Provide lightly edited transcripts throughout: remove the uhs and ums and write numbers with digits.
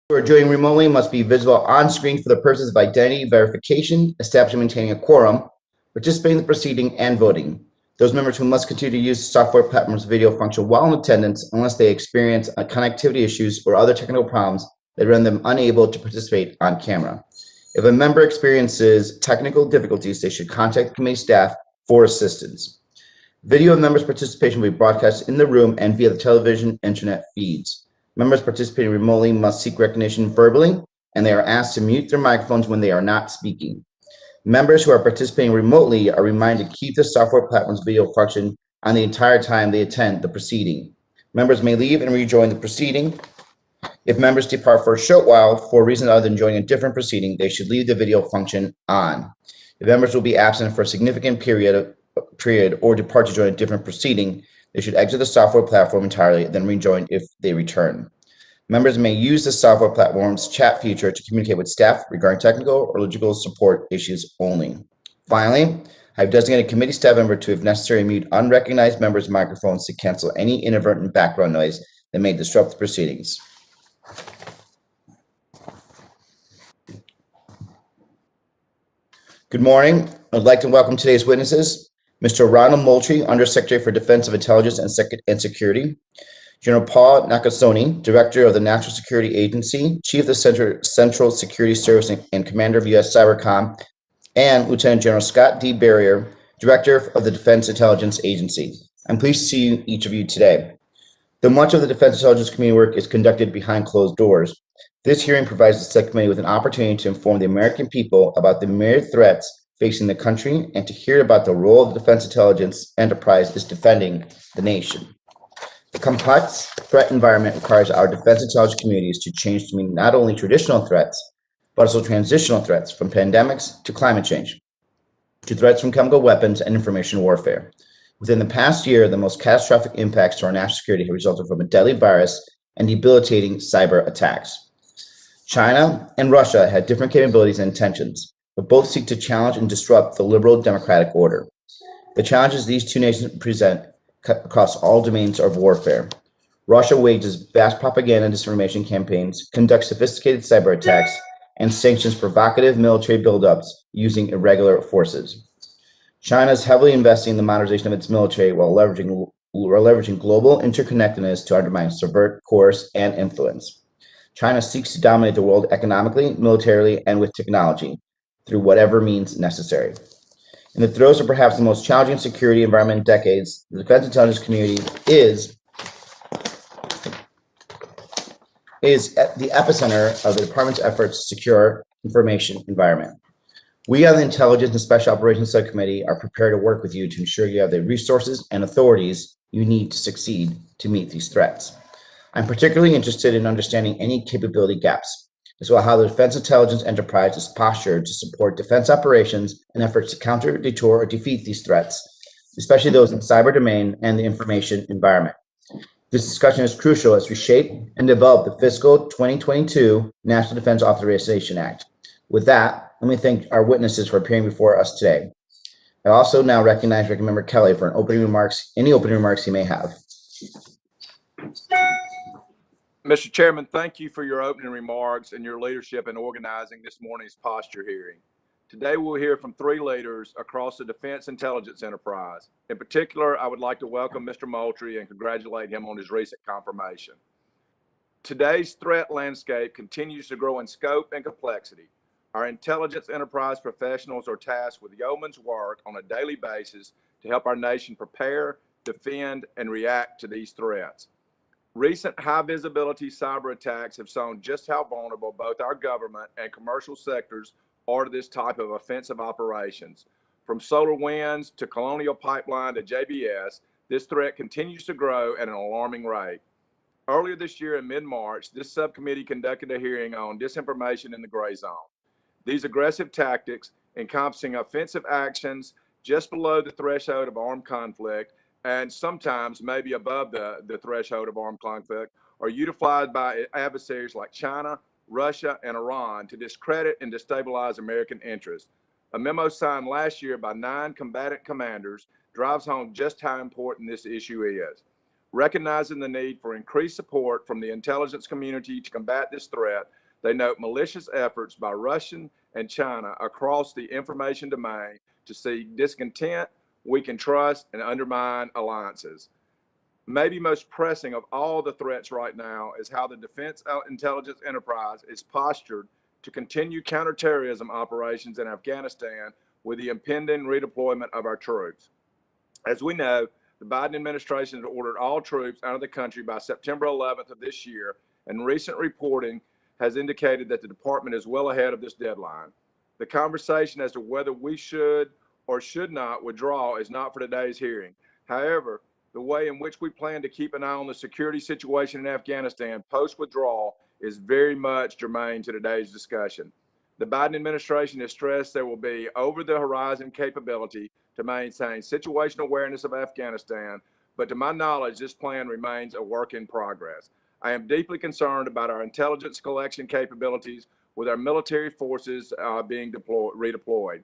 Who are joining remotely must be visible on screen for the purposes of identity verification, establishing and maintaining a quorum, participating in the proceeding, and voting. Those members who must continue to use the software platform's video function while in attendance unless they experience connectivity issues or other technical problems that render them unable to participate on camera. If a member experiences technical difficulties, they should contact the committee staff for assistance. Video of members' participation will be broadcast in the room and via the television internet feeds. Members participating remotely must seek recognition verbally, and they are asked to mute their microphones when they are not speaking. Members who are participating remotely are reminded to keep the software platform's video function on the entire time they attend the proceeding. Members may leave and rejoin the proceeding. If members depart for a short while for a reason other than joining a different proceeding, they should leave the video function on. If members will be absent for a significant period or depart to join a different proceeding, they should exit the software platform entirely, then rejoin if they return. Members may use the software platform's chat feature to communicate with staff regarding technical or logical support issues only. Finally, I've designated committee staff member to, if necessary, mute unrecognized members' microphones to cancel any inadvertent background noise that may disrupt the proceedings. Good morning. I'd like to welcome today's witnesses, Mr. Ronald Moultrie, Undersecretary for Defense of Intelligence and Security, General Paul Nakasone, Director of the National Security Agency, Chief of the Central Security Service and Commander of U.S. Cybercom, and Lieutenant General Scott D. Berrier, Director of the Defense Intelligence Agency. I'm pleased to see each of you today. Though much of the Defense Intelligence Community work is conducted behind closed doors, this hearing provides the subcommittee with an opportunity to inform the American people about the myriad threats facing the country and to hear about the role of the defense intelligence enterprise is defending the nation. The complex threat environment requires our defense intelligence communities to change to mean not only traditional threats, but also transitional threats from pandemics to climate change, to threats from chemical weapons and information warfare. Within the past year, the most catastrophic impacts to our national security have resulted from a deadly virus and debilitating cyber attacks. China and Russia had different capabilities and intentions, but both seek to challenge and disrupt the liberal democratic order. The challenges these two nations present across all domains of warfare. Russia wages vast propaganda and disinformation campaigns, conducts sophisticated cyber attacks, and sanctions provocative military buildups using irregular forces. China is heavily investing in the modernization of its military while leveraging global interconnectedness to undermine, subvert, coerce, and influence. China seeks to dominate the world economically, militarily, and with technology through whatever means necessary. In the throes of perhaps the most challenging security environment in decades, the defense intelligence community is at the epicenter of the department's efforts to secure information environment. We on the Intelligence and Special Operations Subcommittee are prepared to work with you to ensure you have the resources and authorities you need to succeed to meet these threats. I'm particularly interested in understanding any capability gaps, as well as how the defense intelligence enterprise is postured to support defense operations and efforts to counter, detour, or defeat these threats, especially those in cyber domain and the information environment. This discussion is crucial as we shape and develop the fiscal 2022 National Defense Authorization Act. With that, let me thank our witnesses for appearing before us today. I also now recognize Ranking Member Kelly for any opening remarks he may have. Mr. Chairman, thank you for your opening remarks and your leadership in organizing this morning's posture hearing. Today, we'll hear from three leaders across the defense intelligence enterprise. In particular, I would like to welcome Mr. Moultrie and congratulate him on his recent confirmation. Today's threat landscape continues to grow in scope and complexity. Our intelligence enterprise professionals are tasked with yeoman's work on a daily basis to help our nation prepare, defend, and react to these threats. Recent high-visibility cyber attacks have shown just how vulnerable both our government and commercial sectors are to this type of offensive operations. From SolarWinds to Colonial Pipeline to JBS, this threat continues to grow at an alarming rate. Earlier this year in mid-March, this subcommittee conducted a hearing on disinformation in the gray zone. These aggressive tactics, encompassing offensive actions just below the threshold of armed conflict and sometimes maybe above the threshold of armed conflict, are utilized by adversaries like China, Russia, and Iran to discredit and destabilize American interests. A memo signed last year by 9 combatant commanders drives home just how important this issue is. Recognizing the need for increased support from the intelligence community to combat this threat, they note malicious efforts by Russia and China across the information domain to seek discontent, weaken trust, and undermine alliances. Maybe most pressing of all the threats right now is how the defense intelligence enterprise is postured to continue counterterrorism operations in Afghanistan with the impending redeployment of our troops. As we know, the Biden administration has ordered all troops out of the country by September 11th of this year, and recent reporting has indicated that the department is well ahead of this deadline. The conversation as to whether we should or should not withdraw is not for today's hearing. However, the way in which we plan to keep an eye on the security situation in Afghanistan post-withdrawal is very much germane to today's discussion. The Biden administration has stressed there will be over-the-horizon capability to maintain situational awareness of Afghanistan, but to my knowledge, this plan remains a work in progress. I am deeply concerned about our intelligence collection capabilities with our military forces being redeployed.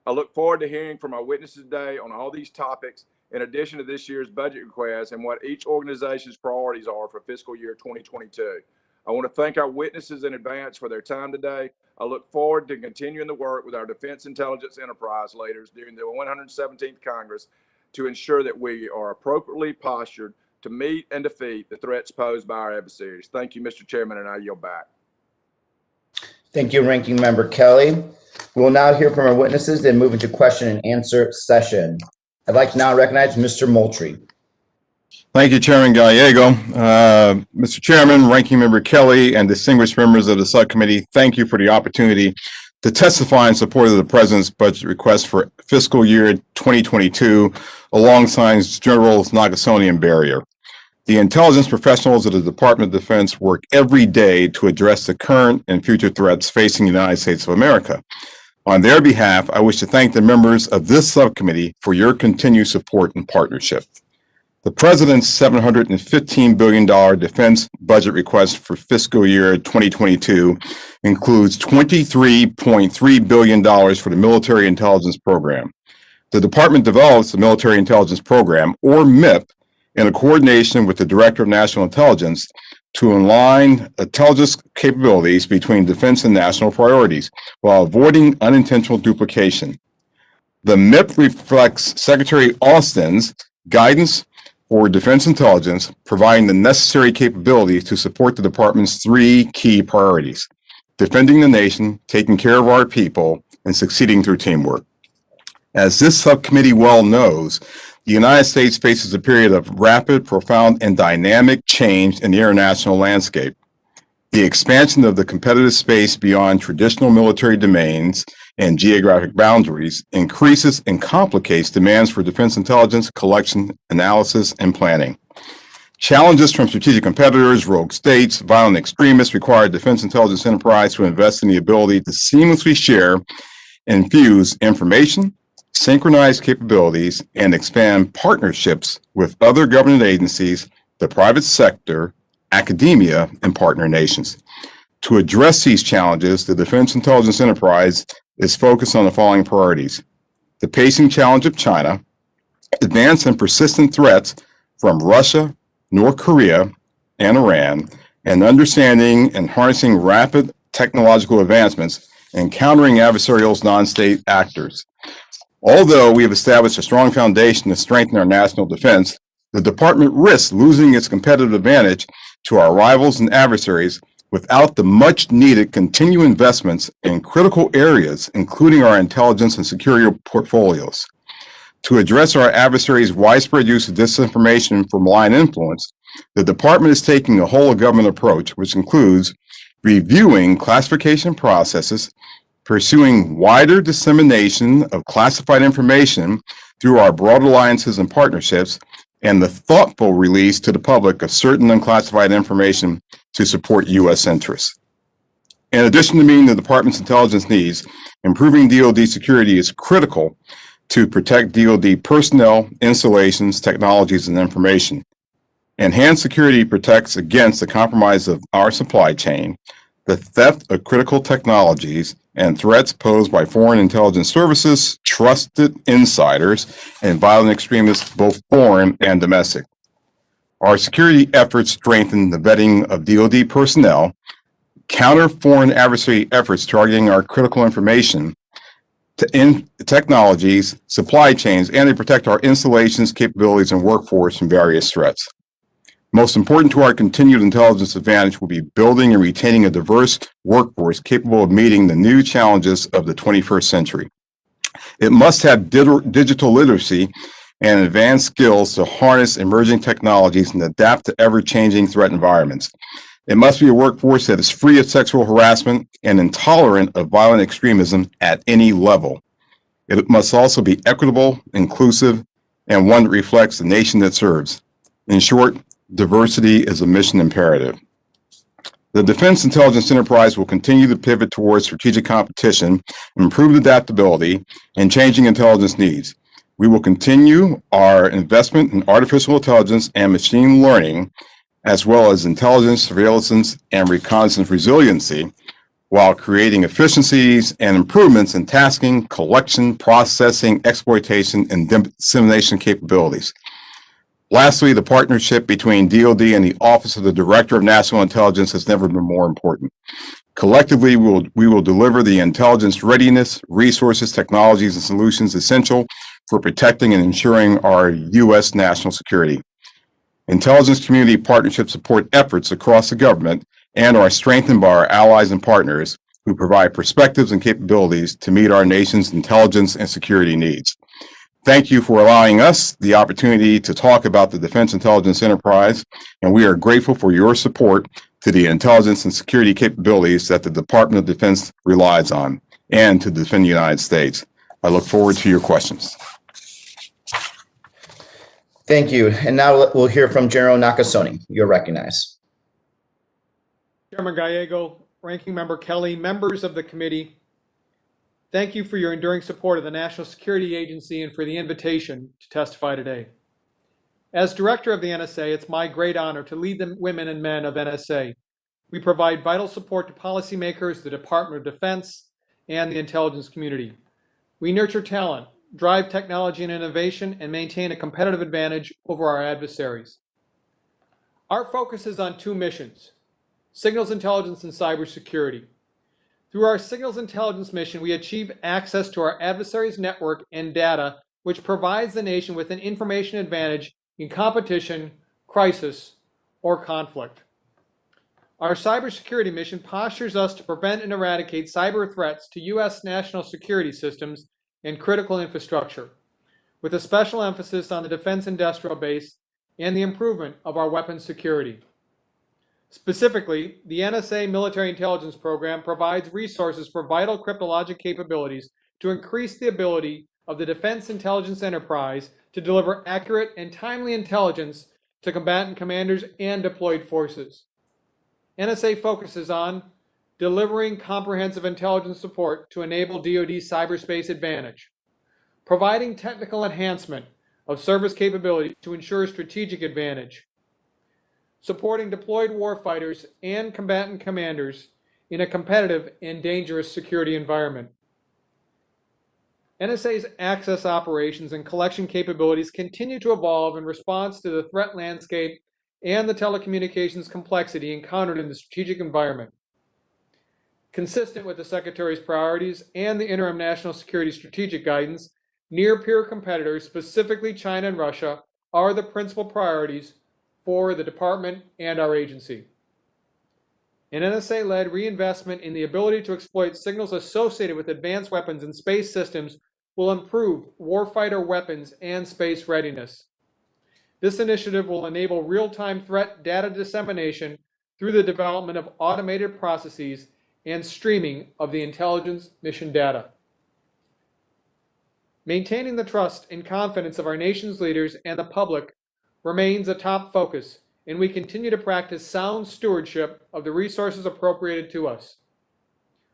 I look forward to hearing from our witnesses today on all these topics, in addition to this year's budget request and what each organization's priorities are for fiscal year 2022. I want to thank our witnesses in advance for their time today. I look forward to continuing the work with our Defense Intelligence Enterprise leaders during the 117th Congress to ensure that we are appropriately postured to meet and defeat the threats posed by our adversaries. Thank you, Mr. Chairman, and I yield back. Thank you, Ranking Member Kelly. We will now hear from our witnesses, then move into question and answer session. I'd like to now recognize Mr. Moultrie. Thank you, Chairman Gallego. Mr. Chairman, Ranking Member Kelly, and distinguished members of the subcommittee, thank you for the opportunity to testify in support of the President's budget request for fiscal year 2022 alongside Generals Nakasone and Berrier. The intelligence professionals of the Department of Defense work every day to address the current and future threats facing the United States of America. On their behalf, I wish to thank the members of this subcommittee for your continued support and partnership. The President's $715 billion defense budget request for fiscal year 2022 includes $23.3 billion for the Military Intelligence Program. The Department develops the Military Intelligence Program, or MIP, in coordination with the Director of National Intelligence to align intelligence capabilities between defense and national priorities while avoiding unintentional duplication. The MIP reflects Secretary Austin's guidance for defense intelligence, providing the necessary capabilities to support the department's three key priorities: defending the nation, taking care of our people, and succeeding through teamwork. As this subcommittee well knows, the United States faces a period of rapid, profound, and dynamic change in the international landscape. The expansion of the competitive space beyond traditional military domains and geographic boundaries increases and complicates demands for defense intelligence, collection, analysis, and planning. Challenges from strategic competitors, rogue states, violent extremists require defense intelligence enterprise to invest in the ability to seamlessly share and fuse information, synchronize capabilities, and expand partnerships with other government agencies, the private sector, academia, and partner nations. To address these challenges, the Defense Intelligence Enterprise is focused on the following priorities: the pacing challenge of China, advanced and persistent threats from Russia, North Korea, and Iran, and understanding and harnessing rapid technological advancements and countering adversarial non-state actors. Although we have established a strong foundation to strengthen our national defense, the department risks losing its competitive advantage to our rivals and adversaries without the much-needed continued investments in critical areas, including our intelligence and security portfolios. To address our adversaries' widespread use of disinformation for malign influence, the department is taking a whole-of-government approach, which includes reviewing classification processes, pursuing wider dissemination of classified information through our broad alliances and partnerships, and the thoughtful release to the public of certain unclassified information to support U.S. interests. In addition to meeting the department's intelligence needs, improving DoD security is critical to protect DoD personnel, installations, technologies, and information. Enhanced security protects against the compromise of our supply chain, the theft of critical technologies, and threats posed by foreign intelligence services, trusted insiders, and violent extremists, both foreign and domestic. Our security efforts strengthen the vetting of DoD personnel, counter foreign adversary efforts targeting our critical information, technologies, supply chains, and they protect our installations, capabilities, and workforce from various threats. Most important to our continued intelligence advantage will be building and retaining a diverse workforce capable of meeting the new challenges of the 21st century. It must have digital literacy and advanced skills to harness emerging technologies and adapt to ever-changing threat environments. It must be a workforce that is free of sexual harassment and intolerant of violent extremism at any level. It must also be equitable, inclusive, and one that reflects the nation that serves. In short, diversity is a mission imperative. The defense intelligence enterprise will continue to pivot towards strategic competition, improved adaptability, and changing intelligence needs. We will continue our investment in artificial intelligence and machine learning, as well as intelligence, surveillance, and reconnaissance resiliency, while creating efficiencies and improvements in tasking, collection, processing, exploitation, and dissemination capabilities. Lastly, the partnership between DoD and the Office of the Director of National Intelligence has never been more important. Collectively, we will deliver the intelligence readiness, resources, technologies, and solutions essential for protecting and ensuring our U.S. national security. Intelligence community partnerships support efforts across the government and are strengthened by our allies and partners who provide perspectives and capabilities to meet our nation's intelligence and security needs. Thank you for allowing us the opportunity to talk about the Defense Intelligence Enterprise, and we are grateful for your support to the intelligence and security capabilities that the Department of Defense relies on and to defend the United States. I look forward to your questions. Thank you. And now we'll hear from General Nakasone. You're recognized. Chairman Gallego, Ranking Member Kelly, members of the committee, thank you for your enduring support of the National Security Agency and for the invitation to testify today. As Director of the NSA, it's my great honor to lead the women and men of NSA. We provide vital support to policymakers, the Department of Defense, and the intelligence community. We nurture talent, drive technology and innovation, and maintain a competitive advantage over our adversaries. Our focus is on two missions: signals intelligence and cybersecurity. Through our signals intelligence mission, we achieve access to our adversaries' network and data, which provides the nation with an information advantage in competition, crisis, or conflict. Our cybersecurity mission postures us to prevent and eradicate cyber threats to U.S. national security systems and critical infrastructure, with a special emphasis on the defense industrial base and the improvement of our weapons security. Specifically, the NSA Military Intelligence Program provides resources for vital cryptologic capabilities to increase the ability of the Defense Intelligence Enterprise to deliver accurate and timely intelligence to combatant commanders and deployed forces. NSA focuses on delivering comprehensive intelligence support to enable DoD cyberspace advantage, providing technical enhancement of service capability to ensure strategic advantage, supporting deployed warfighters and combatant commanders in a competitive and dangerous security environment. NSA's access operations and collection capabilities continue to evolve in response to the threat landscape and the telecommunications complexity encountered in the strategic environment. Consistent with the Secretary's priorities and the interim national security strategic guidance, near-peer competitors, specifically China and Russia, are the principal priorities for the department and our agency. An NSA-led reinvestment in the ability to exploit signals associated with advanced weapons and space systems will improve warfighter weapons and space readiness. This initiative will enable real-time threat data dissemination through the development of automated processes and streaming of the intelligence mission data. Maintaining the trust and confidence of our nation's leaders and the public remains a top focus, and we continue to practice sound stewardship of the resources appropriated to us.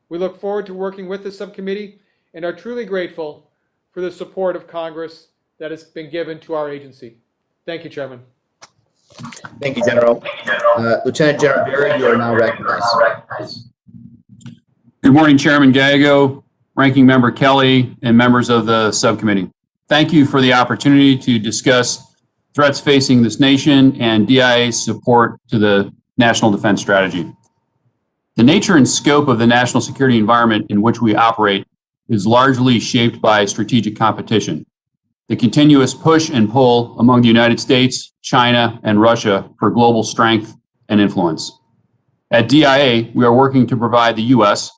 We look forward to working with the subcommittee and are truly grateful for the support of Congress that has been given to our agency. Thank you, Chairman. Thank you, General. Lieutenant General Berrier, you are now recognized. Good morning, Chairman Gallego, Ranking Member Kelly, and members of the subcommittee. Thank you for the opportunity to discuss threats facing this nation, and DIA's support to the national defense strategy. The nature and scope of the national security environment in which we operate is largely shaped by strategic competition. The continuous push and pull among the United States, China, and Russia for global strength and influence. At DIA, we are working to provide the U.S.,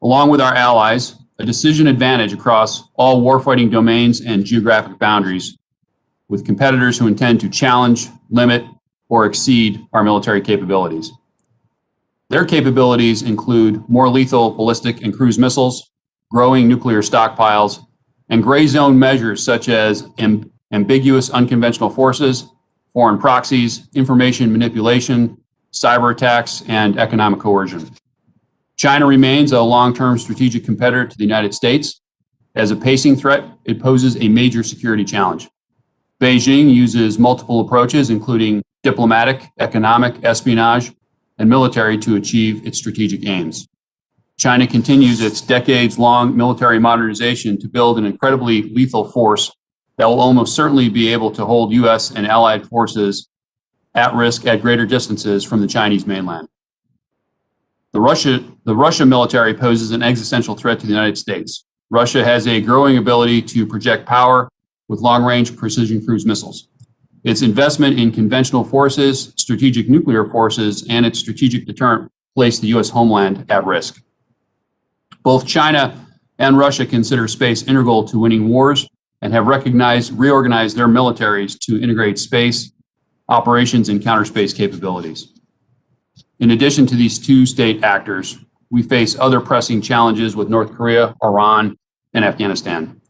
along with our allies, a decision advantage across all warfighting domains and geographic boundaries, with competitors who intend to challenge, limit, or exceed our military capabilities. Their capabilities include more lethal ballistic and cruise missiles, growing nuclear stockpiles, and gray zone measures such as ambiguous unconventional forces, foreign proxies, information manipulation, cyber attacks, and economic coercion. China remains a long-term strategic competitor to the United States. As a pacing threat, it poses a major security challenge. Beijing uses multiple approaches, including diplomatic, economic, espionage, and military to achieve its strategic aims. China continues its decades-long military modernization to build an incredibly lethal force that will almost certainly be able to hold U.S. and allied forces at risk at greater distances from the Chinese mainland. The Russia military poses an existential threat to the United States. Russia has a growing ability to project power with long-range precision cruise missiles. Its investment in conventional forces, strategic nuclear forces, and its strategic deterrent place the U.S. homeland at risk. Both China and Russia consider space integral to winning wars and have reorganized their militaries to integrate space, operations, and counter space capabilities. In addition to these two state actors, we face other pressing challenges with North Korea, Iran, and Afghanistan.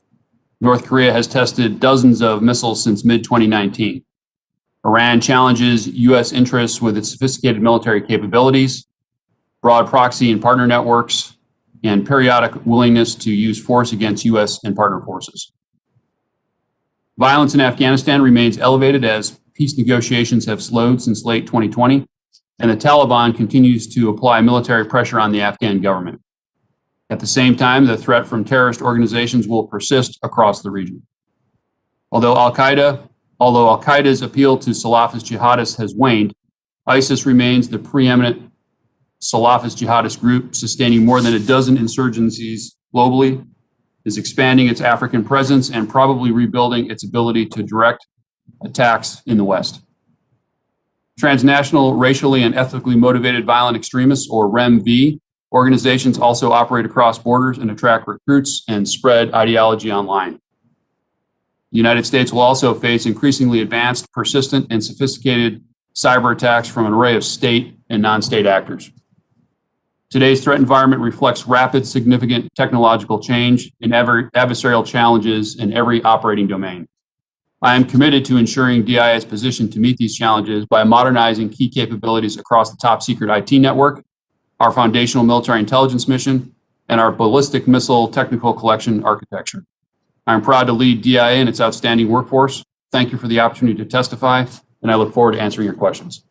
North Korea has tested dozens of missiles since mid-2019. Iran challenges U.S. interests with its sophisticated military capabilities, broad proxy and partner networks, and periodic willingness to use force against U.S. and partner forces. Violence in Afghanistan remains elevated as peace negotiations have slowed since late 2020, and the Taliban continues to apply military pressure on the Afghan government. At the same time, the threat from terrorist organizations will persist across the region. Although Al-Qaeda's appeal to Salafist jihadists has waned, ISIS remains the preeminent Salafist jihadist group, sustaining more than a dozen insurgencies globally, is expanding its African presence, and probably rebuilding its ability to direct attacks in the West. Transnational, racially and ethnically motivated violent extremists, or REMV, organizations also operate across borders and attract recruits and spread ideology online. The United States will also face increasingly advanced, persistent, and sophisticated cyber attacks from an array of state and non-state actors. Today's threat environment reflects rapid, significant technological change and adversarial challenges in every operating domain. I am committed to ensuring DIA is positioned to meet these challenges by modernizing key capabilities across the top secret IT network, our foundational military intelligence mission, and our ballistic missile technical collection architecture. I'm proud to lead DIA and its outstanding workforce. Thank you for the opportunity to testify, and I look forward to answering your questions.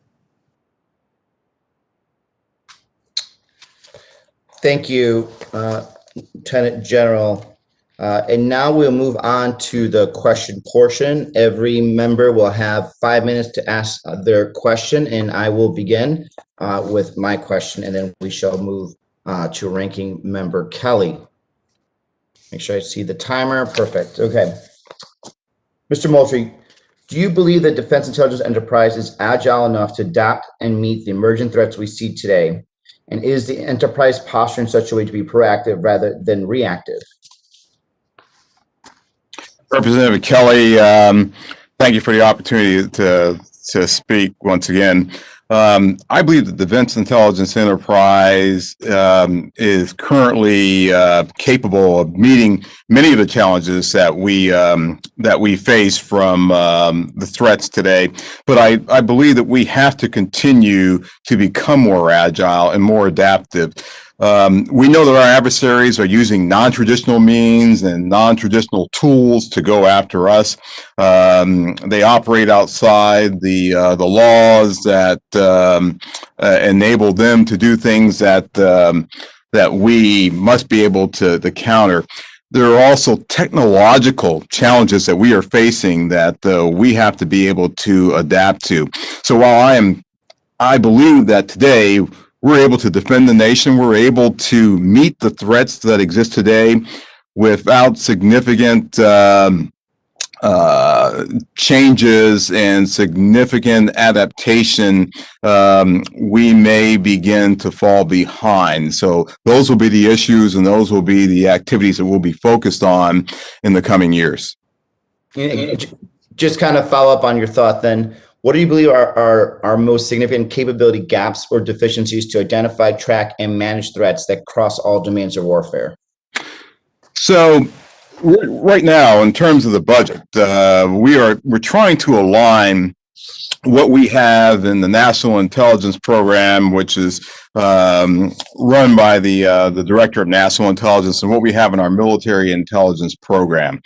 Thank you, Lieutenant General. And now we'll move on to the question portion. Every member will have 5 minutes to ask their question, and I will begin with my question, and then we shall move to Ranking Member Kelly. Make sure I see the timer. Perfect. Okay. Mr. Moultrie, do you believe that defense intelligence enterprise is agile enough to adapt and meet the emerging threats we see today? And is the enterprise postured in such a way to be proactive rather than reactive? Representative Kelly, thank you for the opportunity to speak once again. I believe that the defense intelligence enterprise is currently capable of meeting many of the challenges that we face from the threats today. But I believe that we have to continue to become more agile and more adaptive. We know that our adversaries are using non-traditional means and non-traditional tools to go after us. They operate outside the laws that enable them to do things that we must be able to counter. there are also technological challenges that we are facing that we have to be able to adapt to. So while I believe that today we're able to defend the nation, we're able to meet the threats that exist today without significant changes and significant adaptation, we may begin to fall behind. So those will be the issues and those will be the activities that we'll be focused on in the coming years. Just kind of follow up on your thought then. What do you believe are our most significant capability gaps or deficiencies to identify, track, and manage threats that cross all domains of warfare? So right now, in terms of the budget, we're trying to align what we have in the National Intelligence Program, which is run by the Director of National Intelligence, and what we have in our Military Intelligence Program.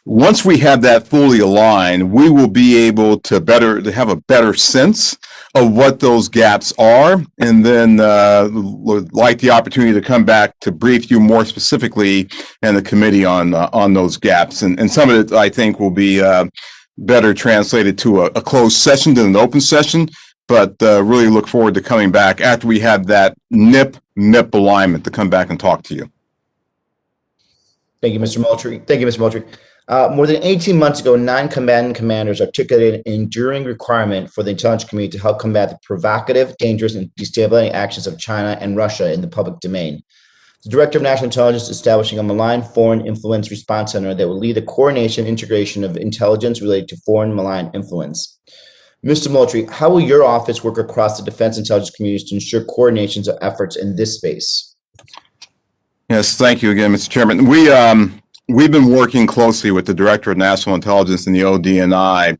Once we have that fully aligned, we will be able to have a better sense of what those gaps are, and then would like the opportunity to come back to brief you more specifically in the committee on those gaps. And some of it, I think, will be better translated to a closed session than an open session, but really look forward to coming back after we have that NIP alignment to come back and talk to you. Thank you, Mr. Moultrie. Thank you, Mr. Moultrie. More than 18 months ago, 9 combatant commanders articulated an enduring requirement for the intelligence community to help combat the provocative, dangerous, and destabilizing actions of China and Russia in the public domain. The Director of National Intelligence is establishing a malign foreign influence response center that will lead the coordination and integration of intelligence related to foreign malign influence. Mr. Moultrie, how will your office work across the defense intelligence communities to ensure coordinations of efforts in this space? Yes, thank you again, Mr. Chairman. We've been working closely with the Director of National Intelligence and the ODNI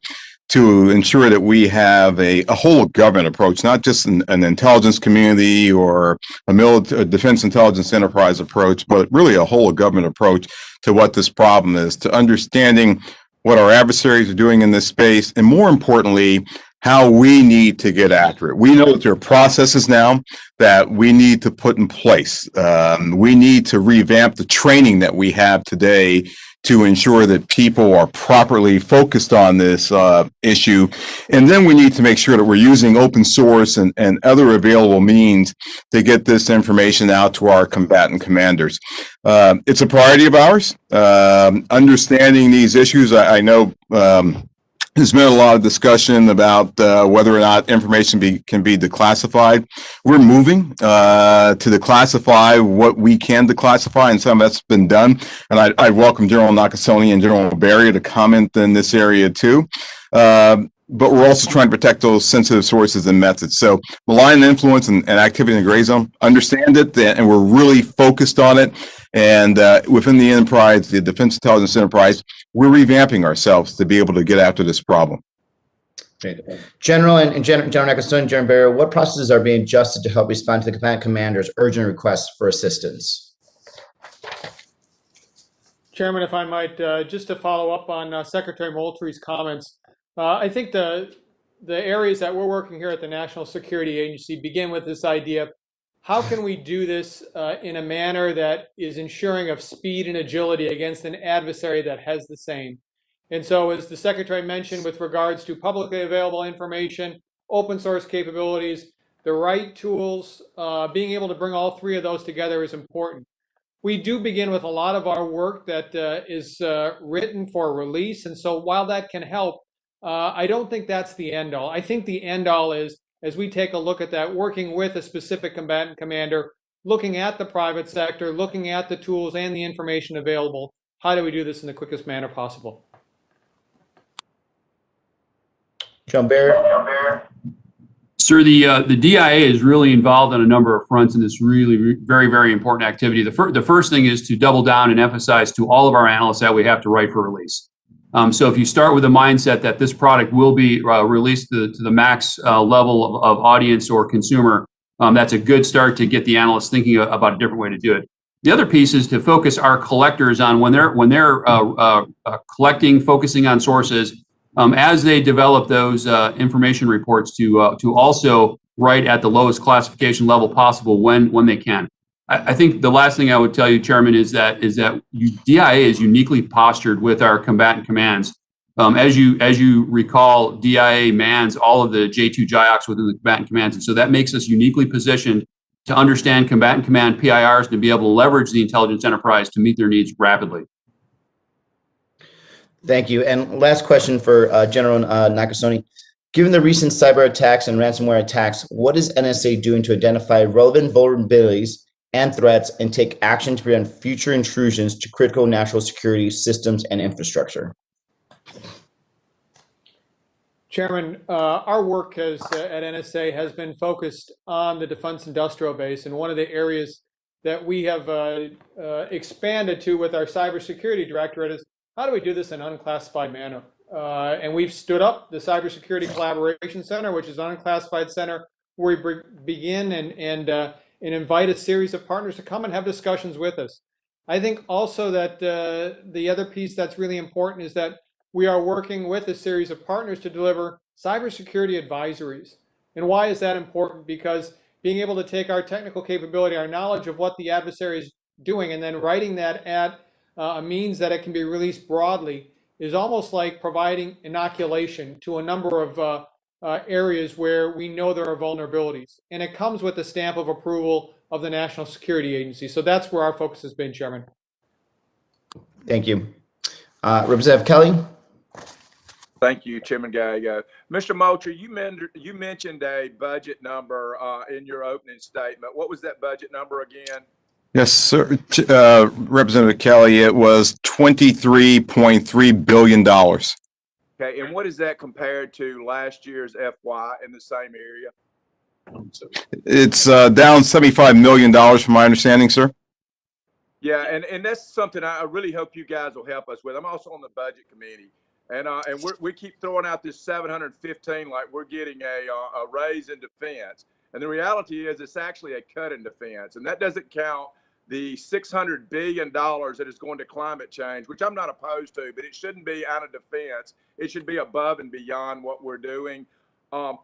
to ensure that we have a whole of government approach, not just an intelligence community or a defense intelligence enterprise approach, but really a whole of government approach to what this problem is, to understanding what our adversaries are doing in this space, and more importantly, how we need to get after it. We know that there are processes now that we need to put in place. We need to revamp the training that we have today to ensure that people are properly focused on this issue. And then we need to make sure that we're using open source and other available means to get this information out to our combatant commanders. It's a priority of ours. Understanding these issues, I know there's been a lot of discussion about whether or not information can be declassified. We're moving to declassify what we can declassify, and some of that's been done. And I welcome General Nakasone and General Berrier to comment in this area too. But we're also trying to protect those sensitive sources and methods. So malign influence and activity in the gray zone, understand it, and we're really focused on it. And within the enterprise, the defense intelligence enterprise, we're revamping ourselves to be able to get after this problem. Great. General Nakasone and General Berrier, what processes are being adjusted to help respond to the combatant commander's urgent requests for assistance? Chairman, if I might, just to follow up on Secretary Moultrie's comments, I think the areas that we're working here at the National Security Agency begin with this idea of how can we do this in a manner that is ensuring of speed and agility against an adversary that has the same. And so as the Secretary mentioned with regards to publicly available information, open source capabilities, the right tools, being able to bring all 3 of those together is important. We do begin with a lot of our work that is written for release. And so while that can help, I don't think that's the end all. I think the end all is, as we take a look at that, working with a specific combatant commander, looking at the private sector, looking at the tools and the information available. How do we do this in the quickest manner possible? John Berrier. Sir, the DIA is really involved on a number of fronts in this really very, very important activity. The first thing is to double down and emphasize to all of our analysts that we have to write for release. So if you start with the mindset that this product will be released to the max level of audience or consumer, that's a good start to get the analysts thinking about a different way to do it. The other piece is to focus our collectors on when they're collecting, focusing on sources, as they develop those information reports to also write at the lowest classification level possible when they can. I think the last thing I would tell you, Chairman, is that DIA is uniquely postured with our combatant commands. As you recall, DIA mans all of the J2 GIOCs within the combatant commands, and so that makes us uniquely positioned to understand combatant command PIRs and to be able to leverage the intelligence enterprise to meet their needs rapidly. Thank you. And last question for General Nakasone. Given the recent cyber attacks and ransomware attacks, what is NSA doing to identify relevant vulnerabilities and threats and take action to prevent future intrusions to critical national security systems and infrastructure? Chairman, our work at NSA has been focused on the defense industrial base, and one of the areas that we have expanded to with our cybersecurity directorate is how do we do this in an unclassified manner? And we've stood up the Cybersecurity Collaboration Center, which is an unclassified center where we begin and invite a series of partners to come and have discussions with us. I think also that the other piece that's really important is that we are working with a series of partners to deliver cybersecurity advisories. And why is that important? Because being able to take our technical capability, our knowledge of what the adversary is doing, and then writing that at a means that it can be released broadly is almost like providing inoculation to a number of areas where we know there are vulnerabilities. And it comes with the stamp of approval of the National Security Agency. So that's where our focus has been, Chairman. Thank you. Representative Kelly? Thank you, Chairman Gallego. Mr. Moultrie, you mentioned a budget number in your opening statement. What was that budget number again? Yes, sir. Representative Kelly, it was $23.3 billion. Okay, and what is that compared to last year's FY in the same area? It's down $75 million from my understanding, sir. Yeah, and that's something I really hope you guys will help us with. I'm also on the budget committee, and we keep throwing out this 715 like we're getting a raise in defense. And the reality is it's actually a cut in defense, and that doesn't count the $600 billion that is going to climate change, which I'm not opposed to, but it shouldn't be out of defense. It should be above and beyond what we're doing. Do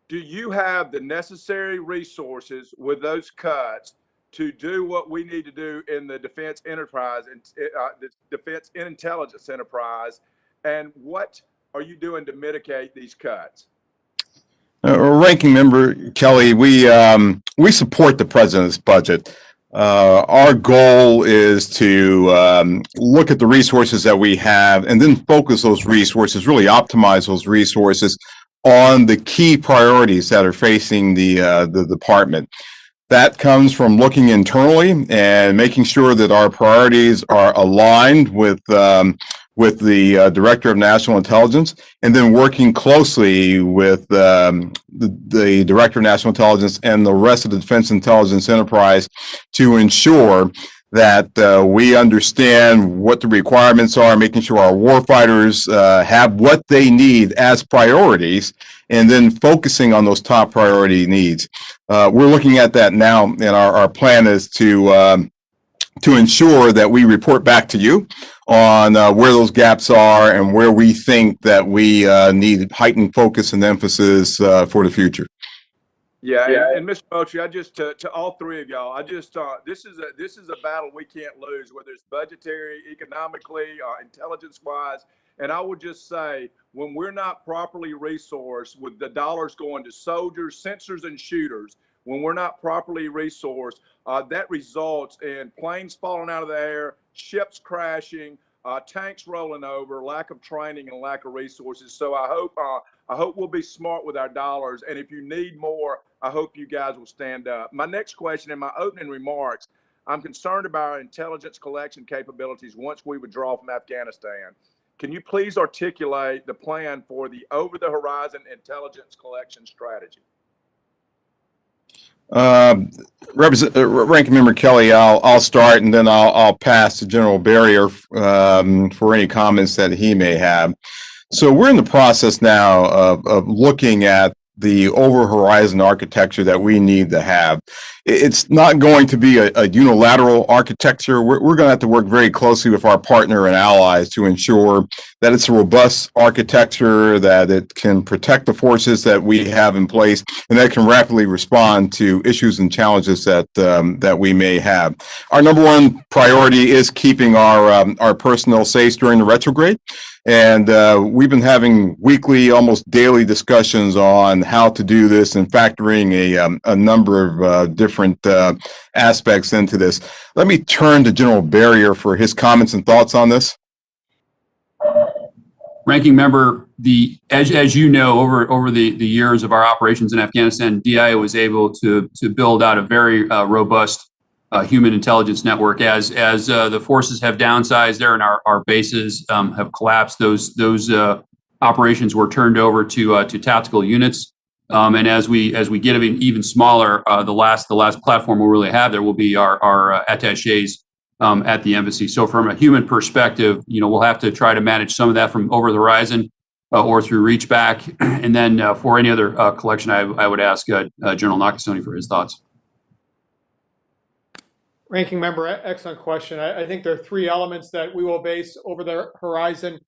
you have the necessary resources with those cuts to do what we need to do in the defense enterprise and the defense intelligence enterprise? And what are you doing to mitigate these cuts? Ranking Member Kelly, we support the president's budget. Our goal is to look at the resources that we have and then focus those resources, really optimize those resources on the key priorities that are facing the department. That comes from looking internally and making sure that our priorities are aligned with the Director of National Intelligence, and then working closely with the Director of National Intelligence and the rest of the Defense Intelligence Enterprise to ensure that we understand what the requirements are, making sure our warfighters have what they need as priorities, and then focusing on those top priority needs. We're looking at that now, and our plan is to ensure that we report back to you on where those gaps are and where we think that we need heightened focus and emphasis for the future. Yeah, and Mr. Moultrie, I just to all three of y'all, this is a battle we can't lose, whether it's budgetary, economically, intelligence-wise. And I would just say, when we're not properly resourced with the dollars going to soldiers, sensors, and shooters, when we're not properly resourced, that results in planes falling out of the air, ships crashing, tanks rolling over, lack of training, and lack of resources. So I hope we'll be smart with our dollars. And if you need more, I hope you guys will stand up. My next question in my opening remarks, I'm concerned about our intelligence collection capabilities once we withdraw from Afghanistan. Can you please articulate the plan for the over-the-horizon intelligence collection strategy? Ranking Member Kelly, I'll start, and then I'll pass to General Berrier for any comments that he may have. So we're in the process now of looking at the over-horizon architecture that we need to have. It's not going to be a unilateral architecture. We're going to have to work very closely with our partner and allies to ensure that it's a robust architecture, that it can protect the forces that we have in place, and that can rapidly respond to issues and challenges that we may have. Our number one priority is keeping our personnel safe during the retrograde. And we've been having weekly, almost daily discussions on how to do this and factoring a number of different aspects into this. Let me turn to General Berrier for his comments and thoughts on this. Ranking member, as you know, over the years of our operations in Afghanistan, DIA was able to build out a very robust human intelligence network. As the forces have downsized there and our bases have collapsed, those operations were turned over to tactical units. And as we get even smaller, the last platform we'll really have there will be our attachés at the embassy. So from a human perspective, we'll have to try to manage some of that from over the horizon or through reach back. And then for any other collection, I would ask General Nakasone for his thoughts. Ranking member, excellent question. I think there are three elements that we will base over the horizon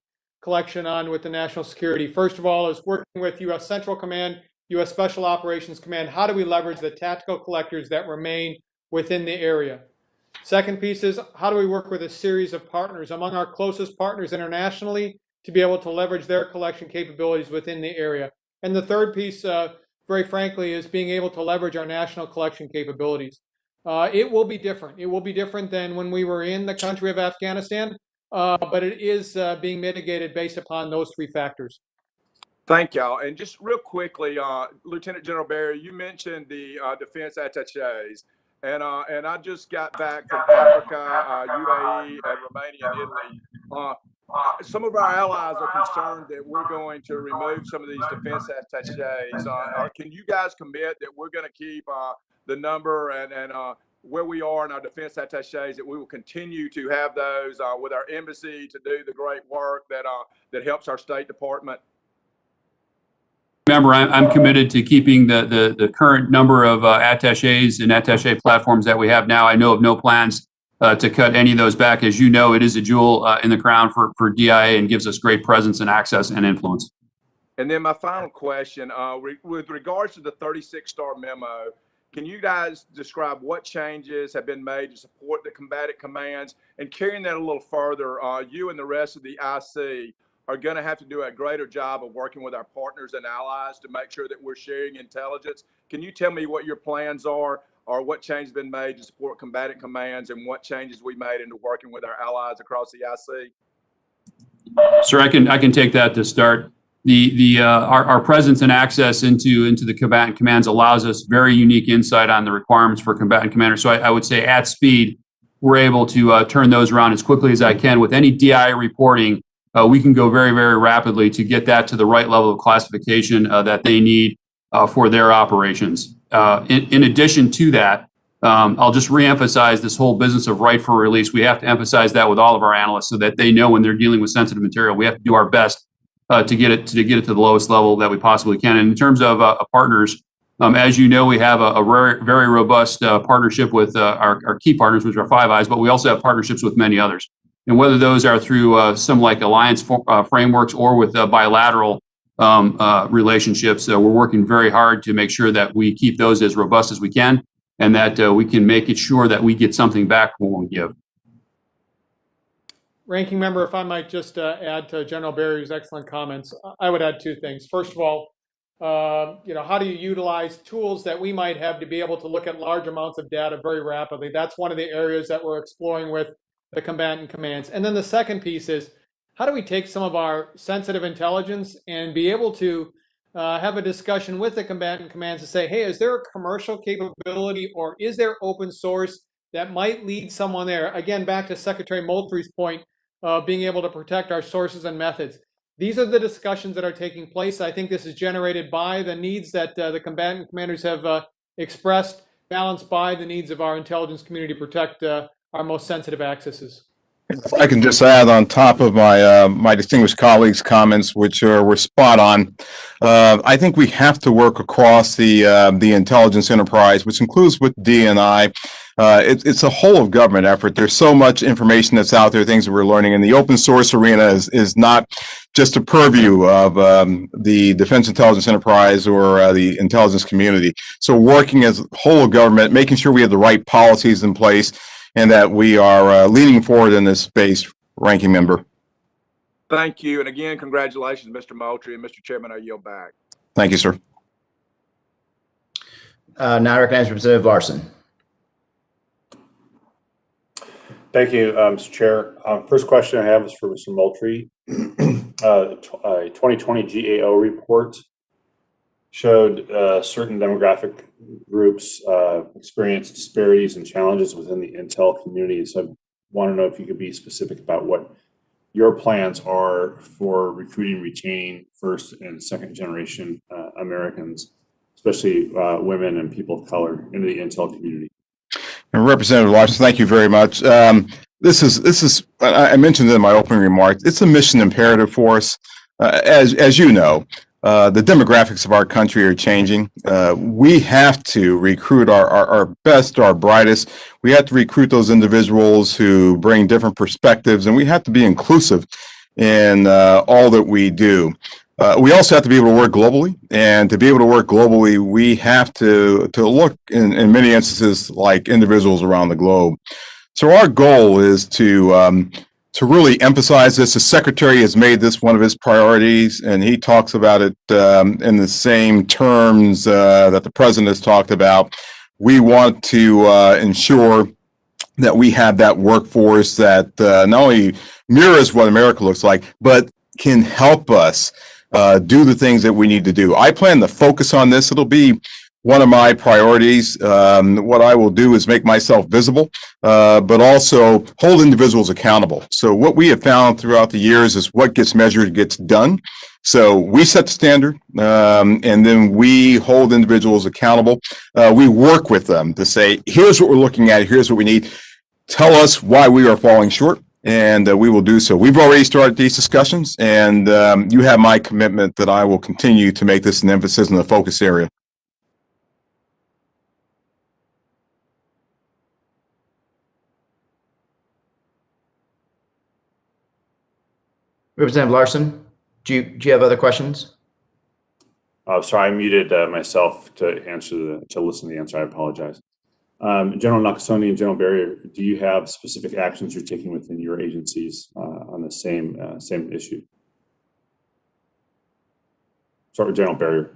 collection on with the national security. First of all is working with U.S. Central Command, U.S. Special Operations Command. How do we leverage the tactical collectors that remain within the area? Second piece is how do we work with a series of partners among our closest partners internationally to be able to leverage their collection capabilities within the area? And the third piece, very frankly, is being able to leverage our national collection capabilities. It will be different. It will be different than when we were in the country of Afghanistan, but it is being mitigated based upon those three factors. Thank y'all. And just real quickly, Lieutenant General Berrier, you mentioned the defense attachés, and I just got back from Africa, UAE, and Romania and Italy. Some of our allies are concerned that we're going to remove some of these defense attachés. Can you guys commit that we're going to keep the number and where we are in our defense attachés, that we will continue to have those with our embassy to do the great work that helps our State Department? Remember, I'm committed to keeping the current number of attachés and attaché platforms that we have now. I know of no plans to cut any of those back. As you know, it is a jewel in the crown for DIA and gives us great presence and access and influence. And then my final question, with regards to the 36-star memo, can you guys describe what changes have been made to support the combatant commands? And carrying that a little further, you and the rest of the IC are going to have to do a greater job of working with our partners and allies to make sure that we're sharing intelligence. Can you tell me what your plans are, or what changes have been made to support combatant commands, and what changes we made into working with our allies across the IC? Sir, I can take that to start. Our presence and access into the combatant commands allows us very unique insight on the requirements for combatant commanders. So I would say at speed, we're able to turn those around as quickly as I can. With any DI reporting, we can go very, very rapidly to get that to the right level of classification that they need for their operations. In addition to that, I'll just reemphasize this whole business of right for release. We have to emphasize that with all of our analysts so that they know when they're dealing with sensitive material. We have to do our best to get it to the lowest level that we possibly can. And in terms of partners, as you know, we have a very, very robust partnership with our key partners, which are Five Eyes, but we also have partnerships with many others. And whether those are through some like alliance frameworks or with bilateral relationships, we're working very hard to make sure that we keep those as robust as we can, and that we can make it sure that we get something back when we give. Ranking member, if I might just add to General Berrier's excellent comments, I would add two things. First of all, how do you utilize tools that we might have to be able to look at large amounts of data very rapidly? That's one of the areas that we're exploring with the combatant commands. And then the second piece is, how do we take some of our sensitive intelligence and be able to have a discussion with the combatant commands to say, hey, is there a commercial capability or is there open source that might lead someone there? Again, back to Secretary Moultrie's point, being able to protect our sources and methods. These are the discussions that are taking place. I think this is generated by the needs that the combatant commanders have expressed, balanced by the needs of our intelligence community to protect our most sensitive accesses. If I can just add on top of my my distinguished colleagues' comments, which were spot on. I think we have to work across the intelligence enterprise, which includes with DNI. It's a whole of government effort. There's so much information that's out there, things that we're learning, and the open source arena is not just a purview of the defense intelligence enterprise or the intelligence community. So working as a whole of government, making sure we have the right policies in place, and that we are leaning forward in this space, Ranking Member. Thank you. And again, congratulations, Mr. Moultrie. And Mr. Chairman, I yield back. Thank you, sir. Now I recognize Representative Larson. Thank you, Mr. Chair. First question I have is for Mr. Moultrie. A 2020 GAO report showed certain demographic groups experience disparities and challenges within the intel community. So I want to know if you could be specific about what your plans are for recruiting, retaining first and second generation Americans, especially women and people of color, into the intel community. And Representative Larson, thank you very much. This is I mentioned in my opening remarks, it's a mission imperative for us. As you know, the demographics of our country are changing. We have to recruit our best, our brightest. We have to recruit those individuals who bring different perspectives, and we have to be inclusive in all that we do. We also have to be able to work globally, and to be able to work globally, we have to look in many instances like individuals around the globe. So our goal is to really emphasize this. The Secretary has made this one of his priorities, and he talks about it in the same terms that the President has talked about. We want to ensure that we have that workforce that not only mirrors what America looks like, but can help us do the things that we need to do. I plan to focus on this. It'll be one of my priorities. What I will do is make myself visible, but also hold individuals accountable. So what we have found throughout the years is what gets measured gets done. So we set the standard, and then we hold individuals accountable. We work with them to say, here's what we're looking at, here's what we need. Tell us why we are falling short, and we will do so. We've already started these discussions, and you have my commitment that I will continue to make this an emphasis in the focus area. Representative Larson, do you have other questions? Sorry, I muted myself to listen to the answer. I apologize. General Nakasone and General Berrier, do you have specific actions you're taking within your agencies on the same issue? Sorry, General Berrier.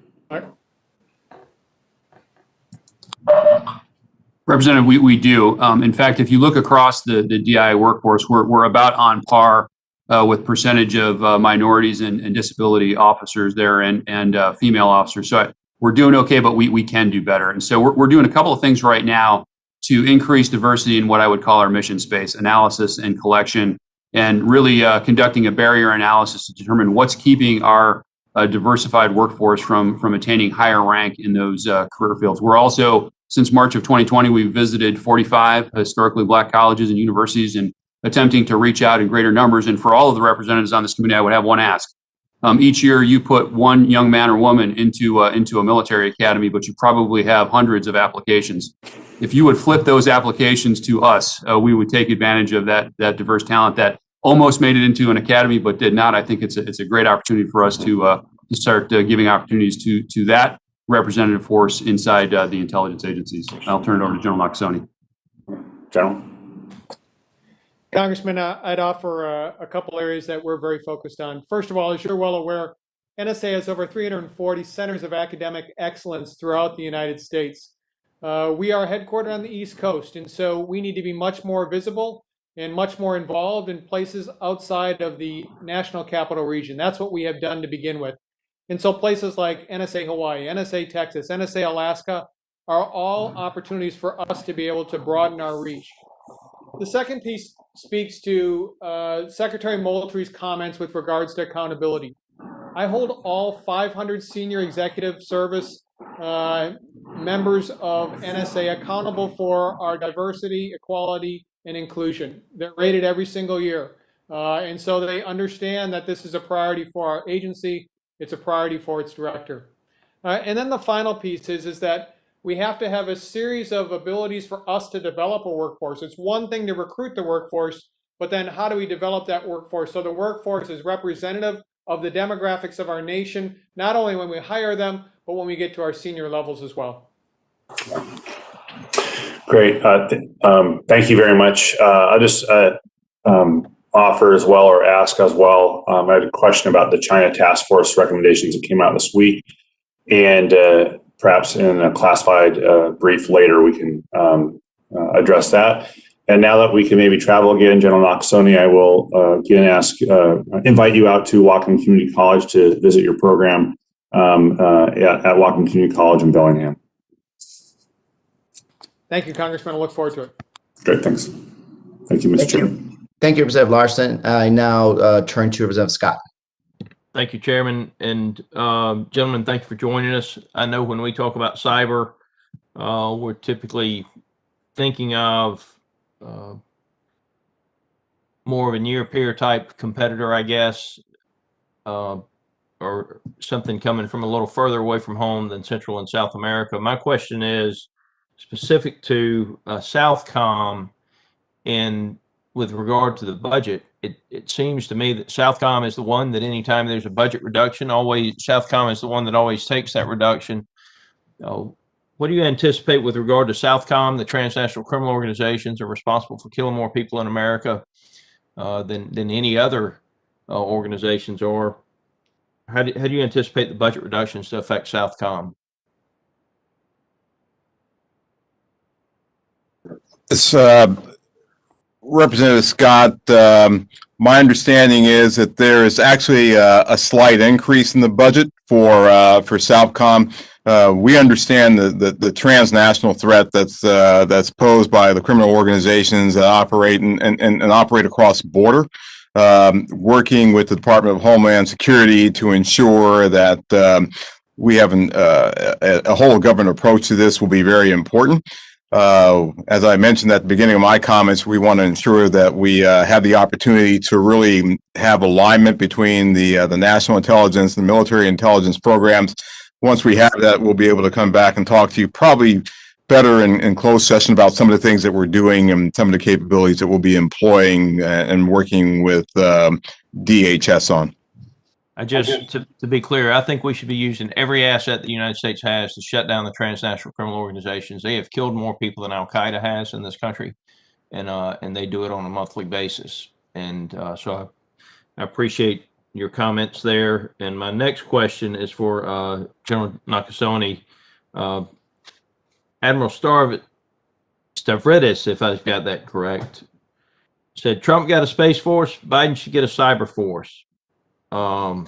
Representative, we do. In fact, if you look across the DI workforce, we're about on par with percentage of minorities and disability officers there and female officers. So we're doing okay, but we can do better. And so we're doing a couple of things right now to increase diversity in what I would call our mission space, analysis and collection, and really conducting a barrier analysis to determine what's keeping our diversified workforce from attaining higher rank in those career fields. We're also, since March of 2020, we've visited 45 historically Black colleges and universities and attempting to reach out in greater numbers. And for all of the representatives on this committee, I would have one ask. Each year you put one young man or woman into a military academy, but you probably have hundreds of applications. If you would flip those applications to us, we would take advantage of that diverse talent that almost made it into an academy, but did not. I think it's a great opportunity for us to start giving opportunities to that representative force inside the intelligence agencies. I'll turn it over to General Nakasone. General. Congressman, I'd offer a couple areas that we're very focused on. First of all, as you're well aware, NSA has over 340 centers of academic excellence throughout the United States. We are headquartered on the East Coast, and so we need to be much more visible and much more involved in places outside of the national capital region. That's what we have done to begin with. And so places like NSA Hawaii, NSA Texas, NSA Alaska are all opportunities for us to be able to broaden our reach. The second piece speaks to Secretary Moultrie's comments with regards to accountability. I hold all 500 senior executive service members of NSA accountable for our diversity, equality, and inclusion. They're rated every single year. And so they understand that this is a priority for our agency. It's a priority for its director. And then the final piece is that we have to have a series of abilities for us to develop a workforce. It's one thing to recruit the workforce, but then how do we develop that workforce so the workforce is representative of the demographics of our nation, not only when we hire them, but when we get to our senior levels as well. Great. Thank you very much. I'll just offer as well, or ask as well. I had a question about the China task force recommendations that came out this week, and perhaps in a classified brief later, we can address that. And now that we can maybe travel again, General Nakasone, I will again invite you out to Whatcom Community College to visit your program at Whatcom Community College in Bellingham. Thank you, Congressman. I look forward to it. Great, thanks. Thank you, Mr. Chair. Thank you, Representative Larson. I now turn to Representative Scott. Thank you, Chairman. And gentlemen, thank you for joining us. I know when we talk about cyber, we're typically thinking of more of a near peer type competitor, I guess, or something coming from a little further away from home than Central and South America. My question is specific to Southcom, and with regard to the budget, it seems to me that Southcom is the one that anytime there's a budget reduction, Southcom is the one that always takes that reduction. What do you anticipate with regard to Southcom? The transnational criminal organizations are responsible for killing more people in America than any other organizations are. How do you anticipate the budget reductions to affect Southcom? It's Representative Scott. My understanding is that there is actually a slight increase in the budget for Southcom. We understand the transnational threat that's posed by the criminal organizations that operate and operate across the border. Working with the Department of Homeland Security to ensure that we have a whole government approach to this will be very important. As I mentioned at the beginning of my comments, we want to ensure that we have the opportunity to really have alignment between the national intelligence and the military intelligence programs. Once we have that, we'll be able to come back and talk to you probably better in closed session about some of the things that we're doing and some of the capabilities that we'll be employing and working with DHS on. To be clear, I think we should be using every asset the United States has to shut down the transnational criminal organizations. They have killed more people than Al Qaeda has in this country, and they do it on a monthly basis. And so I appreciate your comments there. And my next question is for General Nakasone. Admiral Stavridis, if I've got that correct, said Trump got a space force, Biden should get a cyber force. The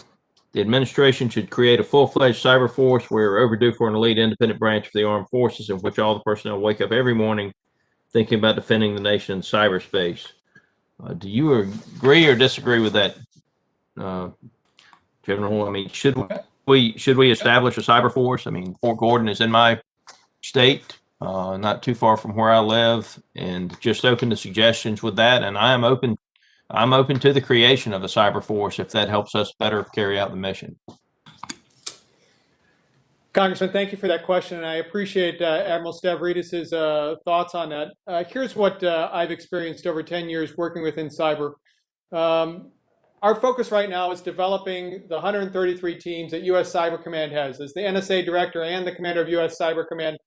administration should create a full-fledged cyber force. We're overdue for an elite independent branch of the armed forces in which all the personnel wake up every morning thinking about defending the nation in cyberspace. Do you agree or disagree with that, General? I mean, should we establish a cyber force? I mean, Fort Gordon is in my state, not too far from where I live, and just open to suggestions with that. And I'm open to the creation of a cyber force if that helps us better carry out the mission. Congressman, thank you for that question, and I appreciate Admiral Stavridis' thoughts on that. Here's what I've experienced over 10 years working within cyber. Our focus right now is developing the 133 teams that U.S. Cyber Command has. As the NSA director and the commander of U.S. Cyber Command,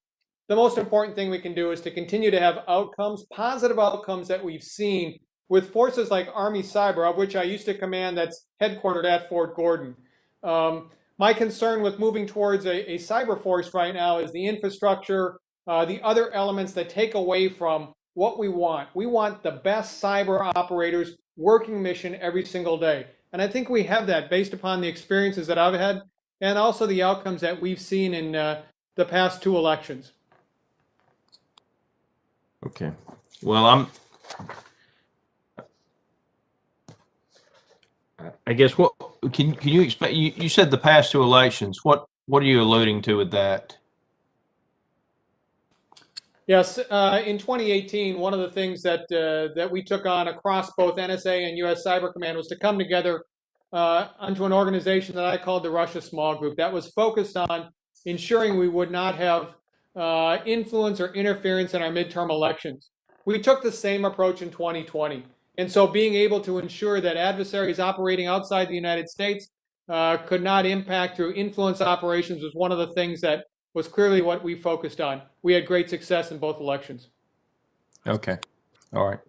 the most important thing we can do is to continue to have outcomes, positive outcomes that we've seen with forces like Army Cyber, of which I used to command, that's headquartered at Fort Gordon. My concern with moving towards a cyber force right now is the infrastructure, the other elements that take away from what we want. We want the best cyber operators working mission every single day. And I think we have that based upon the experiences that I've had and also the outcomes that we've seen in the past 2 elections. Okay. Well, I guess what can you expect? You said the past 2 elections. What are you alluding to with that? Yes, in 2018, one of the things that that we took on across both NSA and U.S. Cyber Command was to come together onto an organization that I called the Russia Small Group that was focused on ensuring we would not have influence or interference in our midterm elections. We took the same approach in 2020. And so being able to ensure that adversaries operating outside the United States could not impact through influence operations was one of the things that was clearly what we focused on. We had great success in both elections. Okay. All right.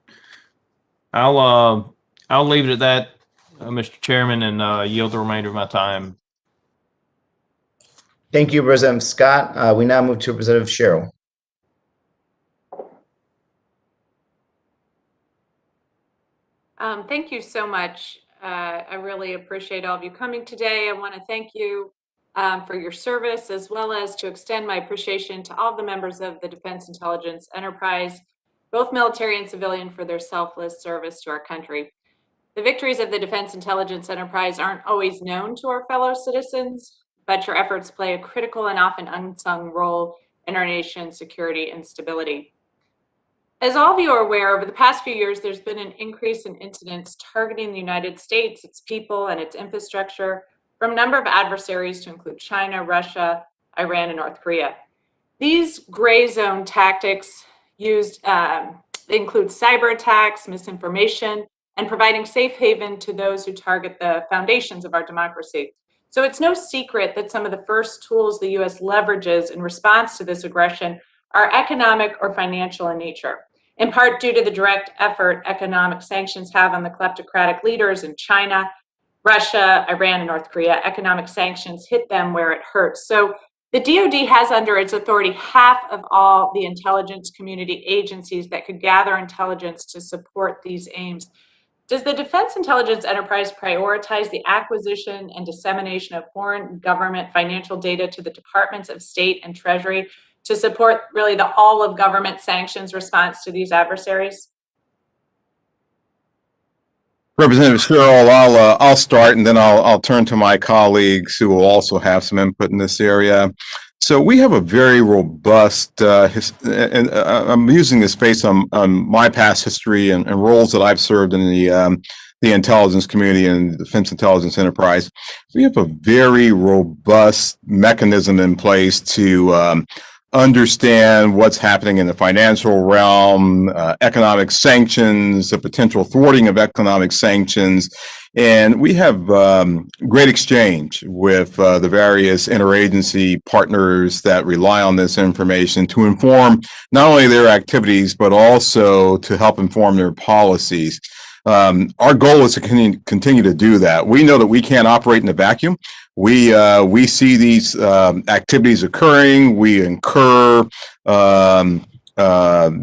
I'll leave it at that, Mr. Chairman, and yield the remainder of my time. Thank you, Representative Scott. We now move to Representative Cheryl. Thank you so much. I really appreciate all of you coming today. I want to thank you for your service, as well as to extend my appreciation to all the members of the Defense Intelligence Enterprise, both military and civilian, for their selfless service to our country. The victories of the Defense Intelligence Enterprise aren't always known to our fellow citizens, but your efforts play a critical and often unsung role in our nation's security and stability. As all of you are aware, over the past few years, there's been an increase in incidents targeting the United States, its people, and its infrastructure from a number of adversaries to include China, Russia, Iran, and North Korea. These gray zone tactics used include cyber attacks, misinformation, and providing safe haven to those who target the foundations of our democracy. So it's no secret that some of the first tools the U.S. leverages in response to this aggression are economic or financial in nature, in part due to the direct effort economic sanctions have on the kleptocratic leaders in China, Russia, Iran, and North Korea. Economic sanctions hit them where it hurts. So the DoD has under its authority half of all the intelligence community agencies that could gather intelligence to support these aims. Does the Defense Intelligence Enterprise prioritize the acquisition and dissemination of foreign government financial data to the Departments of State and Treasury to support really the all of government sanctions response to these adversaries? Representative Cheryl, I'll start, and then I'll turn to my colleagues who will also have some input in this area. So we have a very robust, and I'm using this based on my past history and roles that I've served in the intelligence community and defense intelligence enterprise. We have a very robust mechanism in place to understand what's happening in the financial realm, economic sanctions, the potential thwarting of economic sanctions. And we have great exchange with the various interagency partners that rely on this information to inform not only their activities, but also to help inform their policies. Our goal is to continue to do that. We know that we can't operate in a vacuum. We see these activities occurring. We incur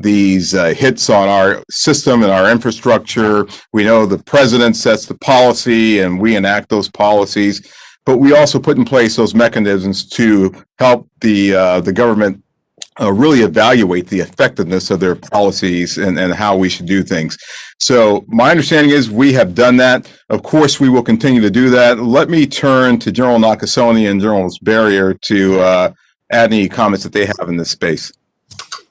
these hits on our system and our infrastructure. We know the president sets the policy and we enact those policies, but we also put in place those mechanisms to help the government really evaluate the effectiveness of their policies and how we should do things. So my understanding is we have done that. Of course, we will continue to do that. Let me turn to General Nakasone and General Berrier to add any comments that they have in this space.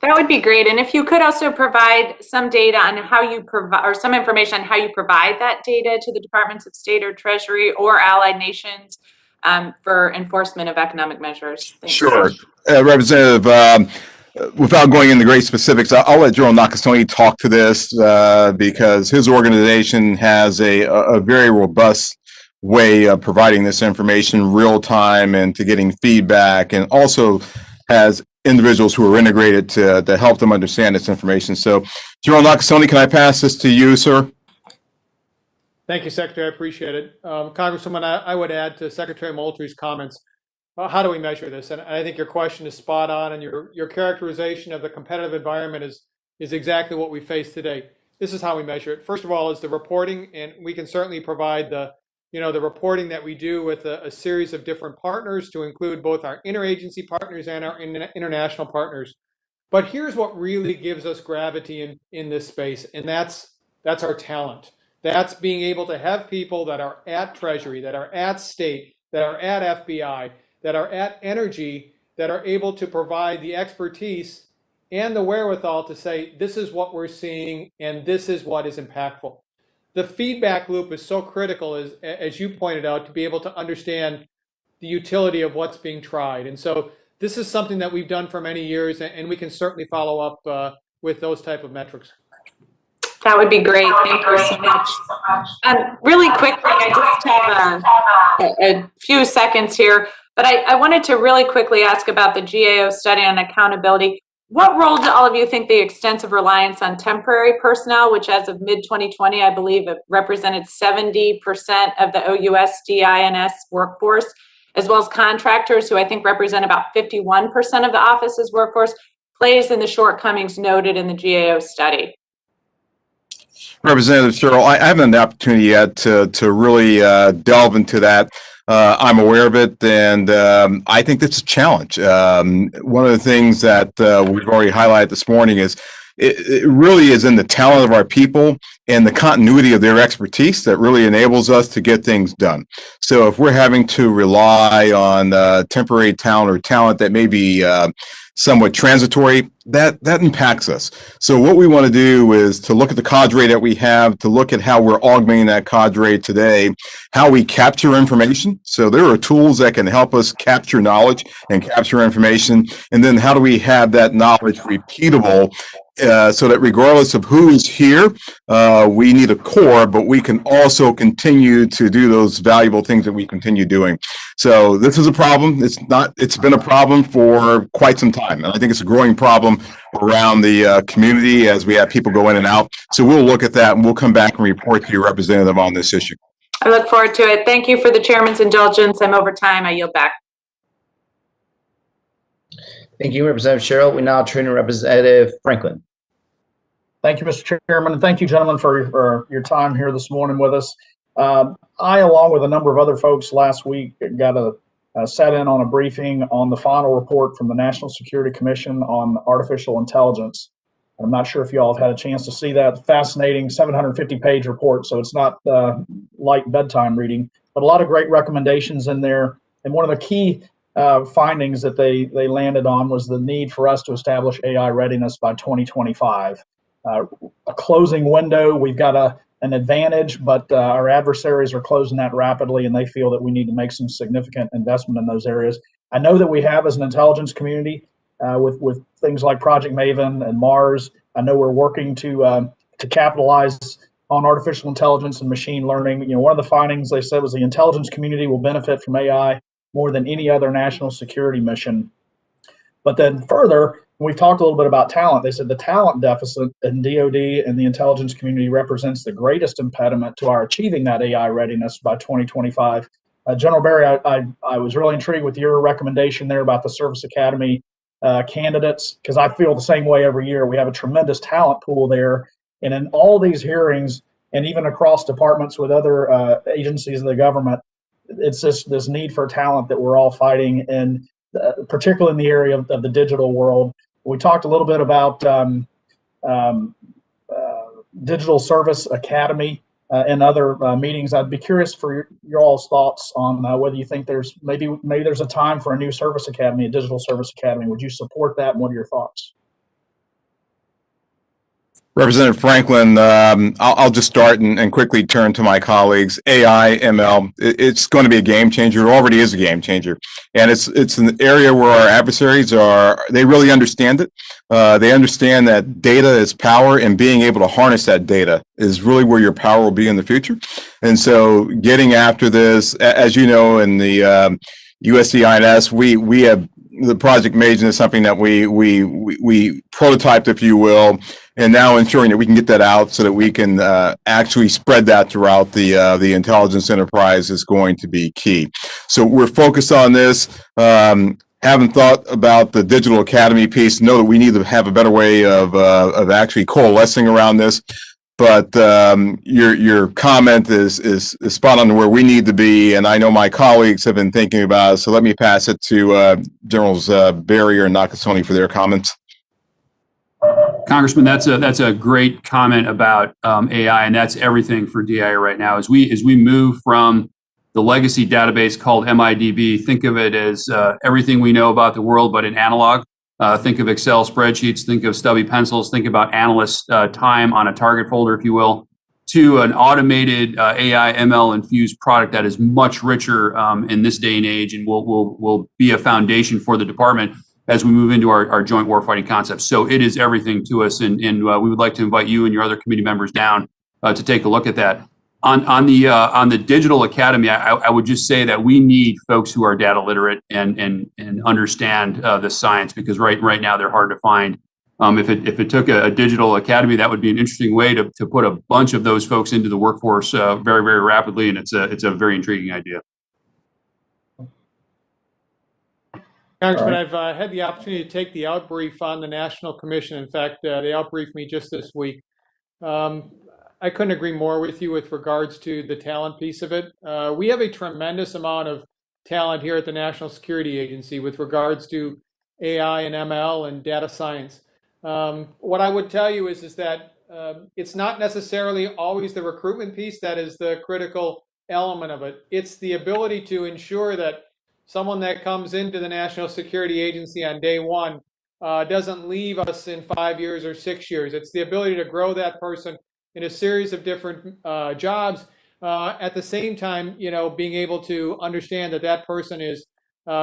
That would be great. And if you could also provide some data on how you provide, or some information on how you provide that data to the Departments of State or Treasury or allied nations for enforcement of economic measures. Thanks. Sure. Representative, without going into great specifics, I'll let General Nakasone talk to this because his organization has a very robust way of providing this information real time and to getting feedback, and also has individuals who are integrated to help them understand this information. So, General Nakasone, can I pass this to you, sir? Thank you, Secretary. I appreciate it. Congresswoman, I would add to Secretary Moultrie's comments. How do we measure this? And I think your question is spot on, and your characterization of the competitive environment is exactly what we face today. This is how we measure it. First of all, is the reporting, and we can certainly provide the reporting that we do with a series of different partners to include both our interagency partners and our international partners. But here's what really gives us gravity in this space, and that's our talent. That's being able to have people that are at Treasury, that are at State, that are at FBI, that are at Energy, that are able to provide the expertise and the wherewithal to say, this is what we're seeing and this is what is impactful. The feedback loop is so critical, as you pointed out, to be able to understand the utility of what's being tried. And so this is something that we've done for many years, and we can certainly follow up with those type of metrics. That would be great. Thank you so much. Really quickly, I just have a few seconds here, but I wanted to really quickly ask about the GAO study on accountability. What role do all of you think the extensive reliance on temporary personnel, which as of mid-2020, I believe it represented 70% of the OUS DINS workforce, as well as contractors, who I think represent about 51% of the office's workforce, plays in the shortcomings noted in the GAO study? Representative Cheryl, I haven't had the opportunity yet to really delve into that. I'm aware of it, and I think that's a challenge. One of the things that we've already highlighted this morning is it really is in the talent of our people and the continuity of their expertise that really enables us to get things done. So if we're having to rely on temporary talent or talent that may be somewhat transitory, that impacts us. So what we want to do is to look at the cadre that we have, to look at how we're augmenting that cadre today, how we capture information. So there are tools that can help us capture knowledge and capture information. And then how do we have that knowledge repeatable so that regardless of who's here, we need a core, but we can also continue to do those valuable things that we continue doing. So this is a problem. It's been a problem for quite some time. And I think it's a growing problem around the community as we have people go in and out. So we'll look at that and we'll come back and report to your representative on this issue. I look forward to it. Thank you for the chairman's indulgence. I'm over time. I yield back. Thank you, Representative Cheryl. We now turn to Representative Franklin. Thank you, Mr. Chairman, and thank you, gentlemen, for your time here this morning with us. I, along with a number of other folks last week, sat in on a briefing on the final report from the National Security Commission on artificial intelligence. I'm not sure if you all have had a chance to see that fascinating 750-page report, so it's not light bedtime reading, but a lot of great recommendations in there. And one of the key findings that they landed on was the need for us to establish AI readiness by 2025. A closing window, we've got an advantage, but our adversaries are closing that rapidly, and they feel that we need to make some significant investment in those areas. I know that we have, as an intelligence community, with things like Project Maven and Mars. I know we're working to capitalize on artificial intelligence and machine learning. You know, one of the findings they said was the intelligence community will benefit from AI more than any other national security mission. But then further, we've talked a little bit about talent. They said the talent deficit in DoD and the intelligence community represents the greatest impediment to our achieving that AI readiness by 2025. General Berrier, I was really intrigued with your recommendation there about the Service Academy candidates, because I feel the same way every year. We have a tremendous talent pool there. And in all these hearings, and even across departments with other agencies of the government, it's just this need for talent that we're all fighting, and particularly in the area of the digital world. We talked a little bit about Digital Service Academy and other meetings. I'd be curious for your all's thoughts on whether you think there's maybe there's a time for a new service academy, a digital service academy. Would you support that, and what are your thoughts? Representative Franklin, I'll just start and quickly turn to my colleagues. AI, ML, it's going to be a game changer. It already is a game changer. And it's an area where our adversaries they really understand it. They understand that data is power, and being able to harness that data is really where your power will be in the future. And so getting after this, as you know, in the USDINS, we have the Project Maven is something that we prototyped, if you will, and now ensuring that we can get that out so that we can actually spread that throughout the intelligence enterprise is going to be key. So we're focused on this. Haven't thought about the digital academy piece. Know that we need to have a better way of actually coalescing around this. But your comment is spot on to where we need to be, and I know my colleagues have been thinking about it. So let me pass it to Generals Berrier and Nakasone for their comments. Congressman, that's a great comment about AI, and that's everything for DIA right now. As we move from the legacy database called MIDB, think of it as everything we know about the world, but in analog. Think of Excel spreadsheets, think of stubby pencils, think about analyst time on a target folder, if you will, to an automated AI ML infused product that is much richer in this day and age and will be a foundation for the department as we move into our joint warfighting concepts. So it is everything to us, and we would like to invite you and your other committee members down to take a look at that. On the digital academy, I would just say that we need folks who are data literate and understand the science, because right now they're hard to find. If it took a digital academy, that would be an interesting way to put a bunch of those folks into the workforce very, very rapidly, and it's a very intriguing idea. Congressman, I've had the opportunity to take the outbrief on the National Commission. In fact, they outbriefed me just this week. I couldn't agree more with you with regards to the talent piece of it. We have a tremendous amount of talent here at the National Security Agency with regards to AI and ML and data science. What I would tell you is that it's not necessarily always the recruitment piece that is the critical element of it. It's the ability to ensure that someone that comes into the National Security Agency on day one doesn't leave us in 5 years or 6 years. It's the ability to grow that person in a series of different jobs. At the same time, being able to understand that that person is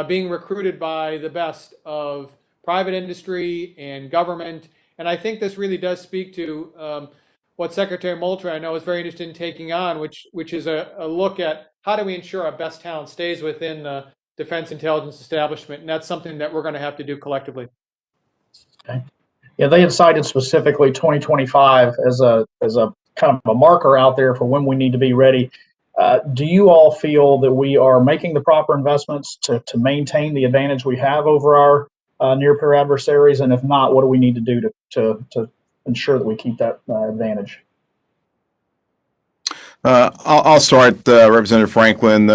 being recruited by the best of private industry and government. And I think this really does speak to what Secretary Moultrie, I know, is very interested in taking on, which is a look at how do we ensure our best talent stays within the defense intelligence establishment. And that's something that we're going to have to do collectively. Okay. Yeah, they had cited specifically 2025 as a kind of a marker out there for when we need to be ready. Do you all feel that we are making the proper investments to maintain the advantage we have over our near-peer adversaries? And if not, what do we need to do to ensure that we keep that advantage? I'll start, Representative Franklin.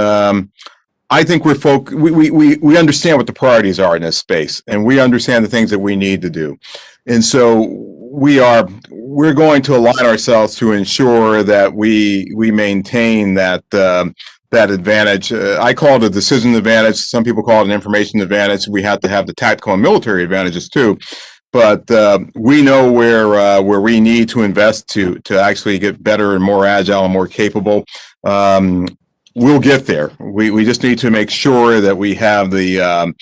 I think we understand what the priorities are in this space, and we understand the things that we need to do. And so we're going to align ourselves to ensure that we maintain that advantage. I call it a decision advantage. Some people call it an information advantage. We have to have the tactical and military advantages too. But we know where we need to invest to actually get better and more agile and more capable. We'll get there. We just need to make sure that we have the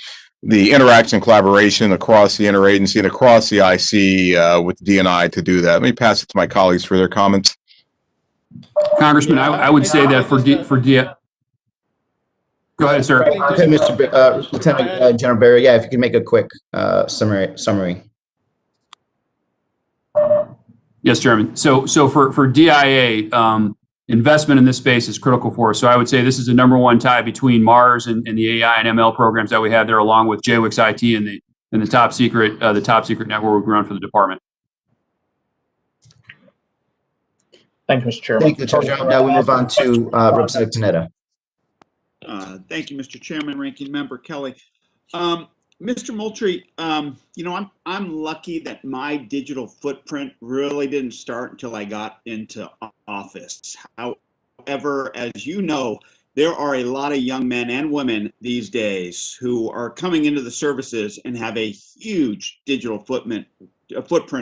interaction and collaboration across the interagency and across the IC with DNI to do that. Let me pass it to my colleagues for their comments. Congressman, I would say that for Go ahead, sir. Okay, Lieutenant General Berrier, yeah, if you can make a quick summary. Yes, Chairman. So for DIA, investment in this space is critical for us. So I would say this is the number one tie between Mars and the AI and ML programs that we have there, along with JWIC's IT and the top secret network we run for the department. Thank you, Mr. Chairman. Thank you, Lieutenant. Now we move on to Representative Panetta. Thank you, Mr. Chairman, Ranking Member Kelly. Mr. Moultrie, I'm lucky that my digital footprint really didn't start until I got into office. However, as you know, there are a lot of young men and women these days who are coming into the services and have a huge digital footprint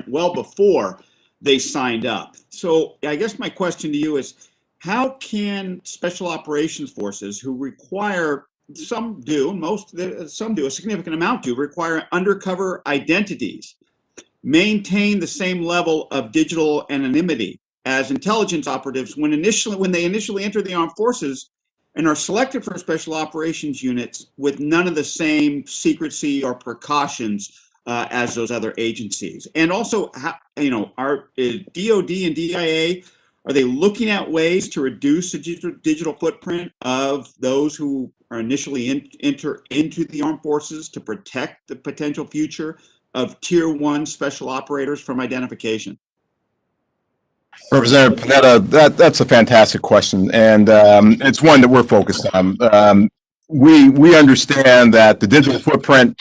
well before they signed up. So I guess my question to you is, how can special operations forces who require, some do, a significant amount do, require undercover identities, maintain the same level of digital anonymity as intelligence operatives when they initially enter the armed forces and are selected for special operations units with none of the same secrecy or precautions as those other agencies? And also, are DOD and DIA, are they looking at ways to reduce the digital footprint of those who are initially enter into the armed forces to protect the potential future of Tier 1 special operators from identification? Representative Panetta, that's a fantastic question, and it's one that we're focused on. we understand that the digital footprint,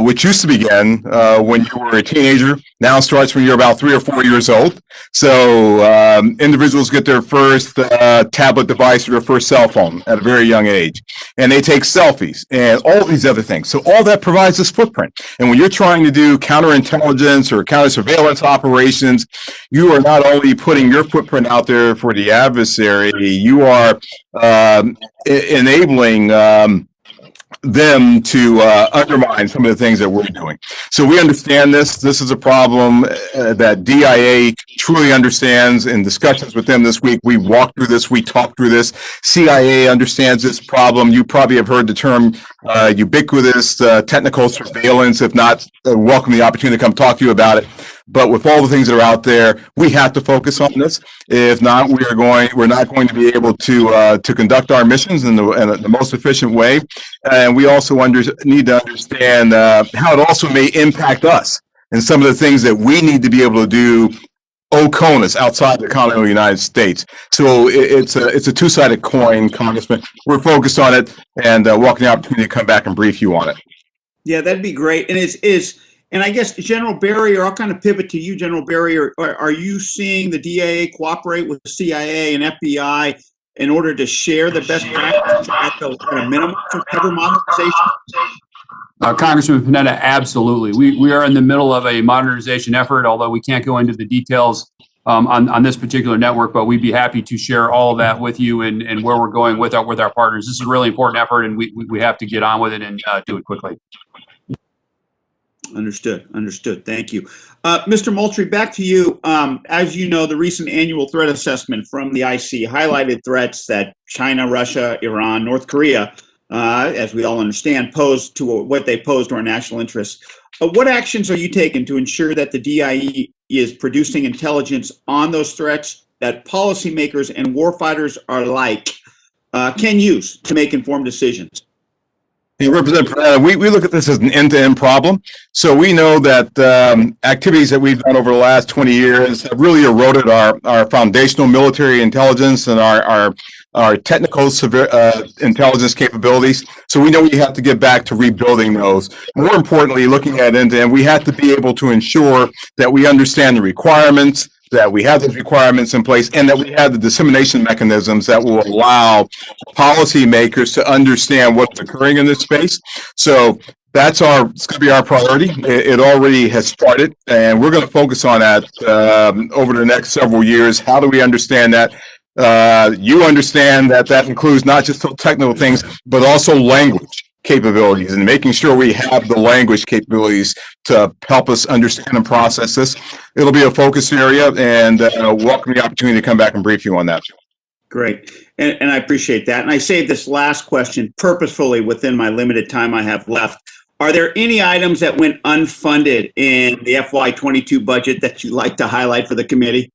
which used to begin when you were a teenager, now starts when you're about 3 or 4 years old. So individuals get their first tablet device or their first cell phone at a very young age, and they take selfies and all these other things. So all that provides this footprint. And when you're trying to do counterintelligence or counter surveillance operations, you are not only putting your footprint out there for the adversary, you are enabling them to undermine some of the things that we're doing. So we understand this. This is a problem that DIA truly understands. In discussions with them this week, we walked through this, we talked through this. CIA understands this problem. You probably have heard the term ubiquitous technical surveillance. If not, welcome the opportunity to come talk to you about it. But with all the things that are out there, we have to focus on this. If not, we're not going to be able to conduct our missions in the most efficient way. And we also need to understand how it also may impact us and some of the things that we need to be able to do OCONUS outside the continental United States. So it's a two-sided coin, Congressman. We're focused on it and welcome the opportunity to come back and brief you on it. Yeah, that'd be great. And I guess General Berrier, I'll kind of pivot to you, General Berrier. Are you seeing the DIA cooperate with the CIA and FBI in order to share the best practices at a minimum to cover modernization? Congressman Panetta, absolutely. We are in the middle of a modernization effort, although we can't go into the details on this particular network, but we'd be happy to share all of that with you and where we're going with our partners. This is a really important effort, and we have to get on with it and do it quickly. Understood. Thank you. Mr. Moultrie, back to you. As you know, the recent annual threat assessment from the IC highlighted threats that China, Russia, Iran, North Korea, as we all understand, pose to what they pose to our national interests. What actions are you taking to ensure that the DIE is producing intelligence on those threats that policymakers and warfighters alike can use to make informed decisions? Hey, Representative Panetta, we look at this as an end-to-end problem. So we know that activities that we've done over the last 20 years have really eroded our foundational military intelligence and our technical intelligence capabilities. So we know we have to get back to rebuilding those. More importantly, looking at end-to-end, we have to be able to ensure that we understand the requirements, that we have those requirements in place, and that we have the dissemination mechanisms that will allow policymakers to understand what's occurring in this space. So it's going to be our priority. It already has started, and we're going to focus on that over the next several years. How do we understand that? You understand that includes not just technical things, but also language capabilities and making sure we have the language capabilities to help us understand and process this. It'll be a focus area, and welcome the opportunity to come back and brief you on that. Great. And I appreciate that. And I saved this last question purposefully within my limited time I have left. Are there any items that went unfunded in the FY22 budget that you'd like to highlight for the committee?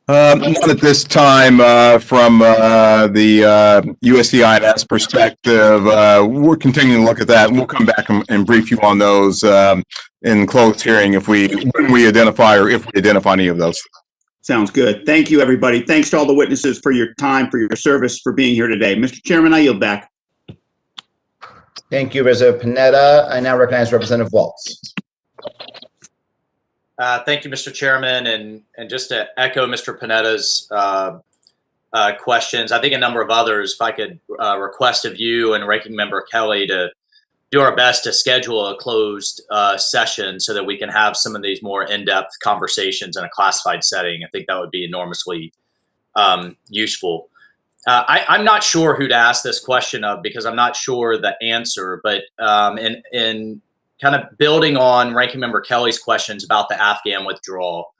Not at this time. From the USDINS perspective, we're continuing to look at that, and we'll come back and brief you on those in closed hearing when we identify any of those. Sounds good. Thank you, everybody. Thanks to all the witnesses for your time, for your service, for being here today. Mr. Chairman, I yield back. Thank you, Representative Panetta. I now recognize Representative Waltz. Thank you, Mr. Chairman, and just to echo Mr. Panetta's questions, I think a number of others, if I could request of you and Ranking Member Kelly to do our best to schedule a closed session so that we can have some of these more in-depth conversations in a classified setting. I think that would be enormously useful. I'm not sure who to ask this question of because I'm not sure the answer, but in kind of building on Ranking Member Kelly's questions about the Afghan withdrawal,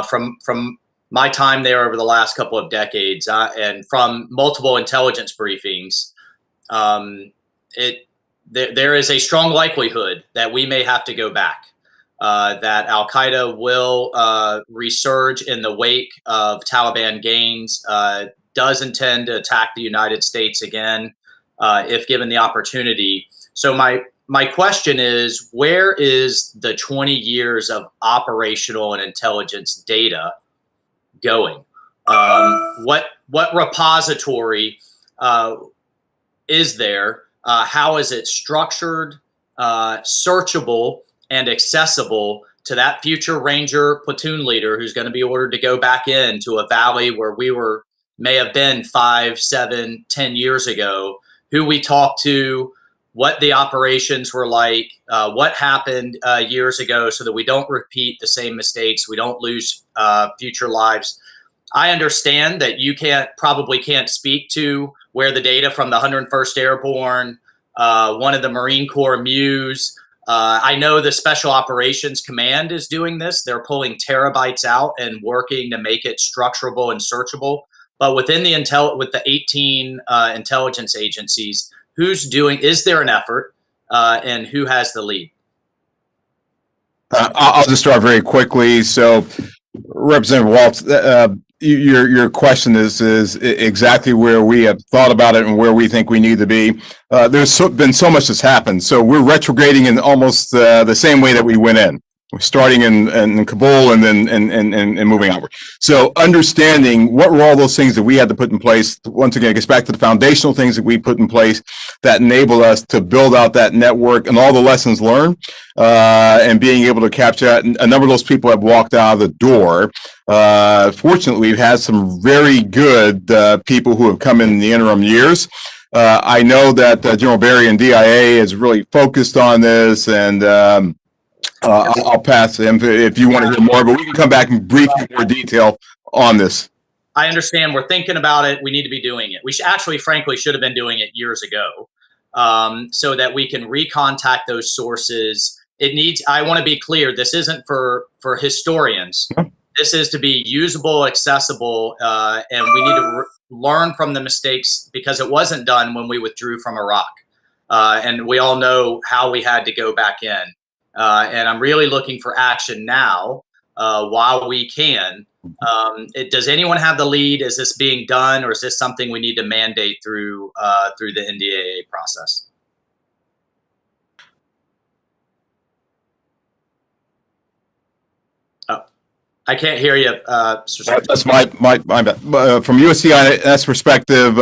from my time there over the last couple of decades and from multiple intelligence briefings, there is a strong likelihood that we may have to go back, that Al-Qaeda will resurge in the wake of Taliban gains, does intend to attack the United States again if given the opportunity. So my question is, where is the 20 years of operational and intelligence data going? What repository is there? How is it structured, searchable, and accessible to that future Ranger platoon leader who's going to be ordered to go back into a valley where we may have been 5, 7, 10 years ago, who we talked to, what the operations were like, what happened years ago, so that we don't repeat the same mistakes, we don't lose future lives. I understand that you probably can't speak to where the data from the 101st Airborne, one of the Marine Corps MEUs, I know the Special Operations Command is doing this. They're pulling terabytes out and working to make it structurable and searchable. But within with the 18 intelligence agencies, is there an effort, and who has the lead? I'll just start very quickly. So, Representative Waltz, your question is exactly where we have thought about it and where we think we need to be. There's been so much that's happened. So we're retrograding in almost the same way that we went in. We're starting in Kabul and then and moving outward. So understanding what were all those things that we had to put in place. Once again, it gets back to the foundational things that we put in place that enable us to build out that network and all the lessons learned, and being able to capture that. A number of those people have walked out of the door. Fortunately, we've had some very good people who have come in the interim years. I know that General Berrier and DIA is really focused on this, and I'll pass to him if you want to hear more, but we can come back and brief you more detail on this. I understand. We're thinking about it. We need to be doing it. We frankly should have been doing it years ago, so that we can recontact those sources. I want to be clear, this isn't for historians. This is to be usable, accessible, and we need to learn from the mistakes, because it wasn't done when we withdrew from Iraq. And we all know how we had to go back in. And I'm really looking for action now, while we can. Does anyone have the lead? Is this being done, or is this something we need to mandate through the NDAA process? Oh, I can't hear you. That's my bad. From USCIS perspective,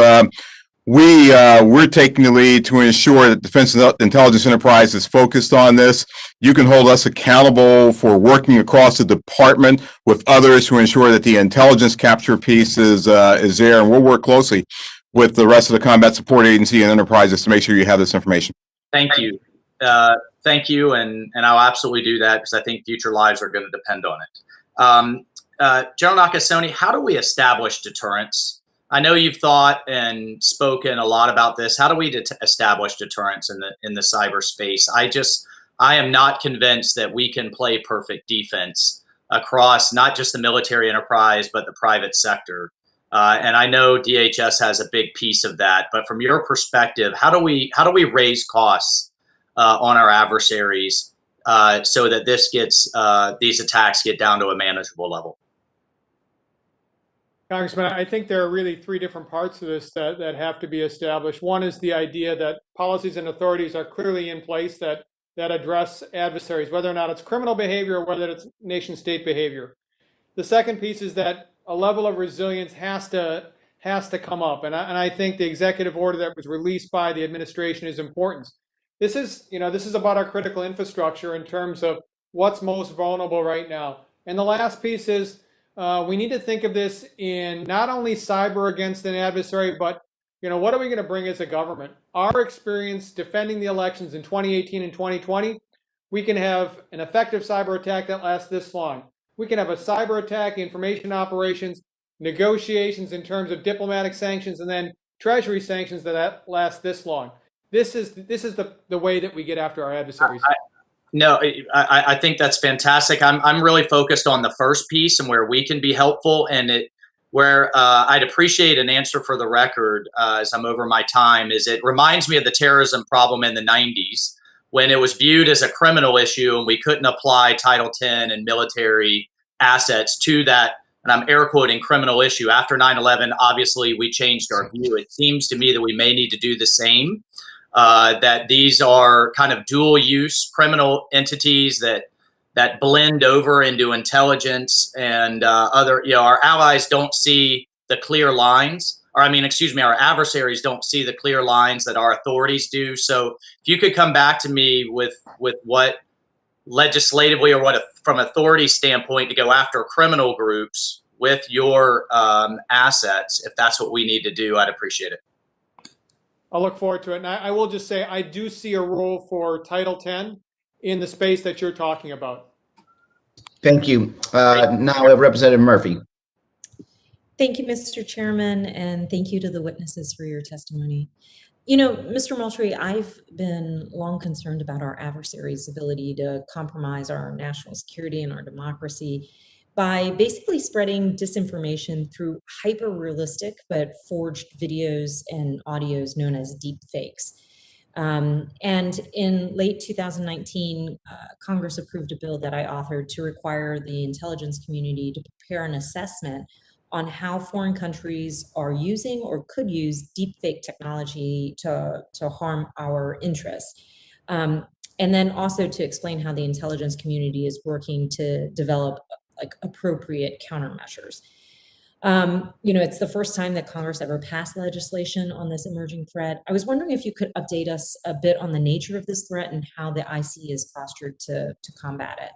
we're taking the lead to ensure that Defense Intelligence Enterprise is focused on this. You can hold us accountable for working across the department with others to ensure that the intelligence capture piece is there, and we'll work closely with the rest of the Combat Support Agency and enterprises to make sure you have this information. Thank you. Thank you, and I'll absolutely do that, because I think future lives are going to depend on it. General Nakasone, how do we establish deterrence? I know you've thought and spoken a lot about this. How do we establish deterrence in the cyberspace? I am not convinced that we can play perfect defense across not just the military enterprise, but the private sector. And I know DHS has a big piece of that. But from your perspective, how do we raise costs on our adversaries so that these attacks get down to a manageable level? Congressman, I think there are really three different parts of this that have to be established. One is the idea that policies and authorities are clearly in place that address adversaries, whether or not it's criminal behavior or whether it's nation state behavior. The second piece is that a level of resilience has to come up. And I think the executive order that was released by the administration is important. This is about our critical infrastructure in terms of what's most vulnerable right now. And the last piece is, we need to think of this in not only cyber against an adversary, but what are we going to bring as a government? Our experience defending the elections in 2018 and 2020, we can have an effective cyber attack that lasts this long. We can have a cyber attack, information operations, negotiations in terms of diplomatic sanctions, and then treasury sanctions that last this long. This is the way that we get after our adversaries. No, I think that's fantastic. I'm really focused on the first piece and where we can be helpful, and where I'd appreciate an answer for the record as I'm over my time. Is it reminds me of the terrorism problem in the 90s, when it was viewed as a criminal issue and we couldn't apply Title 10 and military assets to that, and I'm air quoting, criminal issue. After 9/11, obviously we changed our view. It seems to me that we may need to do the same. That these are kind of dual use criminal entities that blend over into intelligence, and our allies don't see the clear lines, or I mean, excuse me, our adversaries don't see the clear lines that our authorities do. So if you could come back to me with what legislatively or what from authority standpoint to go after criminal groups with your assets, if that's what we need to do, I'd appreciate it. I'll look forward to it. And I will just say, I do see a role for Title 10 in the space that you're talking about. Thank you. Now we have Representative Murphy. Thank you, Mr. Chairman, and thank you to the witnesses for your testimony. You know, Mr. Moultrie, I've been long concerned about our adversaries' ability to compromise our national security and our democracy by basically spreading disinformation through hyper-realistic but forged videos and audios known as deep fakes. And in late 2019, Congress approved a bill that I authored to require the intelligence community to prepare an assessment on how foreign countries are using or could use deepfake technology to harm our interests. And then also to explain how the intelligence community is working to develop like appropriate countermeasures. You know, it's the first time that Congress ever passed legislation on this emerging threat. I was wondering if you could update us a bit on the nature of this threat and how the IC is postured to combat it.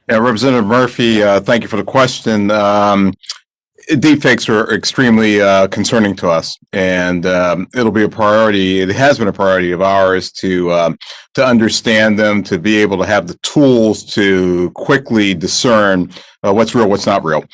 Yeah, Representative Murphy, thank you for the question. Deepfakes are extremely concerning to us, and it'll be a priority. It has been a priority of ours to understand them, to be able to have the tools to quickly discern what's real, what's not real.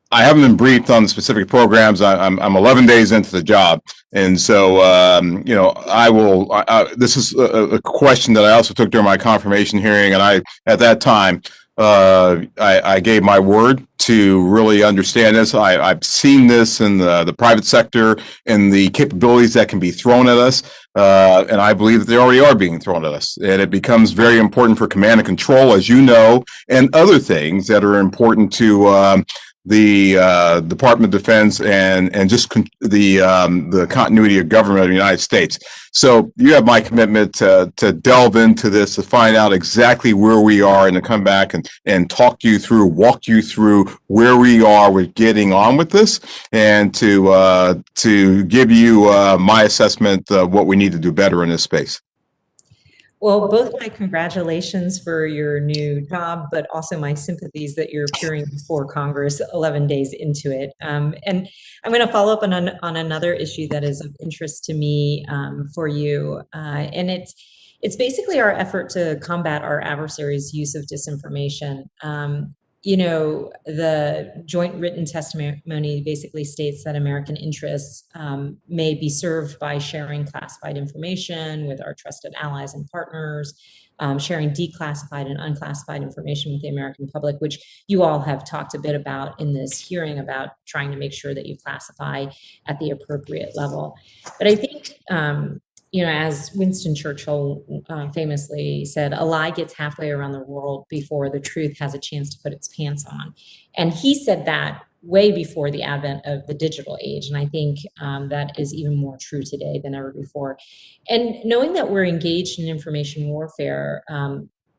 I haven't been briefed on the specific programs. I'm 11 days into the job, and so you know, I will. This is a question that I also took during my confirmation hearing, and I at that time I gave my word to really understand this. I've seen this in the private sector and the capabilities that can be thrown at us, and I believe that they already are being thrown at us. And it becomes very important for command and control, as you know, and other things that are important to the Department of Defense and just the continuity of government of the United States. So you have my commitment to delve into this, to find out exactly where we are, and to come back and walk you through where we are with getting on with this, and to give you my assessment of what we need to do better in this space. Well, both my congratulations for your new job, but also my sympathies that you're appearing before Congress 11 days into it. And I'm going to follow up on another issue that is of interest to me for you. And it's basically our effort to combat our adversaries' use of disinformation. You know, the joint written testimony basically states that American interests may be served by sharing classified information with our trusted allies and partners, sharing declassified and unclassified information with the American public, which you all have talked a bit about in this hearing about trying to make sure that you classify at the appropriate level. But I think, you know, as Winston Churchill famously said, a lie gets halfway around the world before the truth has a chance to put its pants on. And he said that way before the advent of the digital age. And I think that is even more true today than ever before. And knowing that we're engaged in information warfare,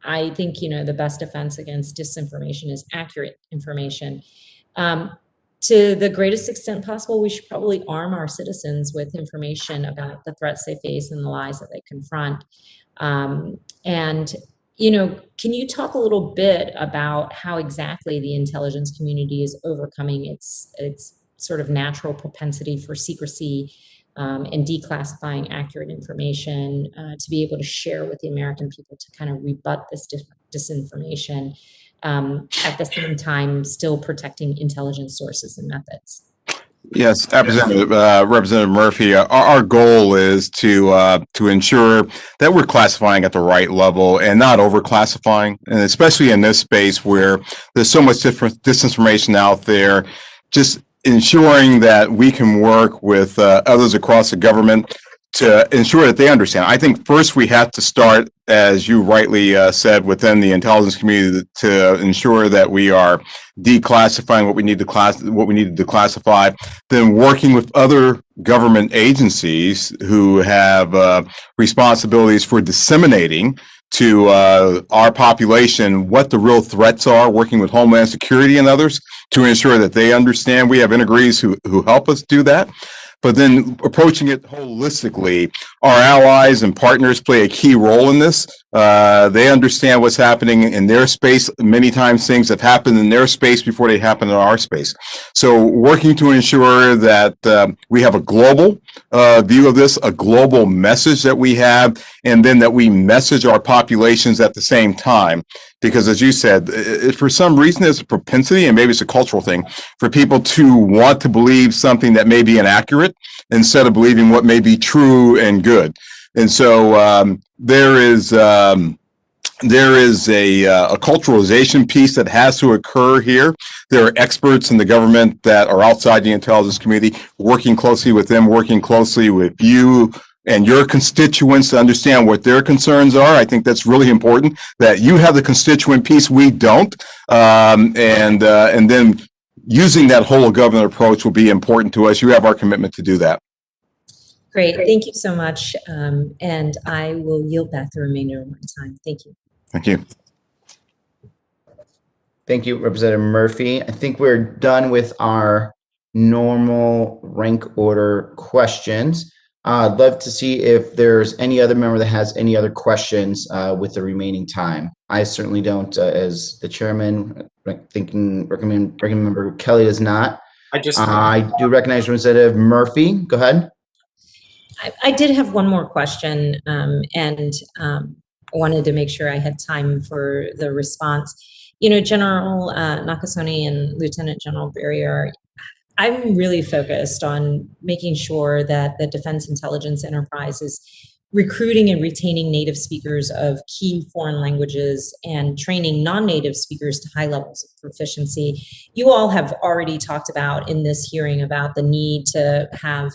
I think, you know, the best defense against disinformation is accurate information. To the greatest extent possible, we should probably arm our citizens with information about the threats they face and the lies that they confront. And, you know, can you talk a little bit about how exactly the intelligence community is overcoming its sort of natural propensity for secrecy and declassifying accurate information to be able to share with the American people to kind of rebut this disinformation? At the same time, still protecting intelligence sources and methods. Yes, Representative Murphy, our goal is to ensure that we're classifying at the right level and not overclassifying, and especially in this space where there's so much different disinformation out there, just ensuring that we can work with others across the government to ensure that they understand. I think first we have to start, as you rightly said, within the intelligence community to ensure that we are declassifying what we need to declassify, then working with other government agencies who have responsibilities for disseminating to our population what the real threats are, working with Homeland Security and others to ensure that they understand. We have integrees who help us do that. But then approaching it holistically, our allies and partners play a key role in this. They understand what's happening in their space. Many times things have happened in their space before they happen in our space. So working to ensure that we have a global view of this, a global message that we have, and then that we message our populations at the same time. Because as you said, for some reason, there's a propensity, and maybe it's a cultural thing, for people to want to believe something that may be inaccurate instead of believing what may be true and good. And so there is a culturalization piece that has to occur here. There are experts in the government that are outside the intelligence community, working closely with them, working closely with you and your constituents to understand what their concerns are. I think that's really important, that you have the constituent piece, we don't. And then using that whole of government approach will be important to us. You have our commitment to do that. Great. Thank you so much. And I will yield back the remainder of my time. Thank you. Thank you. Thank you, Representative Murphy. I think we're done with our normal rank order questions. I'd love to see if there's any other member that has any other questions with the remaining time. I certainly don't, as the chairman. Recommend Member Kelly does not. I do recognize Representative Murphy. Go ahead. I did have one more question, and wanted to make sure I had time for the response. You know, General Nakasone and Lieutenant General Berrier, I'm really focused on making sure that the Defense Intelligence Enterprise is recruiting and retaining native speakers of key foreign languages and training non-native speakers to high levels of proficiency. You all have already talked about in this hearing about the need to have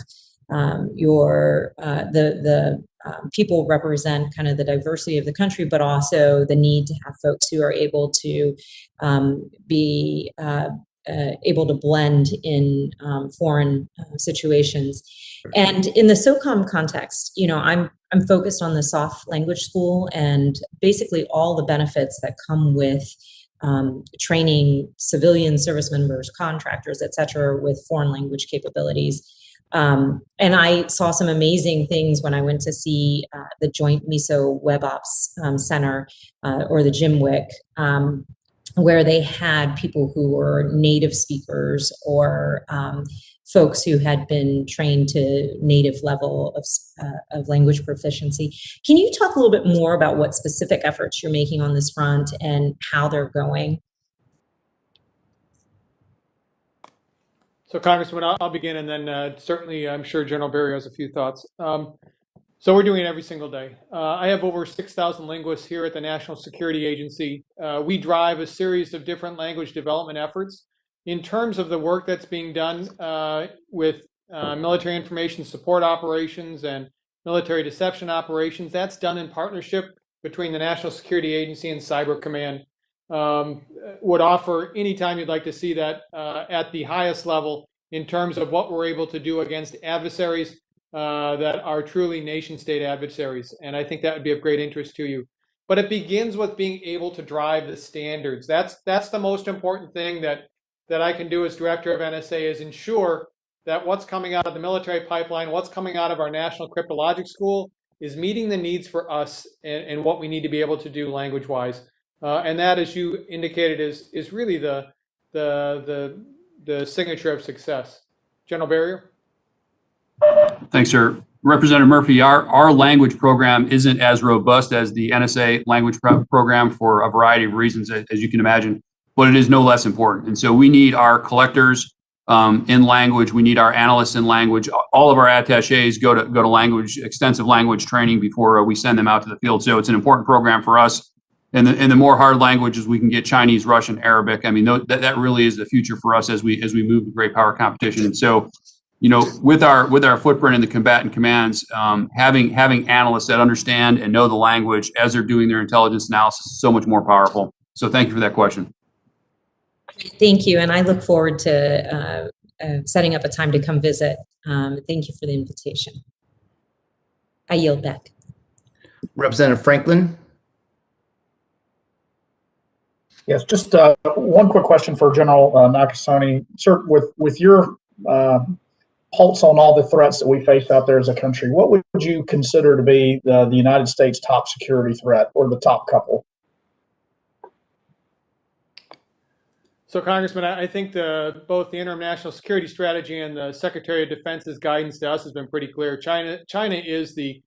people represent kind of the diversity of the country, but also the need to have folks who are able to be able to blend in foreign situations. And in the SOCOM context, you know, I'm focused on the soft language school and basically all the benefits that come with training civilian service members, contractors, et cetera, with foreign language capabilities. And I saw some amazing things when I went to see the Joint MISO Web Ops Center, or the JIMWIC, where they had people who were native speakers or folks who had been trained to native level of language proficiency. Can you talk a little bit more about what specific efforts you're making on this front and how they're going? So Congressman, I'll begin, and then certainly I'm sure General Berrier has a few thoughts. So we're doing it every single day. I have over 6,000 linguists here at the National Security Agency. We drive a series of different language development efforts. In terms of the work that's being done with military information support operations and military deception operations, that's done in partnership between the National Security Agency and Cyber Command. Would offer anytime you'd like to see that at the highest level in terms of what we're able to do against adversaries that are truly nation state adversaries. And I think that would be of great interest to you. But it begins with being able to drive the standards. That's the most important thing that I can do as director of NSA, is ensure that what's coming out of the military pipeline, what's coming out of our National Cryptologic School is meeting the needs for us and what we need to be able to do language-wise. And that, as you indicated, is really the signature of success. General Berrier? Thanks, sir. Representative Murphy, our language program isn't as robust as the NSA language program for a variety of reasons, as you can imagine, but it is no less important. And so we need our collectors in language. We need our analysts in language. All of our attachés go to language, extensive language training before we send them out to the field. So it's an important program for us. And the more hard languages we can get, Chinese, Russian, Arabic. I mean, that really is the future for us as we move to great power competition. And so, you know, with our footprint in the combatant commands, having analysts that understand and know the language as they're doing their intelligence analysis is so much more powerful. So thank you for that question. Thank you, and I look forward to setting up a time to come visit. Thank you for the invitation. I yield back. Representative Franklin. Yes, just one quick question for General Nakasone. Sir, with your pulse on all the threats that we face out there as a country, what would you consider to be the United States' top security threat, or the top couple? So, Congressman, I think both the interim national security strategy and the Secretary of Defense's guidance to us has been pretty clear. China is the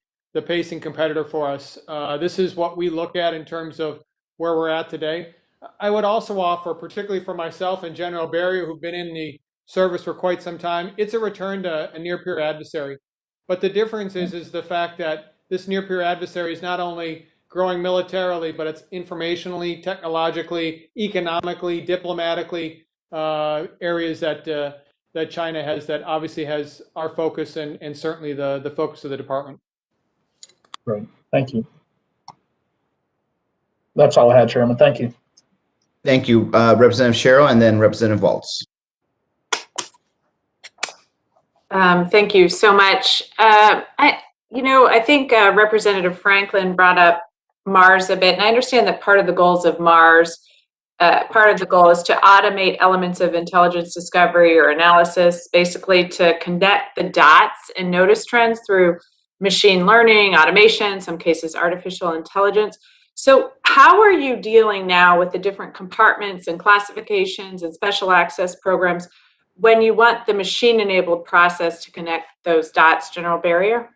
pacing competitor for us. This is what we look at in terms of where we're at today. I would also offer, particularly for myself and General Berrier, who've been in the service for quite some time, it's a return to a near peer adversary. But the difference is the fact that this near peer adversary is not only growing militarily, but it's informationally, technologically, economically, diplomatically, areas that China has, that obviously has our focus and certainly the focus of the department. Great, thank you. That's all I had, Chairman. Thank you. Thank you, Representative Sherrill, and then Representative Waltz. Thank you so much. I think Representative Franklin brought up Mars a bit, and I understand that part of the goals of Mars, part of the goal is to automate elements of intelligence discovery or analysis, basically to connect the dots and notice trends through machine learning, automation, in some cases artificial intelligence. So how are you dealing now with the different compartments and classifications and special access programs when you want the machine-enabled process to connect those dots, General Berrier?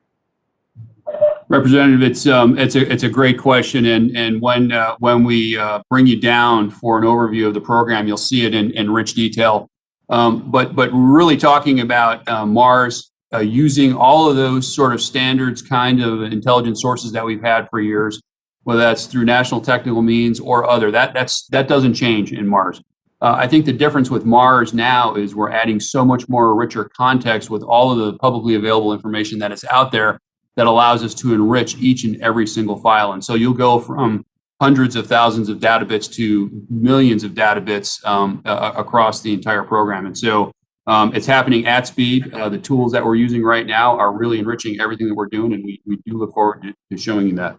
Representative, it's a great question, and when we bring you down for an overview of the program, you'll see it in rich detail. But really talking about Mars, using all of those sort of standards kind of intelligence sources that we've had for years, whether that's through national technical means or other, that doesn't change in Mars. I think the difference with Mars now is we're adding so much more richer context with all of the publicly available information that is out there that allows us to enrich each and every single file. And so you'll go from hundreds of thousands of data bits to millions of data bits across the entire program. And so it's happening at speed. The tools that we're using right now are really enriching everything that we're doing, and we do look forward to showing you that.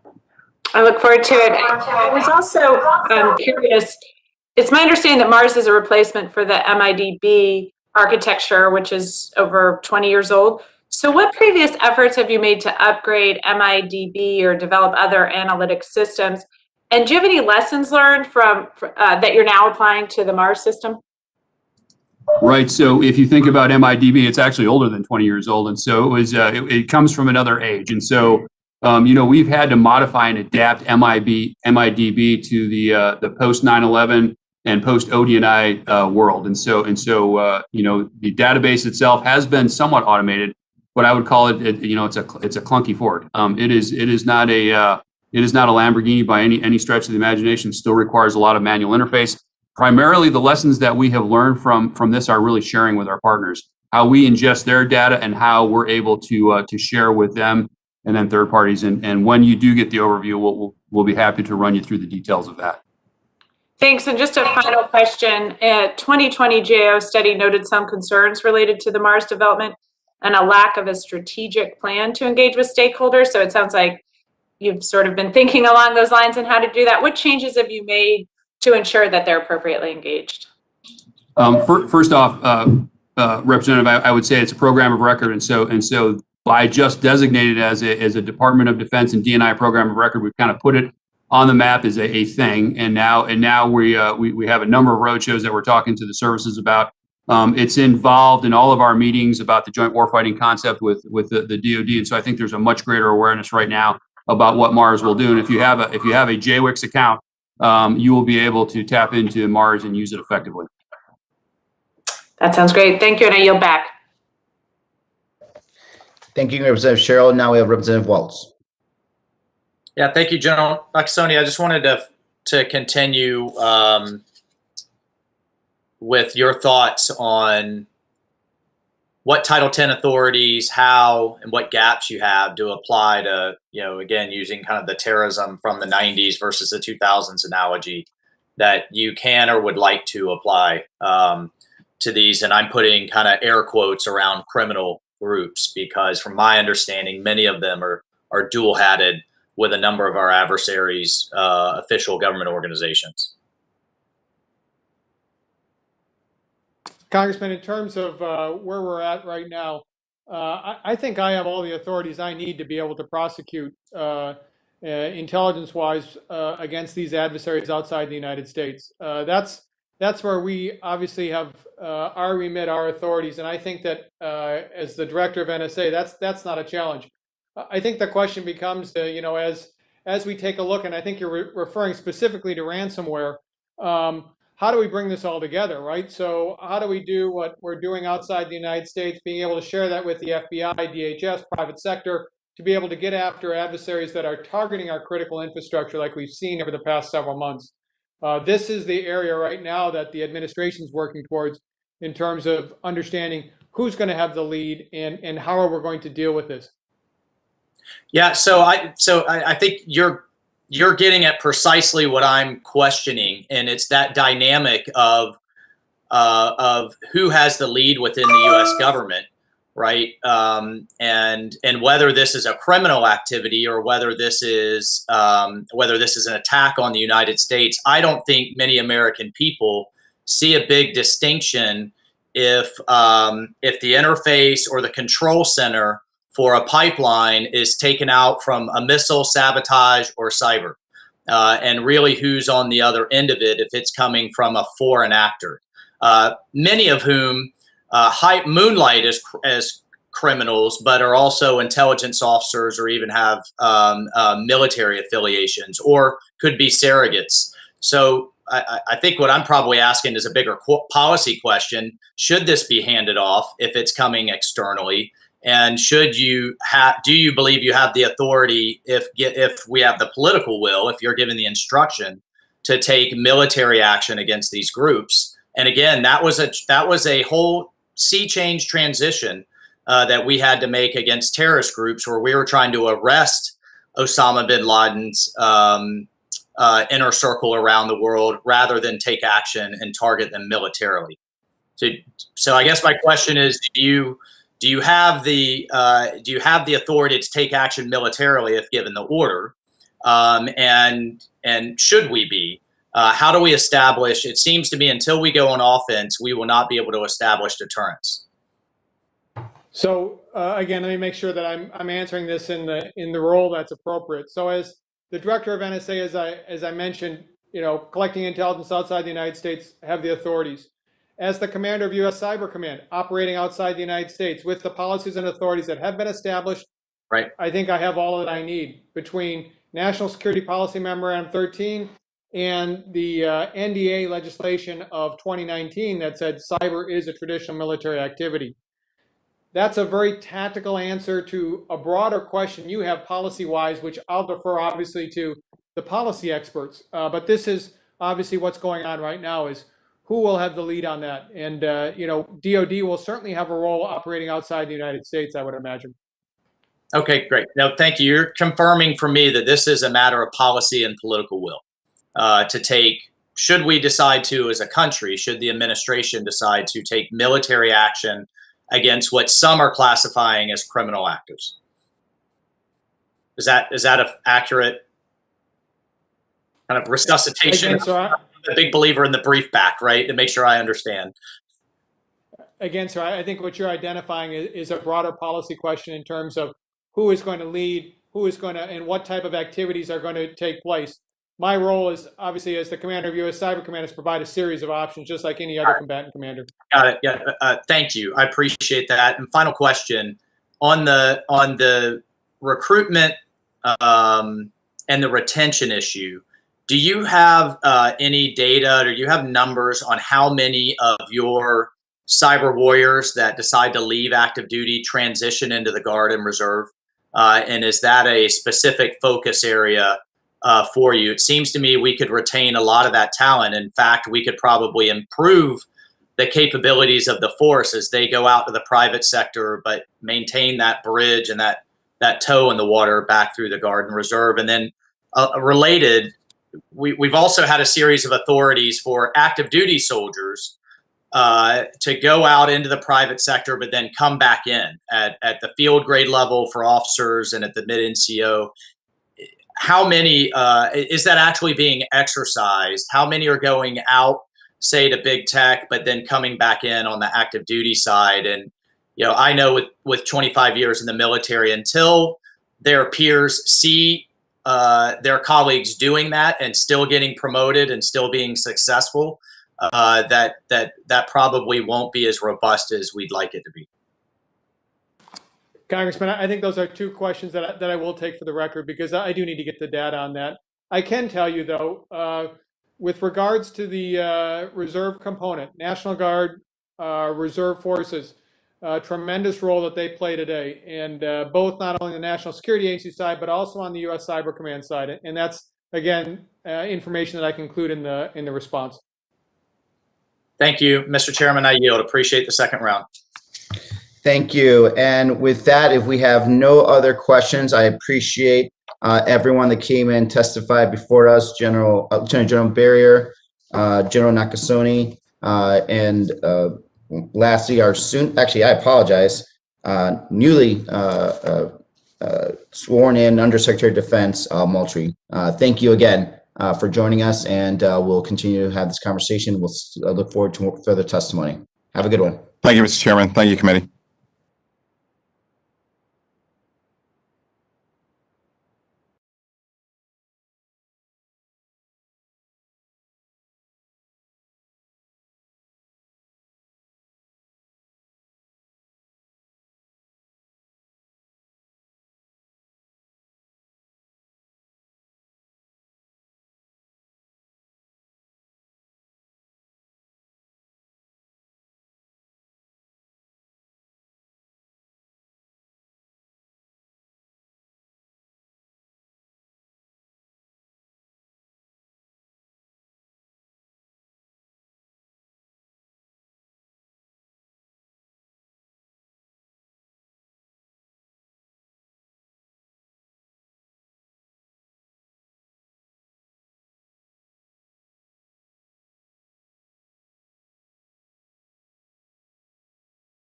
I look forward to it. I was also curious. It's my understanding that Mars is a replacement for the MIDB architecture, which is over 20 years old. So what previous efforts have you made to upgrade MIDB or develop other analytic systems? And do you have any lessons learned from that you're now applying to the Mars system? Right. So if you think about MIDB, it's actually older than 20 years old. And so it was it comes from another age. And so we've had to modify and adapt MIDB to the post 9/11 and post ODNI world. And so the database itself has been somewhat automated, but I would call it it's a clunky Ford. It is not a Lamborghini by any stretch of the imagination. It still requires a lot of manual interface. Primarily, the lessons that we have learned from this are really sharing with our partners, how we ingest their data and how we're able to share with them and then third parties. And when you do get the overview, we'll be happy to run you through the details of that. Thanks. And just a final question. A 2020 GAO study noted some concerns related to the Mars development and a lack of a strategic plan to engage with stakeholders. So it sounds like you've sort of been thinking along those lines and how to do that. What changes have you made to ensure that they're appropriately engaged? First off, Representative, I would say it's a program of record. And so by just designated as a Department of Defense and DNI program of record, we've kind of put it on the map as a thing. And now we have a number of roadshows that we're talking to the services about. It's involved in all of our meetings about the joint warfighting concept with the DoD. And so I think there's a much greater awareness right now about what Mars will do. And if you have a JWICS account, you will be able to tap into Mars and use it effectively. That sounds great. Thank you, and I yield back. Thank you, Representative Sherrill. Now we have Representative Waltz. Yeah, thank you, General Nakasone. I just wanted to continue with your thoughts on what Title X authorities, how and what gaps you have to apply to, again, using kind of the terrorism from the 90s versus the 2000s analogy that you can or would like to apply to these. And I'm putting kind of air quotes around criminal groups because from my understanding, many of them are dual-hatted with a number of our adversaries' official government organizations. Congressman, in terms of where we're at right now, I think I have all the authorities I need to be able to prosecute intelligence-wise against these adversaries outside the United States. That's where we obviously have our remit, our authorities, and I think that as the director of NSA, that's not a challenge. I think the question becomes, as we take a look, and I think you're referring specifically to ransomware. How do we bring this all together, right? So how do we do what we're doing outside the United States, being able to share that with the FBI, DHS, private sector, to be able to get after adversaries that are targeting our critical infrastructure like we've seen over the past several months. This is the area right now that the administration is working towards in terms of understanding who's going to have the lead and how are we going to deal with this. Yeah, so I think you're getting at precisely what I'm questioning, and it's that dynamic of who has the lead within the U.S. government, right? And whether this is a criminal activity or whether this is an attack on the United States. I don't think many American people see a big distinction if the interface or the control center for a pipeline is taken out from a missile, sabotage, or cyber, and really who's on the other end of it if it's coming from a foreign actor, many of whom moonlight as criminals, but are also intelligence officers or even have military affiliations or could be surrogates. So I think what I'm probably asking is a bigger policy question. Should this be handed off if it's coming externally? And do you believe you have the authority if we have the political will, if you're given the instruction to take military action against these groups? And again, that was a whole sea change transition that we had to make against terrorist groups where we were trying to arrest Osama bin Laden's inner circle around the world rather than take action and target them militarily. So I guess my question is, do you have the authority to take action militarily if given the order? And should we be? How do we establish? It seems to me until we go on offense, we will not be able to establish deterrence. So again, let me make sure that I'm answering this in the role that's appropriate. So as the director of NSA, as I mentioned, collecting intelligence outside the United States, have the authorities. As the commander of U.S. Cyber Command, operating outside the United States with the policies and authorities that have been established, right? I think I have all that I need between National Security Policy Memorandum 13 and the NDA legislation of 2019 that said cyber is a traditional military activity. That's a very tactical answer to a broader question you have policy-wise, which I'll defer obviously to the policy experts. But this is obviously what's going on right now is who will have the lead on that? And, DOD will certainly have a role operating outside the United States, I would imagine. Okay, great. No, thank you. You're confirming for me that this is a matter of policy and political will to take, should we decide to as a country, should the administration decide to take military action against what some are classifying as criminal actors. Is that an accurate kind of resuscitation? Again, I'm a big believer in the brief back, right? To make sure I understand. Again, sir, I think what you're identifying is a broader policy question in terms of who is going to lead, who is going to, and what type of activities are going to take place. My role is obviously as the commander of U.S. Cyber Command is provide a series of options, just like any other combatant commander. Got it. Yeah. Thank you. I appreciate that. And final question on the recruitment and the retention issue. Do you have any data, or do you have numbers on how many of your cyber warriors that decide to leave active duty transition into the Guard and Reserve? And is that a specific focus area for you? It seems to me we could retain a lot of that talent. In fact, we could probably improve the capabilities of the force as they go out to the private sector, but maintain that bridge and that toe in the water back through the Guard and Reserve. And then related, we've also had a series of authorities for active duty soldiers to go out into the private sector, but then come back in at the field grade level for officers and at the mid NCO. How many is that actually being exercised? How many are going out say to big tech, but then coming back in on the active duty side. And, I know with 25 years in the military, until their peers see their colleagues doing that and still getting promoted and still being successful, that probably won't be as robust as we'd like it to be. Congressman, I think those are two questions that I will take for the record, because I do need to get the data on that. I can tell you, though, with regards to the reserve component, National Guard, reserve forces, tremendous role that they play today, and both not only the National Security Agency side, but also on the U.S. Cyber Command side. And that's, again, information that I can include in the response. Thank you, Mr. Chairman. I yield. Appreciate the second round. Thank you. And with that, if we have no other questions, I appreciate everyone that came in, testified before us, Lieutenant General Berrier, General Nakasone, and lastly, I apologize, newly sworn in Undersecretary of Defense, Moultrie. Thank you again for joining us, and we'll continue to have this conversation. We'll look forward to further testimony. Have a good one. Thank you, Mr. Chairman. Thank you, committee.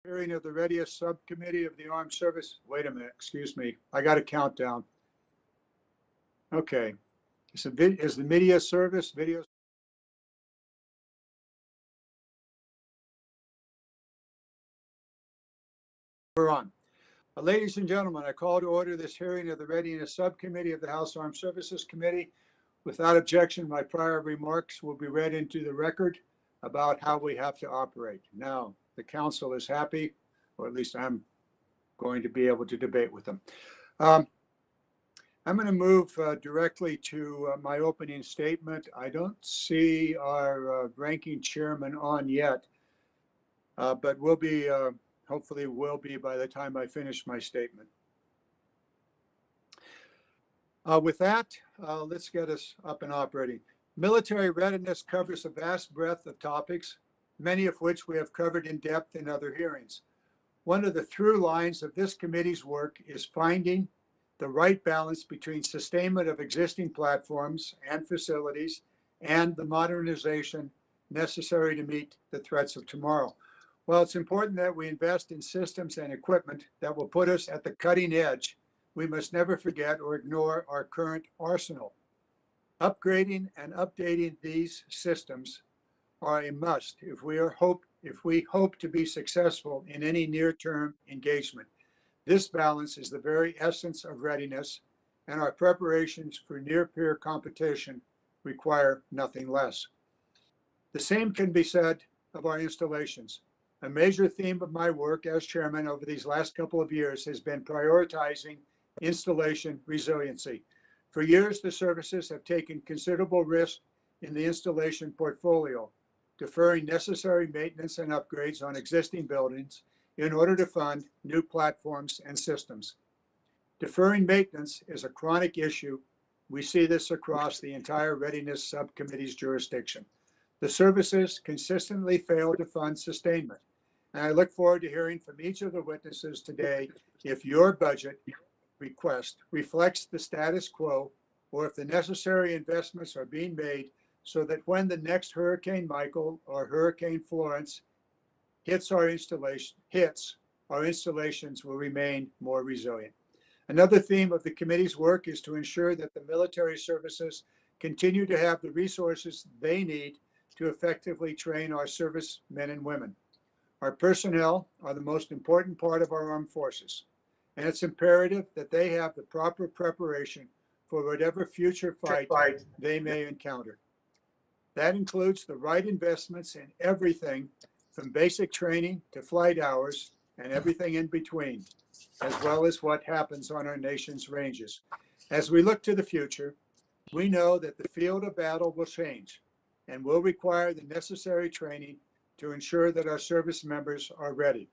Hearing of the readiest subcommittee of the Armed Service. Wait a minute, excuse me. I got a countdown. Okay. Is the media service video? We're on. Ladies and gentlemen, I call to order this hearing of the readiness subcommittee of the House Armed Services Committee. Without objection, my prior remarks will be read into the record about how we have to operate. Now, the council is happy, or at least I'm going to be able to debate with them. I'm going to move directly to my opening statement. I don't see our ranking chairman on yet, but will be, hopefully will be by the time I finish my statement. With that, let's get us up and operating. Military readiness covers a vast breadth of topics, many of which we have covered in depth in other hearings. One of the through lines of this committee's work is finding the right balance between sustainment of existing platforms and facilities and the modernization necessary to meet the threats of tomorrow. While it's important that we invest in systems and equipment that will put us at the cutting edge, we must never forget or ignore our current arsenal. Upgrading and updating these systems are a must if we hope to be successful in any near-term engagement. This balance is the very essence of readiness, and our preparations for near-peer competition require nothing less. The same can be said of our installations. A major theme of my work as chairman over these last couple of years has been prioritizing installation resiliency. For years, the services have taken considerable risk in the installation portfolio, deferring necessary maintenance and upgrades on existing buildings in order to fund new platforms and systems. Deferring maintenance is a chronic issue. We see this across the entire Readiness Subcommittee's jurisdiction. The services consistently fail to fund sustainment, and I look forward to hearing from each of the witnesses today if your budget request reflects the status quo or if the necessary investments are being made so that when the next Hurricane Michael or Hurricane Florence hits, our installations will remain more resilient. Another theme of the committee's work is to ensure that the military services continue to have the resources they need to effectively train our servicemen and women. Our personnel are the most important part of our armed forces, and it's imperative that they have the proper preparation for whatever future fight they may encounter. That includes the right investments in everything from basic training to flight hours and everything in between, as well as what happens on our nation's ranges. As we look to the future, we know that the field of battle will change and will require the necessary training to ensure that our service members are ready.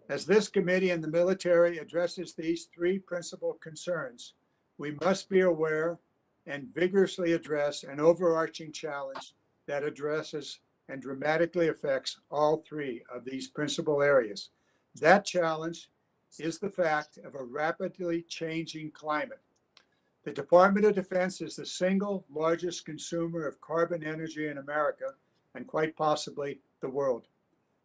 As this committee and the military addresses these three principal concerns, we must be aware and vigorously address an overarching challenge that addresses and dramatically affects all three of these principal areas. That challenge is the fact of a rapidly changing climate. The Department of Defense is the single largest consumer of carbon energy in America and quite possibly the world.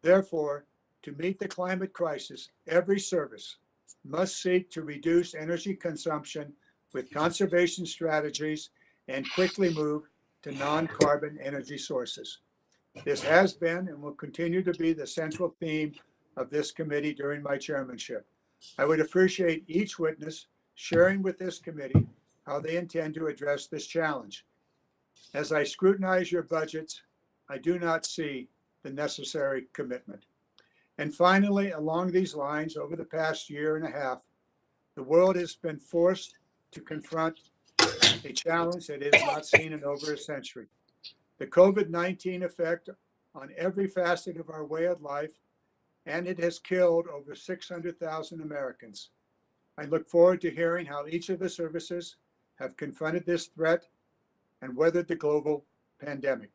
Therefore, to meet the climate crisis, every service must seek to reduce energy consumption with conservation strategies and quickly move to non-carbon energy sources. This has been and will continue to be the central theme of this committee during my chairmanship. I would appreciate each witness sharing with this committee how they intend to address this challenge. As I scrutinize your budgets, I do not see the necessary commitment. And finally, along these lines, over the past year and a half, the world has been forced to confront a challenge that it has not seen in over a century. The COVID-19 effect on every facet of our way of life, and it has killed over 600,000 Americans. I look forward to hearing how each of the services have confronted this threat and weathered the global pandemic.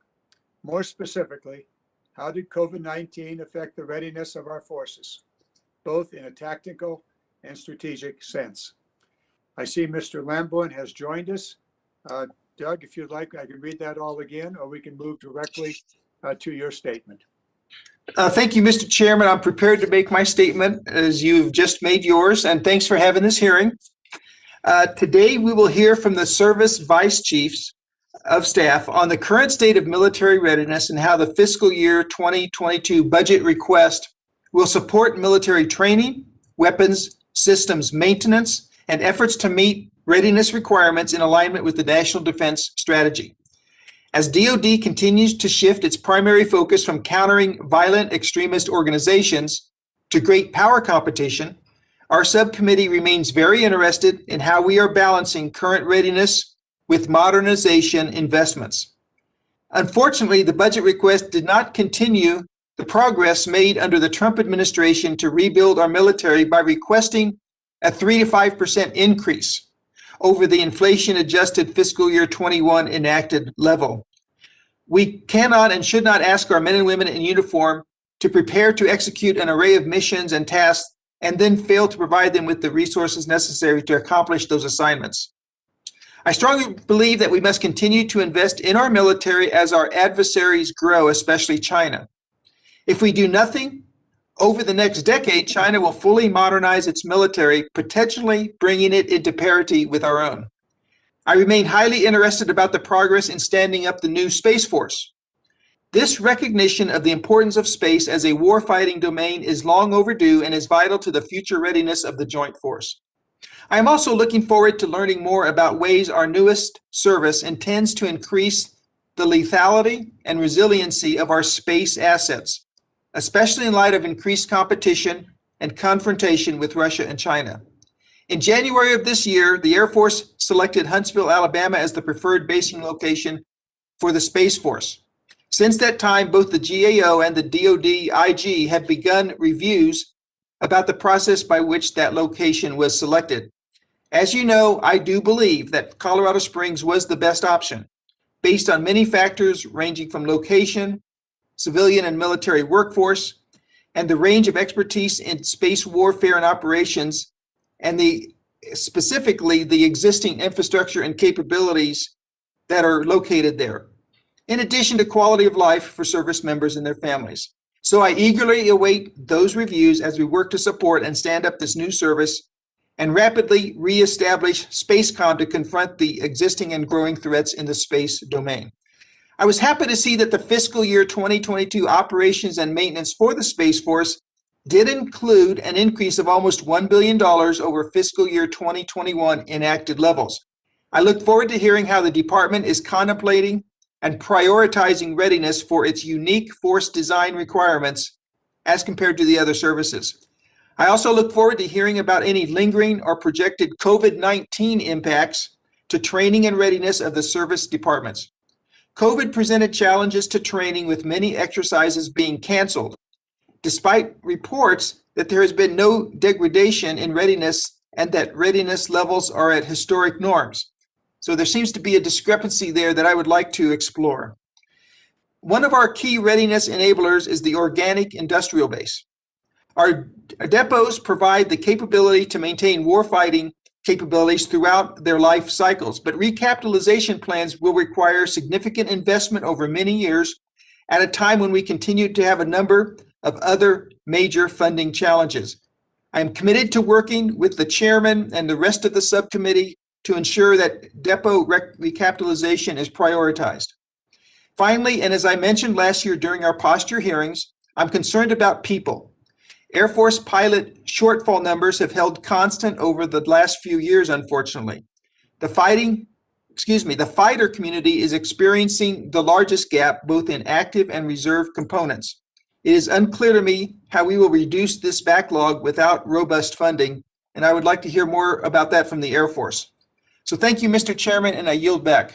More specifically, how did COVID-19 affect the readiness of our forces, both in a tactical and strategic sense? I see Mr. Lambourne has joined us. Doug, if you'd like, I can read that all again, or we can move directly to your statement. Thank you, Mr. Chairman. I'm prepared to make my statement as you've just made yours, and thanks for having this hearing. Today, we will hear from the service vice chiefs of staff on the current state of military readiness and how the fiscal year 2022 budget request will support military training, weapons systems maintenance, and efforts to meet readiness requirements in alignment with the National Defense Strategy. As DoD continues to shift its primary focus from countering violent extremist organizations to great power competition, our subcommittee remains very interested in how we are balancing current readiness with modernization investments. Unfortunately, the budget request did not continue the progress made under the Trump administration to rebuild our military by requesting a 3 to 5% increase over the inflation-adjusted fiscal year 21 enacted level. We cannot and should not ask our men and women in uniform to prepare to execute an array of missions and tasks and then fail to provide them with the resources necessary to accomplish those assignments. I strongly believe that we must continue to invest in our military as our adversaries grow, especially China. If we do nothing, over the next decade, China will fully modernize its military, potentially bringing it into parity with our own. I remain highly interested about the progress in standing up the new Space Force. This recognition of the importance of space as a warfighting domain is long overdue and is vital to the future readiness of the Joint Force. I am also looking forward to learning more about ways our newest service intends to increase the lethality and resiliency of our space assets, especially in light of increased competition and confrontation with Russia and China. In January of this year, the Air Force selected Huntsville, Alabama as the preferred basing location for the Space Force. Since that time, both the GAO and the DoD IG have begun reviews about the process by which that location was selected. As you know, I do believe that Colorado Springs was the best option, based on many factors ranging from location, civilian and military workforce, and the range of expertise in space warfare and operations, and specifically the existing infrastructure and capabilities that are located there, in addition to quality of life for service members and their families. So I eagerly await those reviews as we work to support and stand up this new service and rapidly reestablish SpaceCom to confront the existing and growing threats in the space domain. I was happy to see that the fiscal year 2022 operations and maintenance for the Space Force did include an increase of almost $1 billion over fiscal year 2021 enacted levels. I look forward to hearing how the department is contemplating and prioritizing readiness for its unique force design requirements as compared to the other services. I also look forward to hearing about any lingering or projected COVID-19 impacts to training and readiness of the service departments. COVID presented challenges to training, with many exercises being canceled, despite reports that there has been no degradation in readiness and that readiness levels are at historic norms. So there seems to be a discrepancy there that I would like to explore. One of our key readiness enablers is the organic industrial base. Our depots provide the capability to maintain warfighting capabilities throughout their life cycles, but recapitalization plans will require significant investment over many years at a time when we continue to have a number of other major funding challenges. I am committed to working with the chairman and the rest of the subcommittee to ensure that depot recapitalization is prioritized. Finally, and as I mentioned last year during our posture hearings, I'm concerned about people. Air Force pilot shortfall numbers have held constant over the last few years, unfortunately. The fighter community is experiencing the largest gap both in active and reserve components. It is unclear to me how we will reduce this backlog without robust funding, and I would like to hear more about that from the Air Force. So thank you, Mr. Chairman, and I yield back.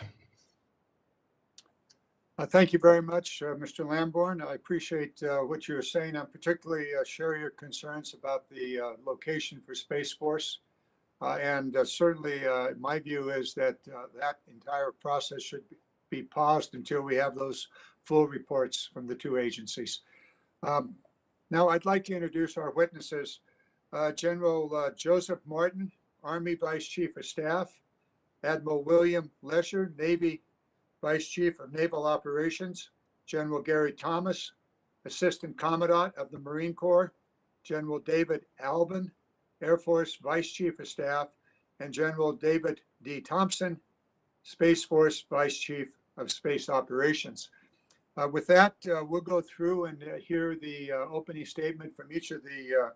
Thank you very much, Mr. Lamborn. I appreciate what you're saying. I particularly share your concerns about the location for Space Force. And certainly my view is that that entire process should be paused until we have those full reports from the two agencies. Now I'd like to introduce our witnesses. General Joseph Martin, Army Vice Chief of Staff; Admiral William Lesher, Navy Vice Chief of Naval Operations; General Gary Thomas, Assistant Commandant of the Marine Corps; General David Albin, Air Force Vice Chief of Staff; and General David D. Thompson, Space Force Vice Chief of Space Operations. With that, we'll go through and hear the opening statement from each of the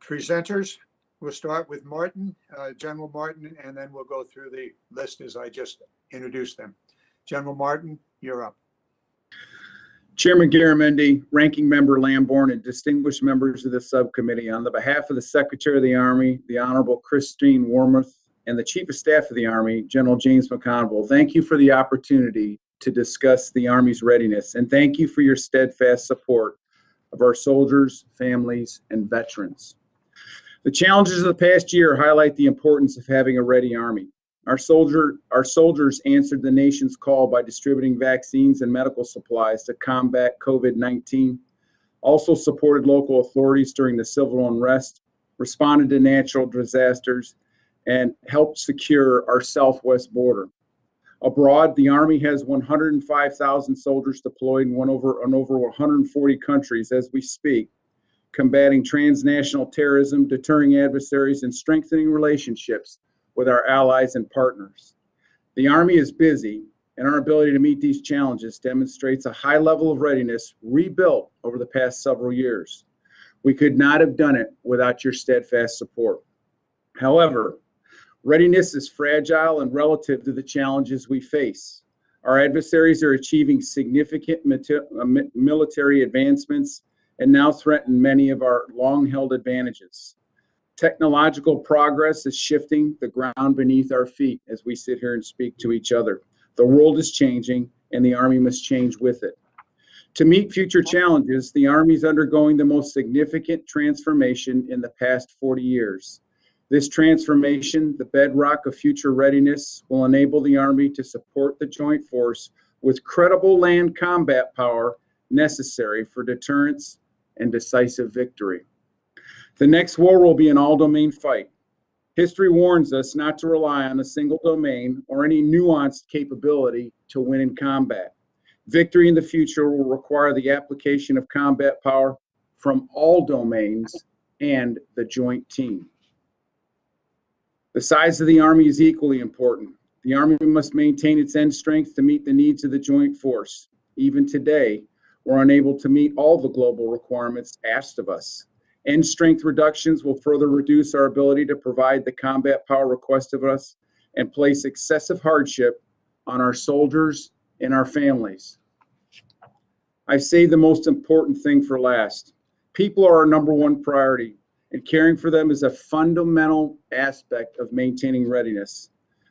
presenters. We'll start with Martin, General Martin, and then we'll go through the list as I just introduced them. General Martin, you're up. Chairman Garamendi, Ranking Member Lamborn, and distinguished members of the subcommittee, on the behalf of the Secretary of the Army, the Honorable Christine Wormuth, and the Chief of Staff of the Army, General James McConville, thank you for the opportunity to discuss the Army's readiness, and thank you for your steadfast support of our soldiers, families, and veterans. The challenges of the past year highlight the importance of having a ready Army. Our soldiers answered the nation's call by distributing vaccines and medical supplies to combat COVID-19, also supported local authorities during the civil unrest, responded to natural disasters, and helped secure our southwest border. Abroad, the Army has 105,000 soldiers deployed in over 140 countries as we speak, combating transnational terrorism, deterring adversaries, and strengthening relationships with our allies and partners. The Army is busy, and our ability to meet these challenges demonstrates a high level of readiness rebuilt over the past several years. We could not have done it without your steadfast support. However, readiness is fragile and relative to the challenges we face. Our adversaries are achieving significant military advancements and now threaten many of our long-held advantages. Technological progress is shifting the ground beneath our feet as we sit here and speak to each other. The world is changing, and the Army must change with it. To meet future challenges, the Army is undergoing the most significant transformation in the past 40 years. This transformation, the bedrock of future readiness, will enable the Army to support the Joint Force with credible land combat power necessary for deterrence and decisive victory. The next war will be an all-domain fight. History warns us not to rely on a single domain or any nuanced capability to win in combat. Victory in the future will require the application of combat power from all domains and the joint team. The size of the Army is equally important. The Army must maintain its end strength to meet the needs of the joint force. Even today, we're unable to meet all the global requirements asked of us. End strength reductions will further reduce our ability to provide the combat power requested of us and place excessive hardship on our soldiers and our families. I say the most important thing for last. People are our number one priority, and caring for them is a fundamental aspect of maintaining readiness.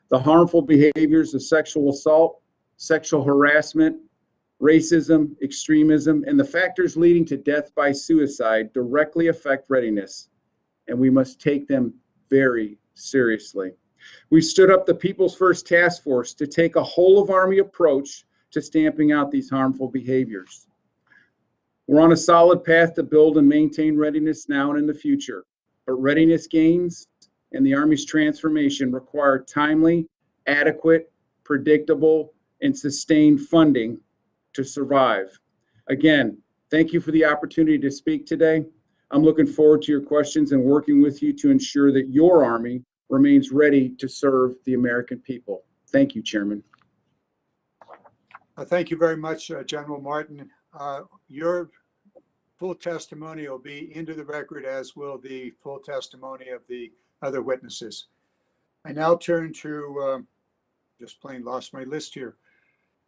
The harmful behaviors of sexual assault, sexual harassment, racism, extremism, and the factors leading to death by suicide directly affect readiness, and we must take them very seriously. We stood up the People's First Task Force to take a whole-of-Army approach to stamping out these harmful behaviors. We're on a solid path to build and maintain readiness now and in the future, but readiness gains and the Army's transformation require timely, adequate, predictable, and sustained funding to survive. Again, thank you for the opportunity to speak today. I'm looking forward to your questions and working with you to ensure that your Army remains ready to serve the American people. Thank you, Chairman. Thank you very much, General Martin. Your full testimony will be into the record, as will the full testimony of the other witnesses. I now turn to, just plain lost my list here.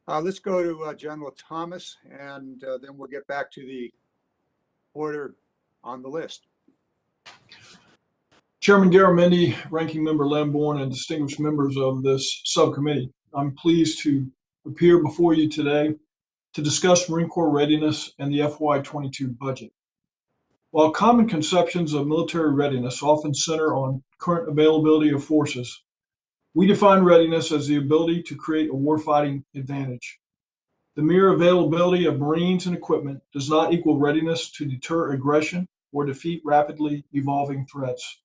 Let's go to General Thomas, and then we'll get back to the order on the list. Chairman Garamendi, Ranking Member Lamborn, and distinguished members of this subcommittee, I'm pleased to appear before you today to discuss Marine Corps readiness and the FY22 budget. While common conceptions of military readiness often center on current availability of forces, we define readiness as the ability to create a warfighting advantage. The mere availability of Marines and equipment does not equal readiness to deter aggression or defeat rapidly evolving threats.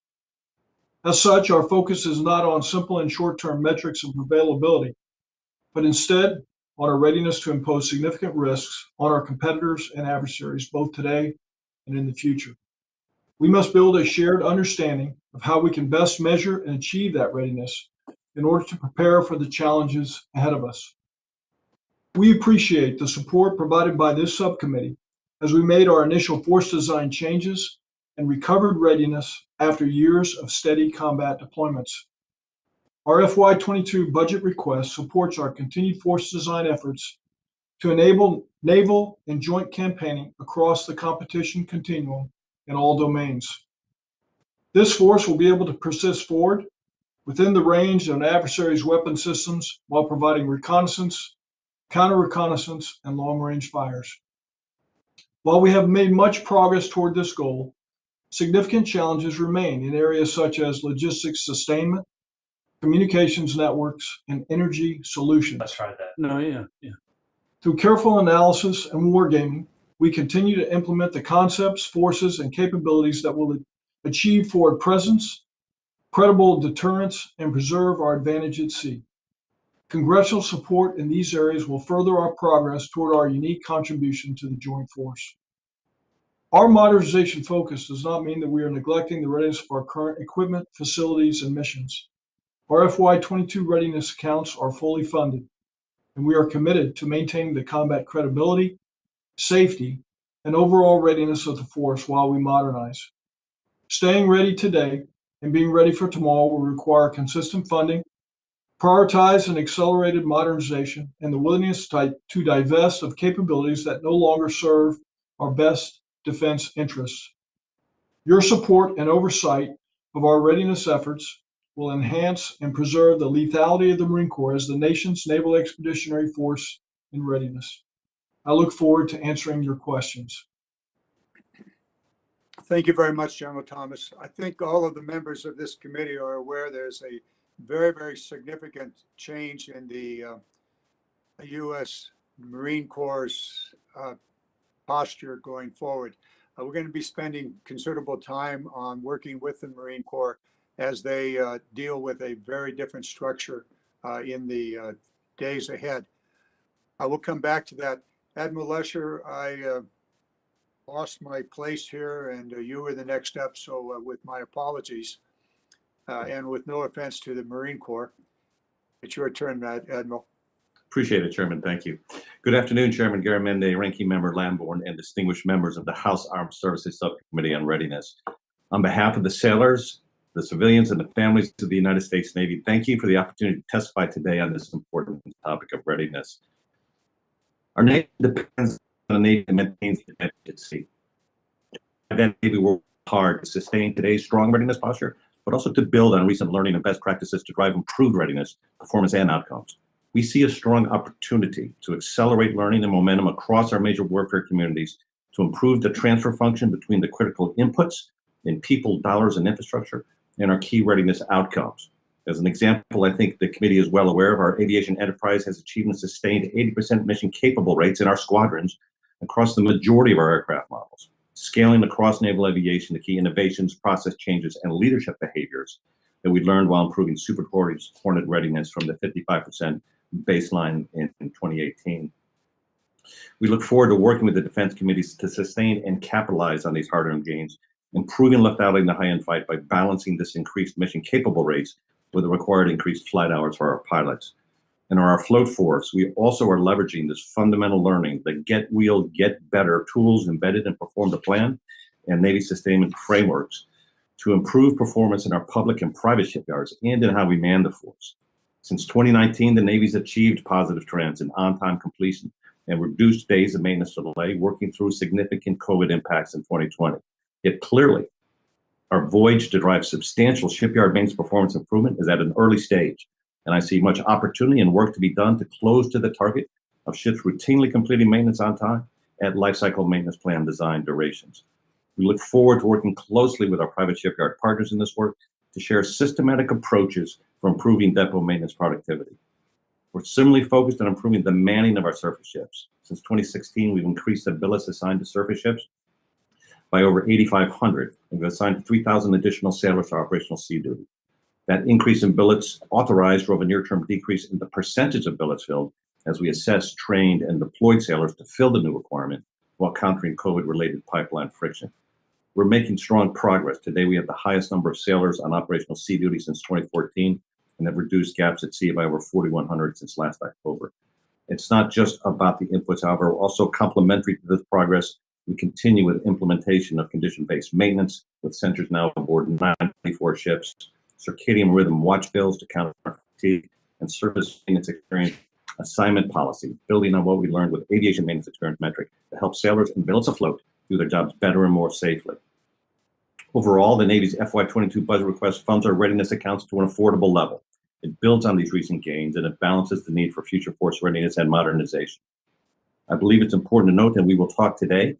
As such, our focus is not on simple and short-term metrics of availability, but instead on our readiness to impose significant risks on our competitors and adversaries, both today and in the future. We must build a shared understanding of how we can best measure and achieve that readiness in order to prepare for the challenges ahead of us. We appreciate the support provided by this subcommittee as we made our initial force design changes and recovered readiness after years of steady combat deployments. Our FY22 budget request supports our continued force design efforts to enable naval and joint campaigning across the competition continuum in all domains. This force will be able to persist forward within the range of an adversary's weapon systems while providing reconnaissance, counter-reconnaissance, and long-range fires. While we have made much progress toward this goal, significant challenges remain in areas such as logistics sustainment, communications networks, and energy solutions. Let's try that. No, yeah. Through careful analysis and wargaming, we continue to implement the concepts, forces, and capabilities that will achieve forward presence, credible deterrence, and preserve our advantage at sea. Congressional support in these areas will further our progress toward our unique contribution to the joint force. Our modernization focus does not mean that we are neglecting the readiness of our current equipment, facilities, and missions. Our FY22 readiness accounts are fully funded, and we are committed to maintaining the combat credibility, safety, and overall readiness of the force while we modernize. Staying ready today and being ready for tomorrow will require consistent funding, prioritize and accelerated modernization, and the willingness to divest of capabilities that no longer serve our best defense interests. Your support and oversight of our readiness efforts will enhance and preserve the lethality of the Marine Corps as the nation's naval expeditionary force in readiness. I look forward to answering your questions. Thank you very much, General Thomas. I think all of the members of this committee are aware there's a very, very significant change in the U.S. Marine Corps' posture going forward. We're going to be spending considerable time on working with the Marine Corps as they deal with a very different structure in the days ahead. I will come back to that. Admiral Lesher, I lost my place here, and you were the next up, so with my apologies, and with no offense to the Marine Corps. It's your turn, Admiral. Appreciate it, Chairman. Thank you. Good afternoon, Chairman Garamendi, Ranking Member Lamborn, and distinguished members of the House Armed Services Subcommittee on Readiness. On behalf of the sailors, the civilians, and the families of the United States Navy, thank you for the opportunity to testify today on this important topic of readiness. Our Navy depends on a Navy that maintains the at sea. Then Navy worked hard to sustain today's strong readiness posture, but also to build on recent learning and best practices to drive improved readiness, performance, and outcomes. We see a strong opportunity to accelerate learning and momentum across our major warfare communities to improve the transfer function between the critical inputs in people, dollars, and infrastructure, and our key readiness outcomes. As an example, I think the committee is well aware of our aviation enterprise has achieved and sustained 80% mission capable rates in our squadrons across the majority of our aircraft models. Scaling across naval aviation, the key innovations, process changes, and leadership behaviors that we learned while improving Super Hornet readiness from the 55% baseline in 2018. We look forward to working with the defense committees to sustain and capitalize on these hard-earned gains, improving lethality in the high-end fight by balancing this increased mission-capable rates with the required increased flight hours for our pilots. And our float force, we also are leveraging this fundamental learning, the get real, get better tools embedded in Perform to Plan and Navy sustainment frameworks to improve performance in our public and private shipyards and in how we man the force. Since 2019, the Navy's achieved positive trends in on-time completion and reduced days of maintenance delay, working through significant COVID impacts in 2020. Yet clearly, our voyage to drive substantial shipyard maintenance performance improvement is at an early stage, and I see much opportunity and work to be done to close to the target of ships routinely completing maintenance on time at lifecycle maintenance plan design durations. We look forward to working closely with our private shipyard partners in this work to share systematic approaches for improving depot maintenance productivity. We're similarly focused on improving the manning of our surface ships. Since 2016, we've increased the billets assigned to surface ships by over 8,500, and we've assigned 3,000 additional sailors to operational sea duty. That increase in billets authorized drove a near-term decrease in the percentage of billets filled as we assessed, trained, and deployed sailors to fill the new requirement while countering COVID-related pipeline friction. We're making strong progress. Today, we have the highest number of sailors on operational sea duty since 2014 and have reduced gaps at sea by over 4,100 since last October. It's not just about the inputs, however, also complementary to this progress. We continue with implementation of condition-based maintenance with centers now aboard 94 ships, circadian rhythm watch bills to counter fatigue, and service maintenance experience assignment policy, building on what we learned with aviation maintenance experience metric to help sailors and billets afloat do their jobs better and more safely. Overall, the Navy's FY22 budget request funds our readiness accounts to an affordable level. It builds on these recent gains and it balances the need for future force readiness and modernization. I believe it's important to note that we will talk today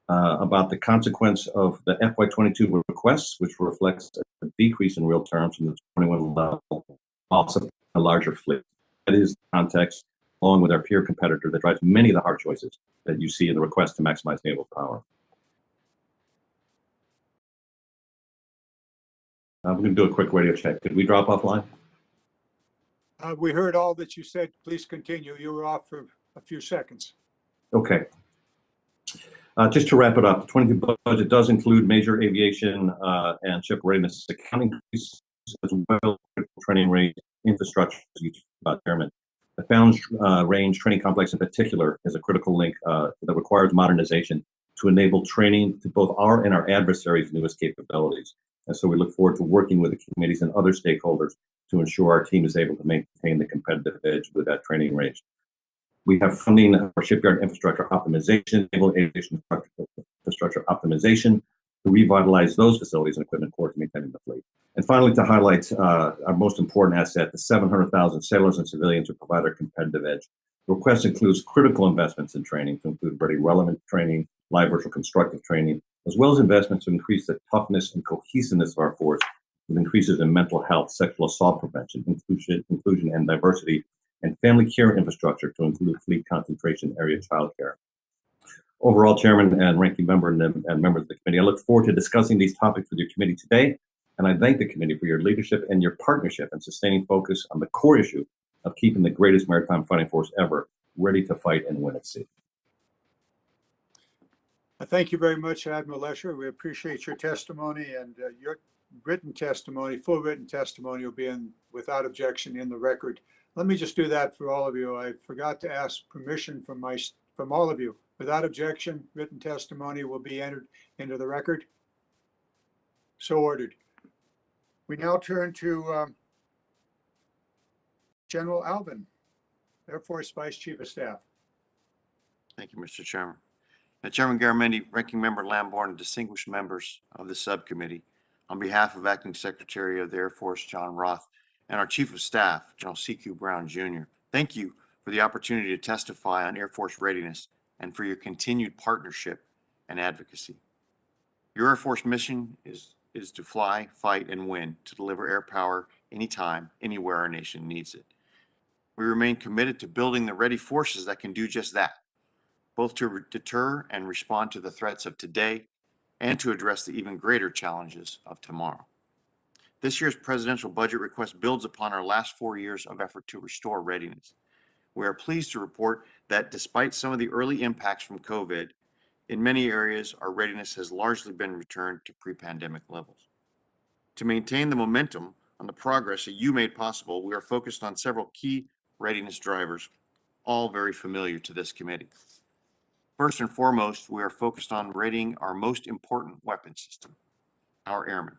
about the consequence of the FY22 requests, which reflects a decrease in real terms from the 21 level, also a larger fleet. That is the context, along with our peer competitor, that drives many of the hard choices that you see in the request to maximize naval power. I'm going to do a quick radio check. Did we drop offline? We heard all that you said. Please continue. You were off for a few seconds. Okay. Just to wrap it up, the 22 budget does include major aviation and ship readiness accounting increases as well as training rate infrastructure, as you talked about, Chairman. The Found Range Training Complex in particular is a critical link that requires modernization to enable training to both our and our adversaries' newest capabilities. And so we look forward to working with the committees and other stakeholders to ensure our team is able to maintain the competitive edge with that training range. We have funding for shipyard infrastructure optimization, naval aviation infrastructure optimization to revitalize those facilities and equipment core to maintaining the fleet. And finally, to highlight our most important asset, the 700,000 sailors and civilians who provide our competitive edge. The request includes critical investments in training to include very relevant training, live virtual constructive training, as well as investments to increase the toughness and cohesiveness of our force with increases in mental health, sexual assault prevention, inclusion and diversity, and family care infrastructure to include fleet concentration area childcare. Overall, Chairman and Ranking Member and members of the committee, I look forward to discussing these topics with your committee today, and I thank the committee for your leadership and your partnership in sustaining focus on the core issue of keeping the greatest maritime fighting force ever ready to fight and win at sea. Thank you very much, Admiral Lesher. We appreciate your testimony, and your written testimony, full written testimony, will be without objection in the record. Let me just do that for all of you. I forgot to ask permission from all of you. Without objection, written testimony will be entered into the record. So ordered. We now turn to General Alvin, Air Force Vice Chief of Staff. Thank you, Mr. Chairman. Chairman Garamendi, Ranking Member Lamborn, and distinguished members of the subcommittee, on behalf of Acting Secretary of the Air Force, John Roth, and our Chief of Staff, General C.Q. Brown, Jr., thank you for the opportunity to testify on Air Force readiness and for your continued partnership and advocacy. Your Air Force mission is to fly, fight, and win to deliver air power anytime, anywhere our nation needs it. We remain committed to building the ready forces that can do just that, both to deter and respond to the threats of today and to address the even greater challenges of tomorrow. This year's presidential budget request builds upon our last 4 years of effort to restore readiness. We are pleased to report that despite some of the early impacts from COVID, in many areas, our readiness has largely been returned to pre-pandemic levels. To maintain the momentum on the progress that you made possible, we are focused on several key readiness drivers, all very familiar to this committee. First and foremost, we are focused on readying our most important weapon system, our airmen.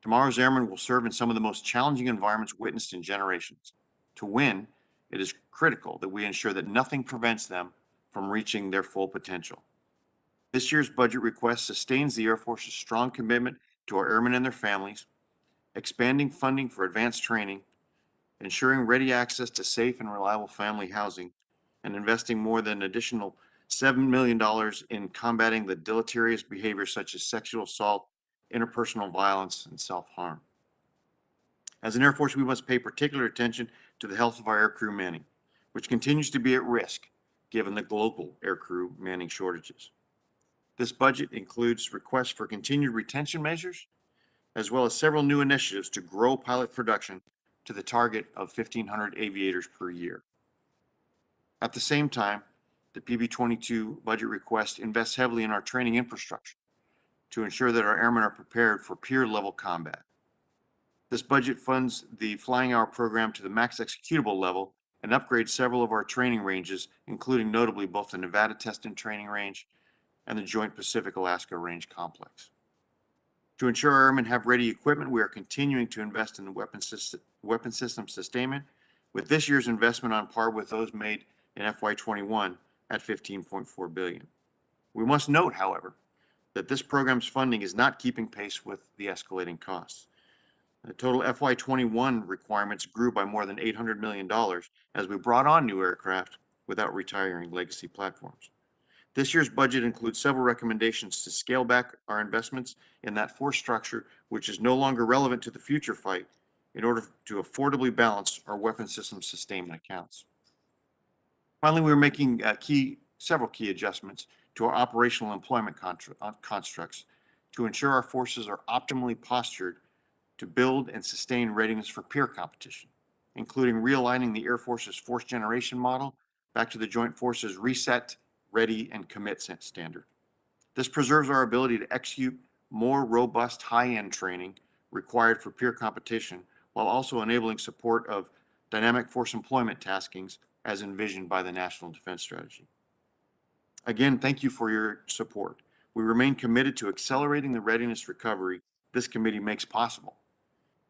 Tomorrow's airmen will serve in some of the most challenging environments witnessed in generations. To win, it is critical that we ensure that nothing prevents them from reaching their full potential. This year's budget request sustains the Air Force's strong commitment to our airmen and their families, expanding funding for advanced training, ensuring ready access to safe and reliable family housing, and investing more than an additional $7 million in combating the deleterious behaviors such as sexual assault, interpersonal violence, and self-harm. As an Air Force, we must pay particular attention to the health of our aircrew manning, which continues to be at risk given the global aircrew manning shortages. This budget includes requests for continued retention measures, as well as several new initiatives to grow pilot production to the target of 1,500 aviators per year. At the same time, the PB22 budget request invests heavily in our training infrastructure to ensure that our airmen are prepared for peer-level combat. This budget funds the flying hour program to the max executable level and upgrades several of our training ranges, including notably both the Nevada Test and Training Range and the Joint Pacific-Alaska Range Complex. To ensure our airmen have ready equipment, we are continuing to invest in the weapon system sustainment, with this year's investment on par with those made in FY21 at $15.4 billion. We must note, however, that this program's funding is not keeping pace with the escalating costs. The total FY21 requirements grew by more than $800 million as we brought on new aircraft without retiring legacy platforms. This year's budget includes several recommendations to scale back our investments in that force structure, which is no longer relevant to the future fight, in order to affordably balance our weapon system sustainment accounts. Finally, we're making several key adjustments to our operational employment constructs to ensure our forces are optimally postured to build and sustain readiness for peer competition, including realigning the Air Force's force generation model back to the Joint Forces Reset, Ready, and Commit standard. This preserves our ability to execute more robust high-end training required for peer competition, while also enabling support of dynamic force employment taskings as envisioned by the National Defense Strategy. Again, thank you for your support. We remain committed to accelerating the readiness recovery this committee makes possible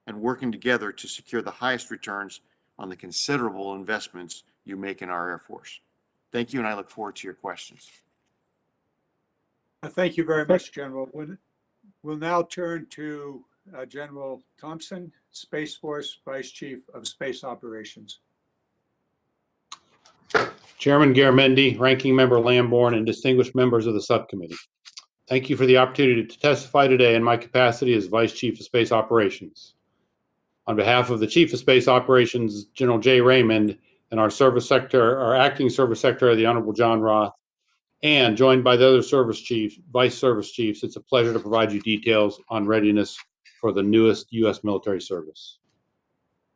and working together to secure the highest returns on the considerable investments you make in our Air Force. Thank you, and I look forward to your questions. Thank you very much, General. We'll now turn to General Thompson, Space Force Vice Chief of Space Operations. Chairman Garamendi, Ranking Member Lamborn, and distinguished members of the subcommittee. Thank you for the opportunity to testify today in my capacity as Vice Chief of Space Operations. On behalf of the Chief of Space Operations, General J. Raymond, and our Acting Service Secretary, the Honorable John Roth, and joined by the other service chiefs, vice service chiefs, it's a pleasure to provide you details on readiness for the newest U.S. military service.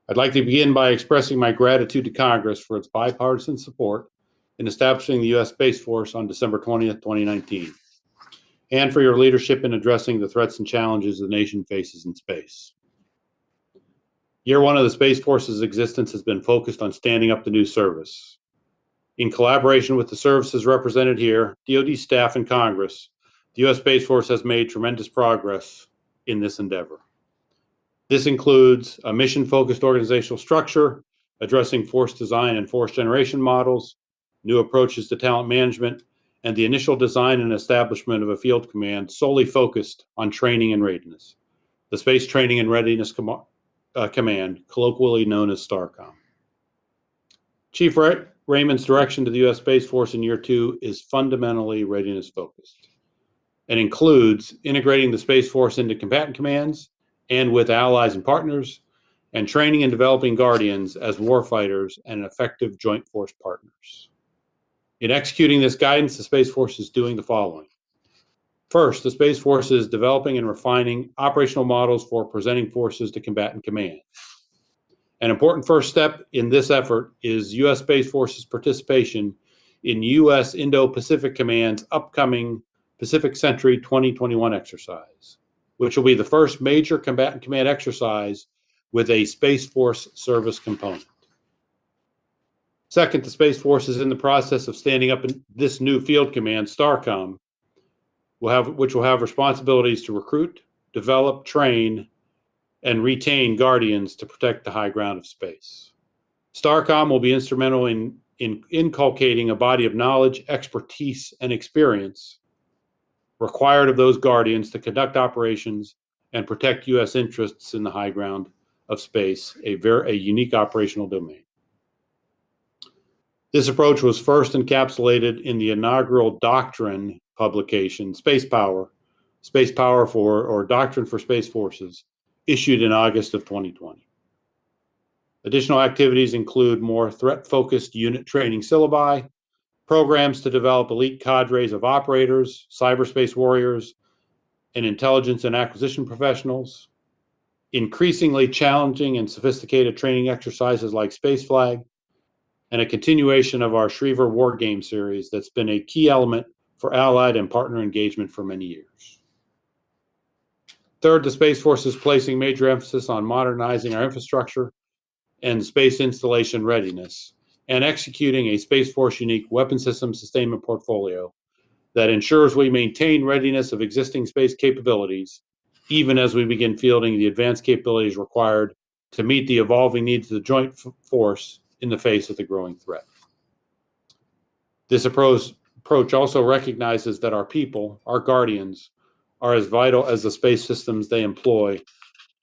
I'd like to begin by expressing my gratitude to Congress for its bipartisan support in establishing the U.S. Space Force on December 20th, 2019, and for your leadership in addressing the threats and challenges the nation faces in space. Year one of the Space Force's existence has been focused on standing up the new service. In collaboration with the services represented here, DoD staff and Congress, the U.S. Space Force has made tremendous progress in this endeavor. This includes a mission-focused organizational structure, addressing force design and force generation models, new approaches to talent management, and the initial design and establishment of a field command solely focused on training and readiness, the Space Training and Readiness Command, colloquially known as STARCOM. Chief Raymond's direction to the U.S. Space Force in year two is fundamentally readiness-focused and includes integrating the Space Force into combatant commands and with allies and partners, and training and developing Guardians as warfighters and effective joint force partners. In executing this guidance, the Space Force is doing the following. First, the Space Force is developing and refining operational models for presenting forces to combatant command. An important first step in this effort is U.S. Space Force's participation in U.S. Indo-Pacific Command's upcoming Pacific Century 2021 exercise, which will be the first major combatant command exercise with a Space Force service component. Second, the Space Force is in the process of standing up in this new field command, STARCOM, which will have responsibilities to recruit, develop, train, and retain Guardians to protect the high ground of space. STARCOM will be instrumental in inculcating a body of knowledge, expertise, and experience required of those Guardians to conduct operations and protect U.S. interests in the high ground of space, a unique operational domain. This approach was first encapsulated in the inaugural doctrine publication, Space Power or Doctrine for Space Forces, issued in August of 2020. Additional activities include more threat-focused unit training syllabi, programs to develop elite cadres of operators, cyberspace warriors, and intelligence and acquisition professionals, increasingly challenging and sophisticated training exercises like Space Flag, and a continuation of our Schriever War Game series that's been a key element for allied and partner engagement for many years. Third, the Space Force is placing major emphasis on modernizing our infrastructure and space installation readiness, and executing a Space Force unique weapon system sustainment portfolio that ensures we maintain readiness of existing space capabilities, even as we begin fielding the advanced capabilities required to meet the evolving needs of the joint force in the face of the growing threat. This approach also recognizes that our people, our Guardians, are as vital as the space systems they employ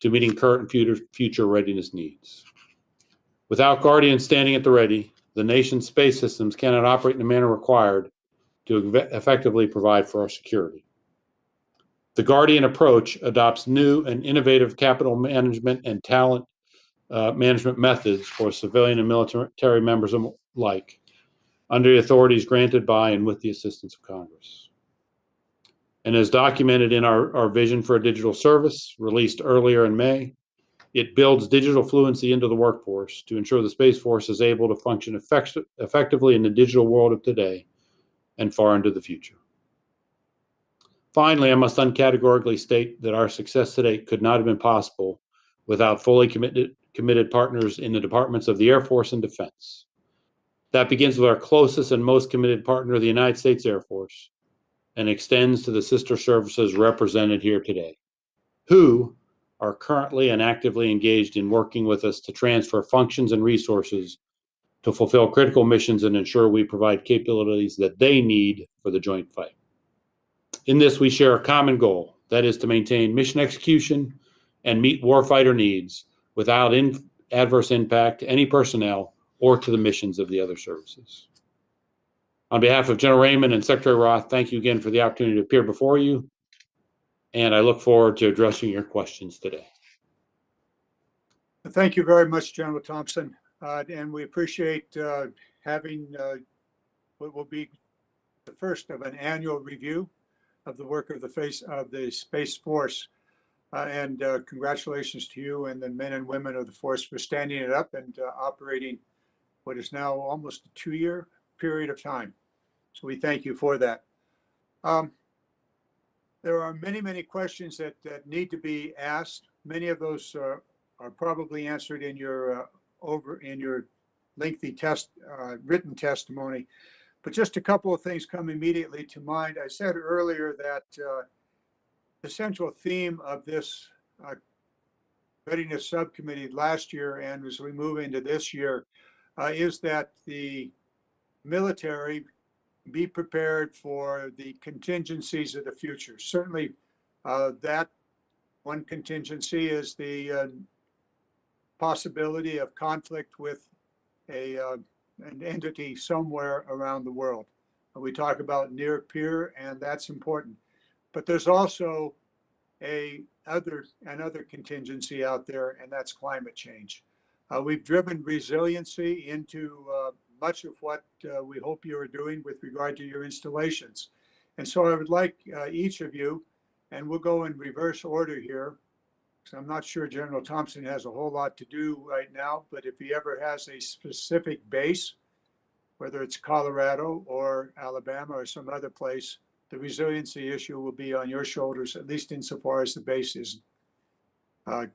to meeting current and future readiness needs. Without Guardians standing at the ready, the nation's space systems cannot operate in the manner required to effectively provide for our security. The Guardian approach adopts new and innovative capital management and talent management methods for civilian and military members alike, under the authorities granted by and with the assistance of Congress. And as documented in our vision for a digital service released earlier in May, it builds digital fluency into the workforce to ensure the Space Force is able to function effectively in the digital world of today and far into the future. Finally, I must uncategorically state that our success today could not have been possible without fully committed partners in the departments of the Air Force and Defense. That begins with our closest and most committed partner, the United States Air Force, and extends to the sister services represented here today, who are currently and actively engaged in working with us to transfer functions and resources to fulfill critical missions and ensure we provide capabilities that they need for the joint fight. In this, we share a common goal, that is to maintain mission execution and meet warfighter needs without adverse impact to any personnel or to the missions of the other services. On behalf of General Raymond and Secretary Roth, thank you again for the opportunity to appear before you, and I look forward to addressing your questions today. Thank you very much, General Thompson, and we appreciate having what will be the first of an annual review of the work of the Space Force. And congratulations to you and the men and women of the force for standing it up and operating what is now almost a 2-year period of time. So we thank you for that. There are many questions that need to be asked. Many of those are are probably answered in your lengthy written testimony. But just a couple of things come immediately to mind. I said earlier that the central theme of this readiness subcommittee last year, and as we move into this year, is that the military be prepared for the contingencies of the future. Certainly, that one contingency is the possibility of conflict with an entity somewhere around the world. We talk about near peer, and that's important. But there's also another contingency out there, and that's climate change. We've driven resiliency into much of what we hope you are doing with regard to your installations. And so I would like each of you, and we'll go in reverse order here, because I'm not sure General Thompson has a whole lot to do right now, but if he ever has a specific base, whether it's Colorado or Alabama or some other place, the resiliency issue will be on your shoulders, at least insofar as the base is.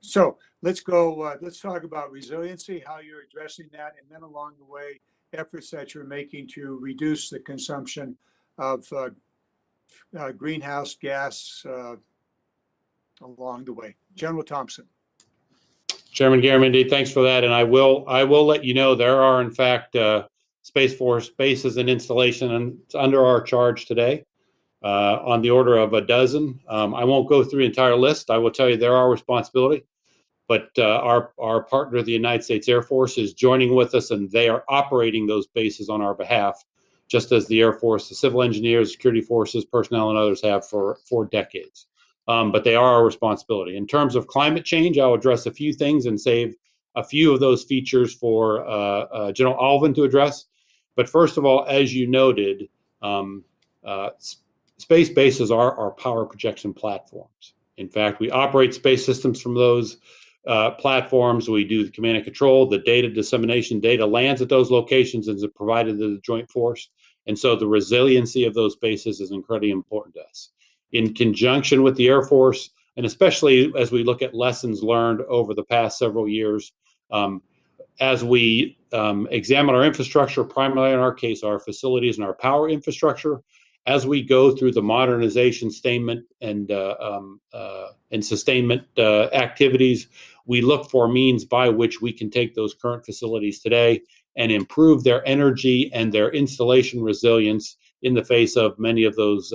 So let's go, let's talk about resiliency, how you're addressing that, and then along the way, efforts that you're making to reduce the consumption of greenhouse gas along the way. General Thompson. Chairman Garamendi, thanks for that. And I will let you know there are in fact Space Force bases and installation and it's under our charge today on the order of a dozen. I won't go through the entire list. I will tell you they're our responsibility, but our partner, the United States Air Force, is joining with us, and they are operating those bases on our behalf, just as the Air Force, the civil engineers, security forces, personnel, and others have for decades. But they are our responsibility. In terms of climate change, I'll address a few things and save a few of those features for General Alvin to address. But first of all, as you noted, space bases are our power projection platforms. In fact, we operate space systems from those platforms. We do the command and control, the data dissemination. Data lands at those locations and is provided to the joint force. And so the resiliency of those bases is incredibly important to us. In conjunction with the Air Force, and especially as we look at lessons learned over the past several years, as we examine our infrastructure, primarily in our case, our facilities and our power infrastructure, as we go through the modernization, sustainment, and sustainment activities, we look for means by which we can take those current facilities today and improve their energy and their installation resilience in the face of many of those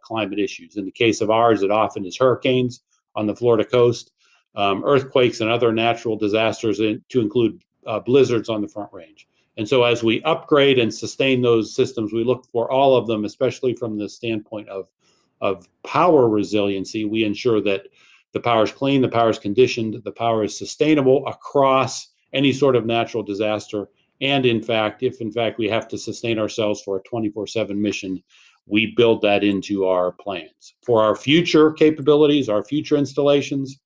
climate issues. In the case of ours, it often is hurricanes on the Florida coast, earthquakes and other natural disasters, to include blizzards on the Front Range. And so as we upgrade and sustain those systems, we look for all of them, especially from the standpoint of power resiliency. We ensure that the power is clean, the power is conditioned, the power is sustainable across any sort of natural disaster. And in fact, if in fact we have to sustain ourselves for a 24/7 mission, we build that into our plans. For our future capabilities, our future installations,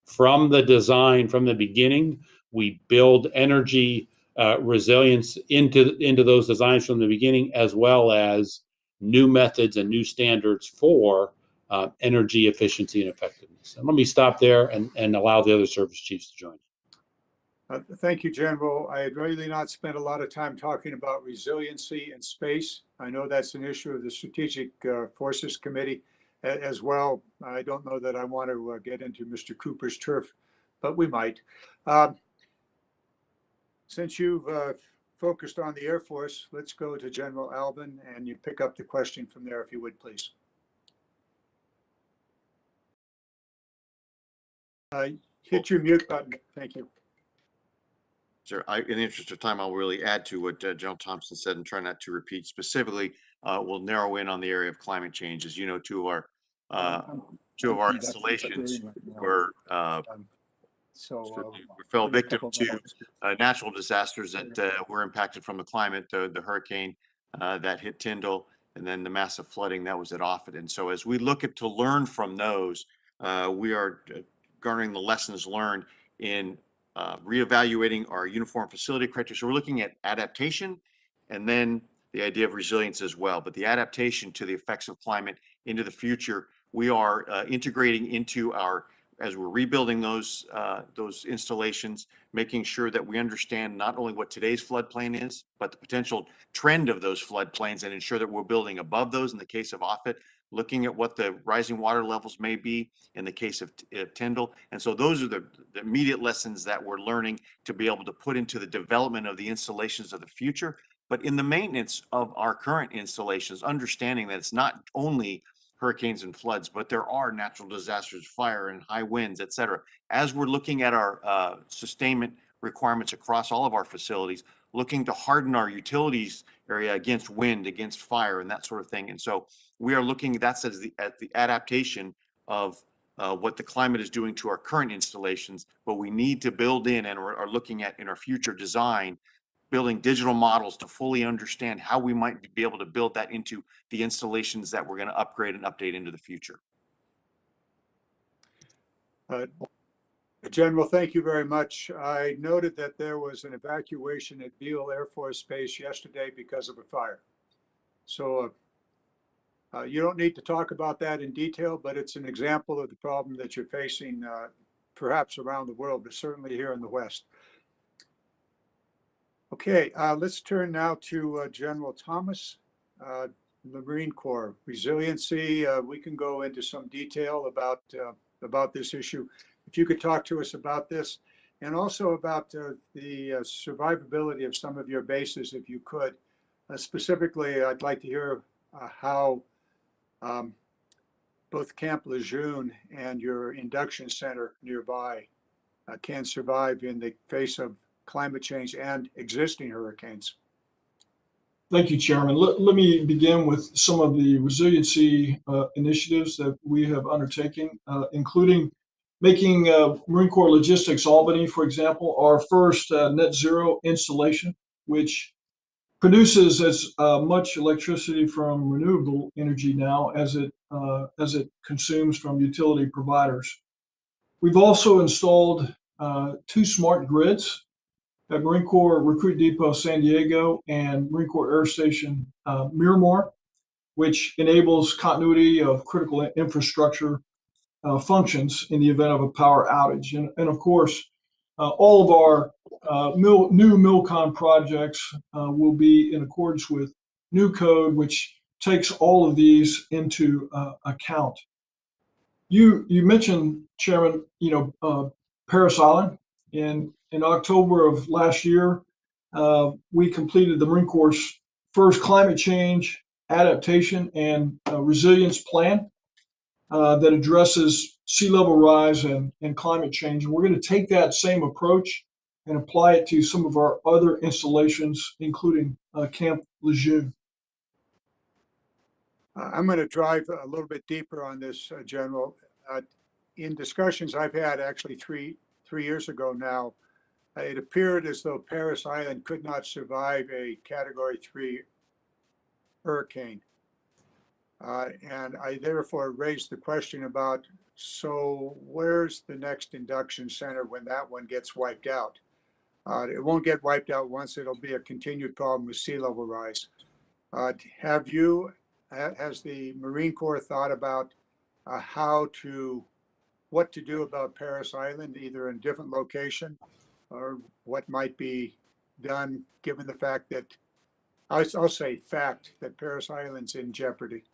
from the design, from the beginning, we build energy resilience into those designs from the beginning, as well as new methods and new standards for energy efficiency and effectiveness. And let me stop there and allow the other service chiefs to join. Thank you, General. I had really not spent a lot of time talking about resiliency in space. I know that's an issue of the Strategic Forces Committee as well. I don't know that I want to get into Mr. Cooper's turf, but we might. Since you've focused on the Air Force, let's go to General Alvin, and you pick up the question from there, if you would, please. Hit your mute button. Thank you. Sir, in the interest of time, I'll really add to what General Thompson said and try not to repeat. Specifically, we'll narrow in on the area of climate change. As you know, two of our installations were fell victim to natural disasters that were impacted from the climate, the hurricane that hit Tyndall, and then the massive flooding that was at Offutt. And so as we look to learn from those, we are garnering the lessons learned in reevaluating our uniform facility criteria. So we're looking at adaptation and then the idea of resilience as well. But the adaptation to the effects of climate into the future, we are integrating into our we're rebuilding those installations, making sure that we understand not only what today's floodplain is, but the potential trend of those floodplains, and ensure that we're building above those in the case of Offutt, looking at what the rising water levels may be in the case of Tyndall. And so those are the immediate lessons that we're learning to be able to put into the development of the installations of the future, but in the maintenance of our current installations, understanding that it's not only hurricanes and floods, but there are natural disasters, fire and high winds, et cetera. As we're looking at our sustainment requirements across all of our facilities, looking to harden our utilities area against wind, against fire, and that sort of thing. And so we are looking, that's at the adaptation of what the climate is doing to our current installations, but we need to build in and are looking at in our future design, building digital models to fully understand how we might be able to build that into the installations that we're going to upgrade and update into the future. General, thank you very much. I noted that there was an evacuation at Beale Air Force Base yesterday because of a fire. So you don't need to talk about that in detail, but it's an example of the problem that you're facing perhaps around the world, but certainly here in the West. Okay, let's turn now to General Thomas, the Marine Corps. Resiliency, we can go into some detail about this issue. If you could talk to us about this, and also about the survivability of some of your bases, if you could. Specifically, I'd like to hear how both Camp Lejeune and your induction center nearby can survive in the face of climate change and existing hurricanes. Thank you, Chairman. Let me begin with some of the resiliency initiatives that we have undertaken, including making Marine Corps Logistics Albany, for example, our first net zero installation, which produces as much electricity from renewable energy now as it consumes from utility providers. We've also installed 2 smart grids at Marine Corps Recruit Depot San Diego and Marine Corps Air Station Miramar, which enables continuity of critical infrastructure functions in the event of a power outage. And of course, all of our new MILCON projects will be in accordance with new code, which takes all of these into account. You mentioned, Chairman, Parris Island. In October of last year, we completed the Marine Corps' first climate change adaptation and resilience plan that addresses sea level rise and climate change. And we're going to take that same approach and apply it to some of our other installations, including Camp Lejeune. I'm going to drive a little bit deeper on this, General. In discussions I've had actually three years ago now, it appeared as though Parris Island could not survive a Category 3 hurricane. And I therefore raised the question about, so where's the next induction center when that one gets wiped out? It won't get wiped out once. It'll be a continued problem with sea level rise. Has the Marine Corps thought about what to do about Parris Island, either in a different location or what might be done given the fact that, I'll say fact, that Parris Island's in jeopardy?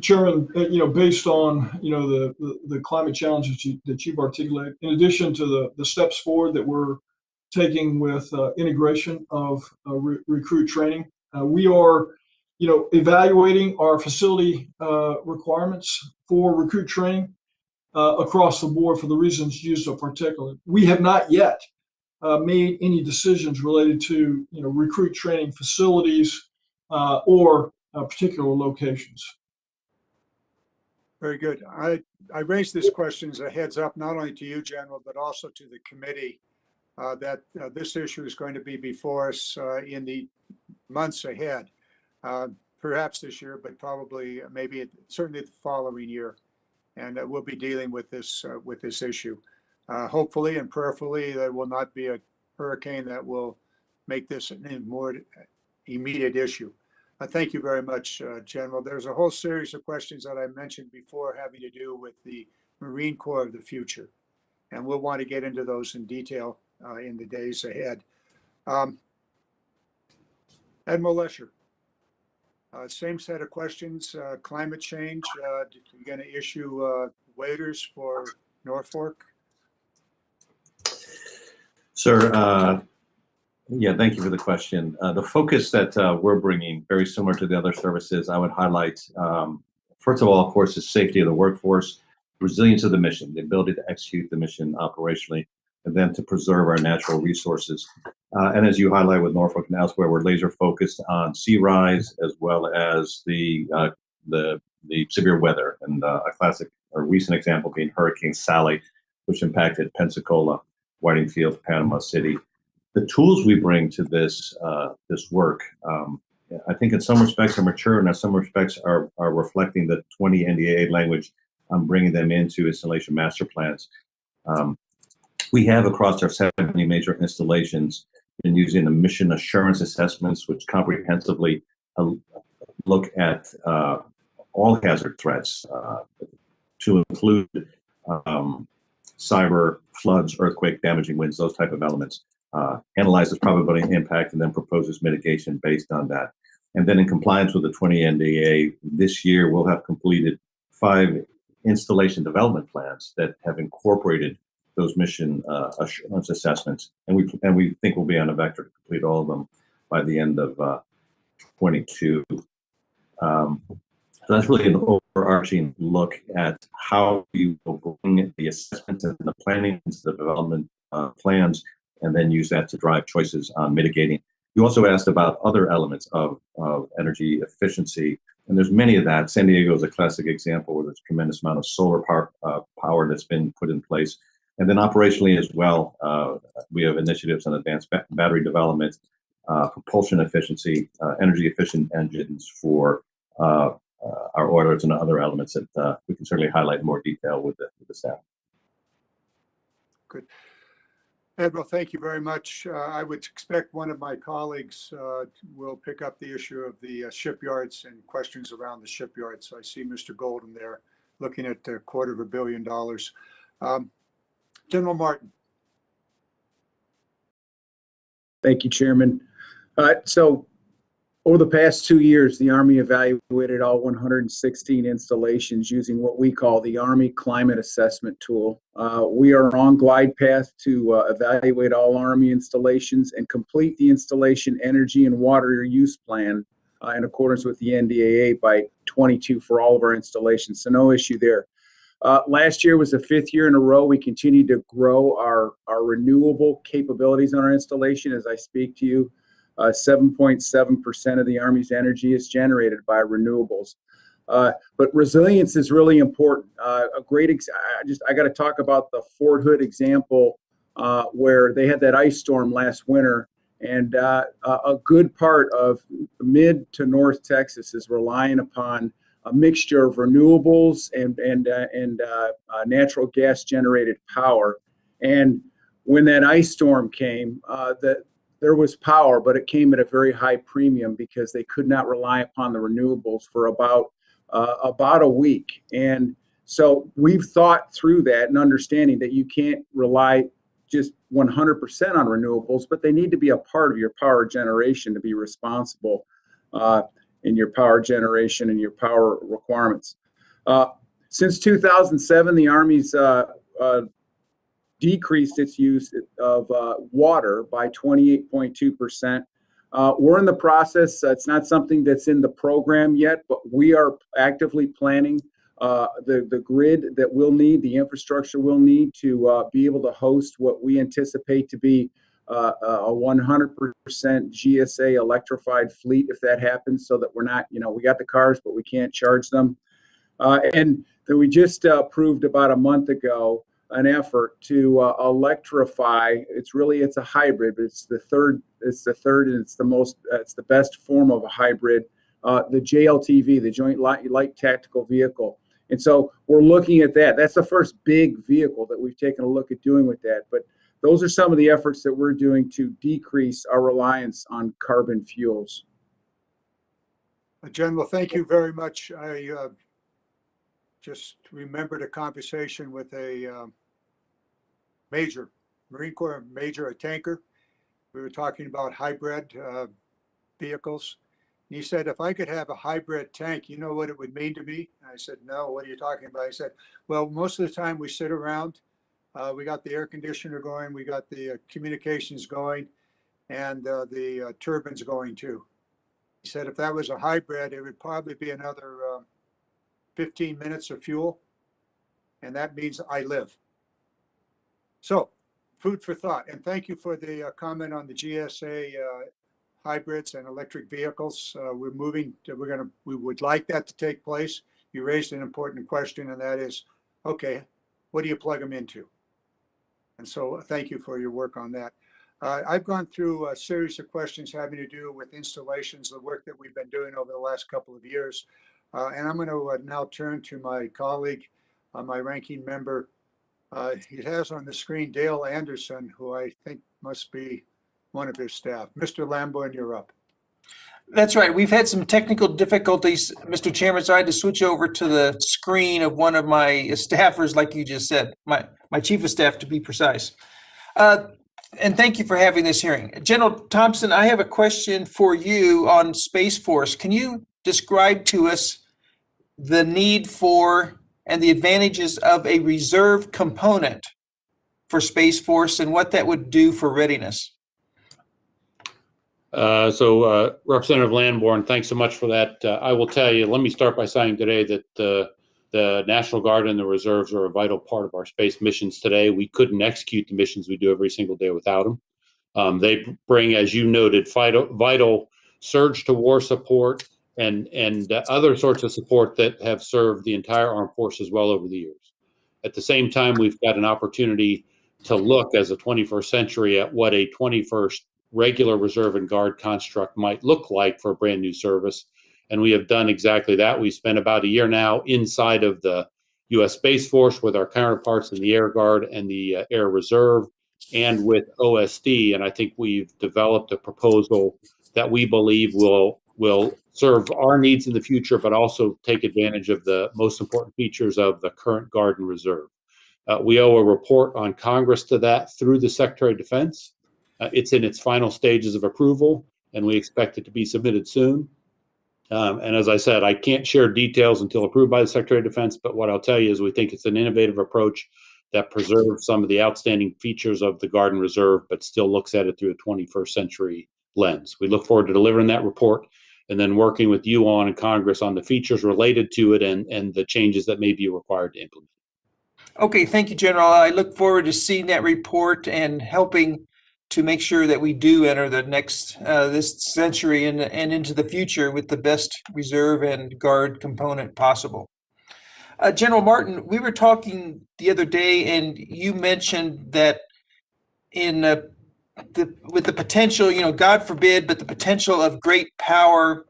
Chairman, based on the climate challenges that you've articulated, in addition to the steps forward that we're taking with integration of recruit training, we are evaluating our facility requirements for recruit training across the board for the reasons you so articulate. We have not yet made any decisions related to recruit training facilities or particular locations. Very good. I raised this question as a heads up, not only to you, General, but also to the committee, that this issue is going to be before us in the months ahead, perhaps this year, but probably certainly the following year. And we'll be dealing with this issue. Hopefully and prayerfully, there will not be a hurricane that will make this a more immediate issue. Thank you very much, General. There's a whole series of questions that I mentioned before having to do with the Marine Corps of the future. And we'll want to get into those in detail in the days ahead. Admiral Lesher, same set of questions. Climate change, you're going to issue waivers for Norfolk? Sir, yeah, thank you for the question. The focus that we're bringing, very similar to the other services, I would highlight, first of all, of course, is safety of the workforce, resilience of the mission, the ability to execute the mission operationally, and then to preserve our natural resources. And as you highlight with Norfolk and elsewhere, we're laser focused on sea rise as well as the severe weather. And a recent example being Hurricane Sally, which impacted Pensacola, Whitingfield, Panama City. The tools we bring to this work, I think in some respects are mature and in some respects are reflecting the 20 NDAA language. I'm bringing them into installation master plans. We have across our 70 major installations been using the mission assurance assessments, which comprehensively look at all hazard threats to include cyber, floods, earthquake, damaging winds, those type of elements. Analyzes probability of impact and then proposes mitigation based on that. And then in compliance with the 20 NDAA, this year we'll have completed 5 installation development plans that have incorporated those mission assurance assessments, and we think we'll be on a vector to complete all of them by the end of 22. So that's really an overarching look at how you will bring the assessments and the planning into the development plans, and then use that to drive choices on mitigating. You also asked about other elements of energy efficiency, and there's many of that. San Diego is a classic example where there's a tremendous amount of solar power that's been put in place. And then operationally as well, we have initiatives on advanced battery development, propulsion efficiency, energy efficient engines for our orders and other elements that we can certainly highlight in more detail with the staff. Good. Admiral, thank you very much. I would expect one of my colleagues will pick up the issue of the shipyards and questions around the shipyards. So I see Mr. Golden there looking at $250 million. General Martin. Thank you, Chairman. So over the past 2 years, the Army evaluated all 116 installations using what we call the Army Climate Assessment Tool. We are on glide path to evaluate all Army installations and complete the installation energy and water use plan in accordance with the NDAA by 22 for all of our installations, so no issue there. Last year was the 5th year in a row we continued to grow our renewable capabilities on our installation. As I speak to you, 7.7% of the Army's energy is generated by renewables. But resilience is really important. I got to talk about the Fort Hood example where they had that ice storm last winter, and a good part of mid to North Texas is relying upon a mixture of renewables and natural gas generated power. And when that ice storm came, there was power, but it came at a very high premium because they could not rely upon the renewables for about a week. And so we've thought through that and understanding that you can't rely just 100% on renewables, but they need to be a part of your power generation to be responsible in your power generation and your power requirements. Since 2007, the Army's decreased its use of water by 28.2%. We're in the process. It's not something that's in the program yet, but we are actively planning the grid that we'll need, the infrastructure we'll need to be able to host what we anticipate to be a 100% GSA electrified fleet if that happens, so that we're not, we got the cars, but we can't charge them. And then we just approved about a month ago an effort to electrify. It's a hybrid, but it's the third, and it's the best form of a hybrid, the JLTV, the Joint Light Tactical Vehicle. And so we're looking at that. That's the first big vehicle that we've taken a look at doing with that. But those are some of the efforts that we're doing to decrease our reliance on carbon fuels. General, thank you very much. just remembered a conversation with a Marine Corps major, a tanker. We were talking about hybrid vehicles. And he said, if I could have a hybrid tank, you know what it would mean to me? And I said, no, what are you talking about? He said, well, most of the time we sit around, we got the air conditioner going, we got the communications going, and the turbines going too. He said, if that was a hybrid, it would probably be another 15 minutes of fuel. And that means I live. So food for thought. And thank you for the comment on the GSA hybrids and electric vehicles. We're moving to, we would like that to take place. You raised an important question, and that is, okay, what do you plug them into? And so thank you for your work on that. I've gone through a series of questions having to do with installations, the work that we've been doing over the last couple of years. And I'm going to now turn to my colleague, my ranking member. He has on the screen Dale Anderson, who I think must be one of his staff. Mr. Lamborn, you're up. That's right. We've had some technical difficulties, Mr. Chairman, so I had to switch over to the screen of one of my staffers, like you just said, my chief of staff, to be precise. And thank you for having this hearing. General Thompson, I have a question for you on Space Force. Can you describe to us the need for and the advantages of a reserve component for Space Force and what that would do for readiness? Representative Lamborn, thanks so much for that. I will tell you, let me start by saying today that the National Guard and the reserves are a vital part of our space missions today. We couldn't execute the missions we do every single day without them. They bring, as you noted, vital surge to war support and other sorts of support that have served the entire armed forces well over the years. At the same time, we've got an opportunity to look as a 21st century at what a 21st regular reserve and guard construct might look like for a brand new service. And we have done exactly that. We spent about a year now inside of the U.S. Space Force with our counterparts in the Air Guard and the Air Reserve and with OSD. And I think we've developed a proposal that we believe will serve our needs in the future, but also take advantage of the most important features of the current Guard and Reserve. We owe a report on Congress to that through the Secretary of Defense. It's in its final stages of approval, and we expect it to be submitted soon. And as I said, I can't share details until approved by the Secretary of Defense, but what I'll tell you is we think it's an innovative approach that preserves some of the outstanding features of the Guard and Reserve, but still looks at it through a 21st century lens. We look forward to delivering that report and then working with you on in Congress on the features related to it and the changes that may be required to implement. Okay, thank you, General. I look forward to seeing that report and helping to make sure that we do enter the next this century and into the future with the best reserve and guard component possible. General Martin, we were talking the other day, and you mentioned that in with the potential, God forbid, but the potential of great power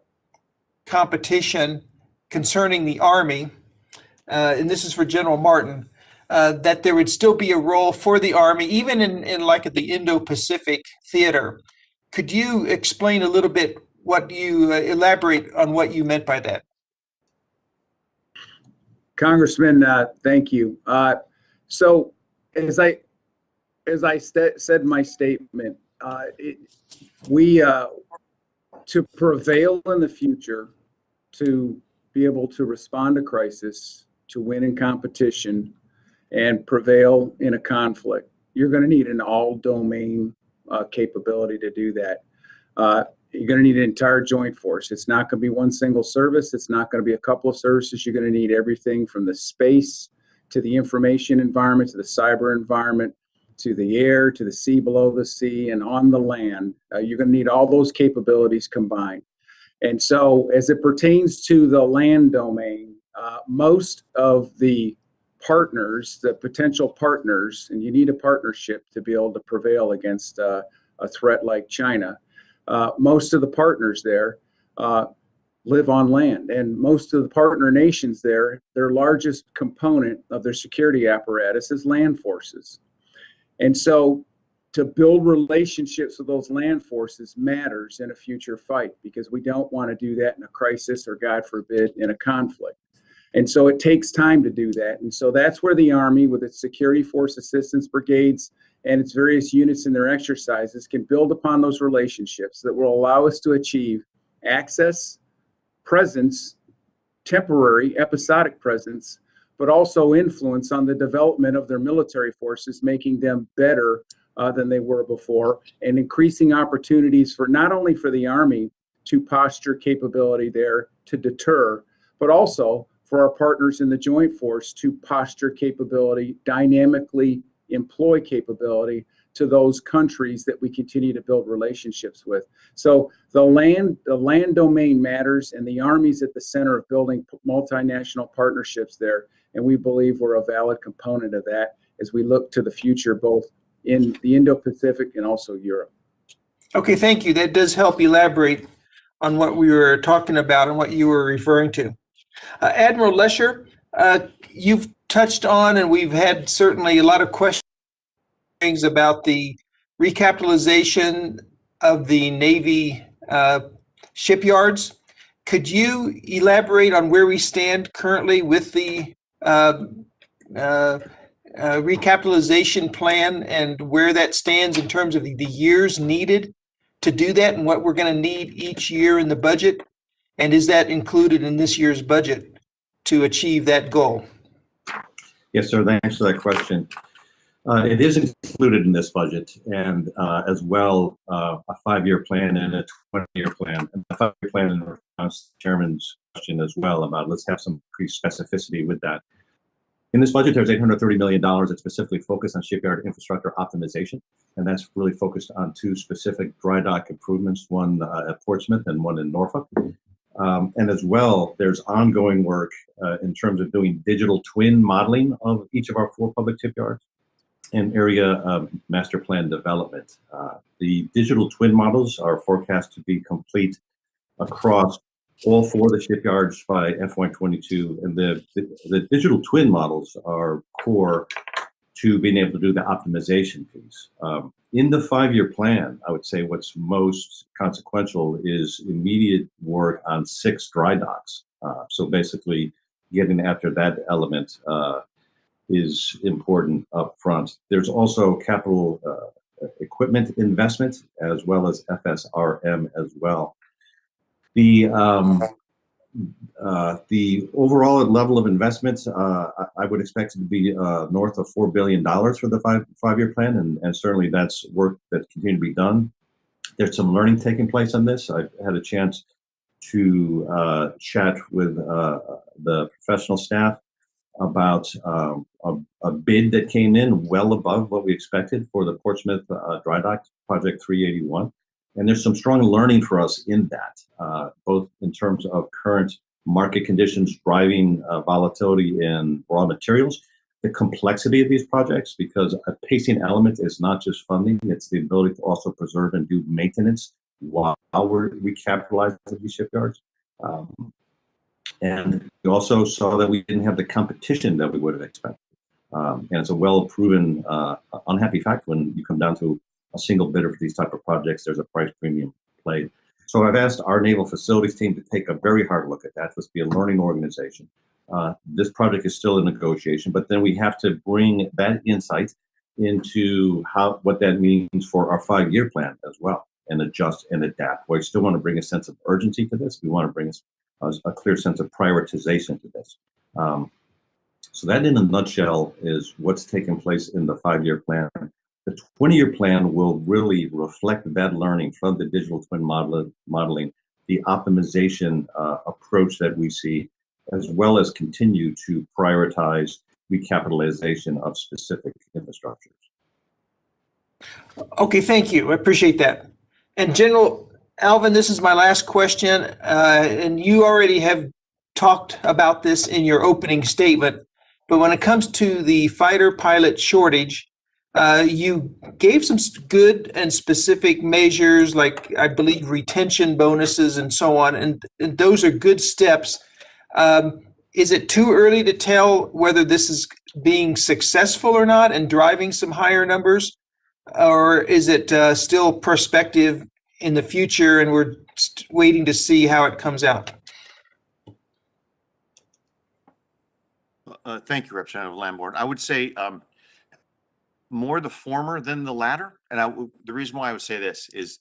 competition concerning the Army, and this is for General Martin, that there would still be a role for the Army, even in like the Indo-Pacific theater. Could you explain a little bit what you elaborate on what you meant by that? Congressman, thank you. So as I said in my statement, to prevail in the future, to be able to respond to crisis, to win in competition, and prevail in a conflict, you're going to need an all-domain capability to do that. You're going to need an entire joint force. It's not going to be one single service. It's not going to be a couple of services. You're going to need everything from the space to the information environment, to the cyber environment, to the air, to the sea below the sea, and on the land. You're going to need all those capabilities combined. And so as it pertains to the land domain, most of the partners, the potential partners, and you need a partnership to be able to prevail against a threat like China. Most of the partners there live on land, and most of the partner nations there, their largest component of their security apparatus is land forces. And so to build relationships with those land forces matters in a future fight, because we don't want to do that in a crisis or, God forbid, in a conflict. And so it takes time to do that. And so that's where the Army, with its security force assistance brigades and its various units in their exercises, can build upon those relationships that will allow us to achieve access, presence, temporary, episodic presence, but also influence on the development of their military forces, making them better than they were before, and increasing opportunities for not only for the Army to posture capability there to deter, but also for our partners in the Joint Force to posture capability, dynamically employ capability to those countries that we continue to build relationships with. So the land domain matters, and the Army's at the center of building multinational partnerships there. And we believe we're a valid component of that as we look to the future, both in the Indo-Pacific and also Europe. Okay, thank you. That does help elaborate on what we were talking about and what you were referring to. Admiral Lesher, you've touched on, and we've had certainly a lot of questions about the recapitalization of the Navy shipyards. Could you elaborate on where we stand currently with the recapitalization plan and where that stands in terms of the years needed to do that and what we're going to need each year in the budget? And is that included in this year's budget to achieve that goal? Yes, sir. Thanks for that question. It is included in this budget, and as well a 5-year plan and a 20-year plan. And the 5-year plan in response to the Chairman's question as well about let's have some increased specificity with that. In this budget, there's $830 million that's specifically focused on shipyard infrastructure optimization, and that's really focused on 2 specific dry dock improvements, one at Portsmouth and one in Norfolk. And as well, there's ongoing work in terms of doing digital twin modeling of each of our 4 public shipyards and area master plan development. The digital twin models are forecast to be complete across all 4 of the shipyards by FY22, and the digital twin models are core to being able to do the optimization piece. In the 5-year plan, I would say what's most consequential is immediate work on 6 dry docks. So basically getting after that element is important up front. There's also capital equipment investment as well as FSRM as well. The overall level of investments, I would expect it to be north of $4 billion for the 5-year plan, and certainly that's work that continues to be done. There's some learning taking place on this. I've had a chance to chat with the professional staff about a bid that came in well above what we expected for the Portsmouth Dry Dock Project 381. And there's some strong learning for us in that, both in terms of current market conditions driving volatility in raw materials, the complexity of these projects, because a pacing element is not just funding, it's the ability to also preserve and do maintenance while we're recapitalizing these shipyards. And we also saw that we didn't have the competition that we would have expected. And it's a well-proven unhappy fact when you come down to a single bidder for these type of projects, there's a price premium played. So I've asked our naval facilities team to take a very hard look at that. Let's be a learning organization. This project is still in negotiation, but then we have to bring that insight into what that means for our 5-year plan as well, and adjust and adapt. We still want to bring a sense of urgency to this. We want to bring a clear sense of prioritization to this. So that in a nutshell is what's taking place in the 5-year plan. The 20-year plan will really reflect that learning from the digital twin modeling, the optimization approach that we see, as well as continue to prioritize recapitalization of specific infrastructures. Okay, thank you. I appreciate that. And General Alvin, this is my last question, and you already have talked about this in your opening statement, but when it comes to the fighter pilot shortage, you gave some good and specific measures, like I believe retention bonuses and so on, and those are good steps. Is it too early to tell whether this is being successful or not and driving some higher numbers, or is it still perspective in the future and we're waiting to see how it comes out? Thank you, Representative Lamborn. I would say more the former than the latter. And the reason why I would say this is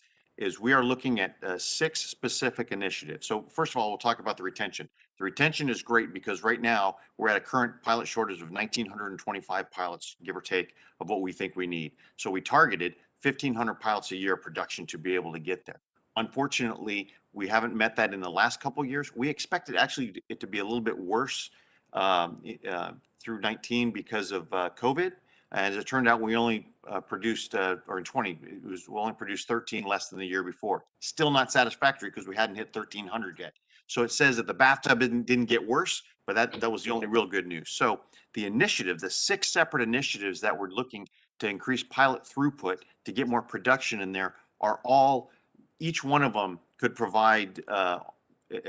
we are looking at 6 specific initiatives. So first of all, we'll talk about the retention. The retention is great because right now we're at a current pilot shortage of 1,925 pilots, give or take, of what we think we need. So we targeted 1,500 pilots a year of production to be able to get there. Unfortunately, we haven't met that in the last couple of years. We expected actually it to be a little bit worse through 19 because of COVID. As it turned out, we only produced, or in 20, we only produced 13 less than the year before. Still not satisfactory because we hadn't hit 1,300 yet. So it says that the bathtub didn't get worse, but that was the only real good news. So the initiative, the 6 separate initiatives that we're looking to increase pilot throughput to get more production in there are all, each one of them could provide a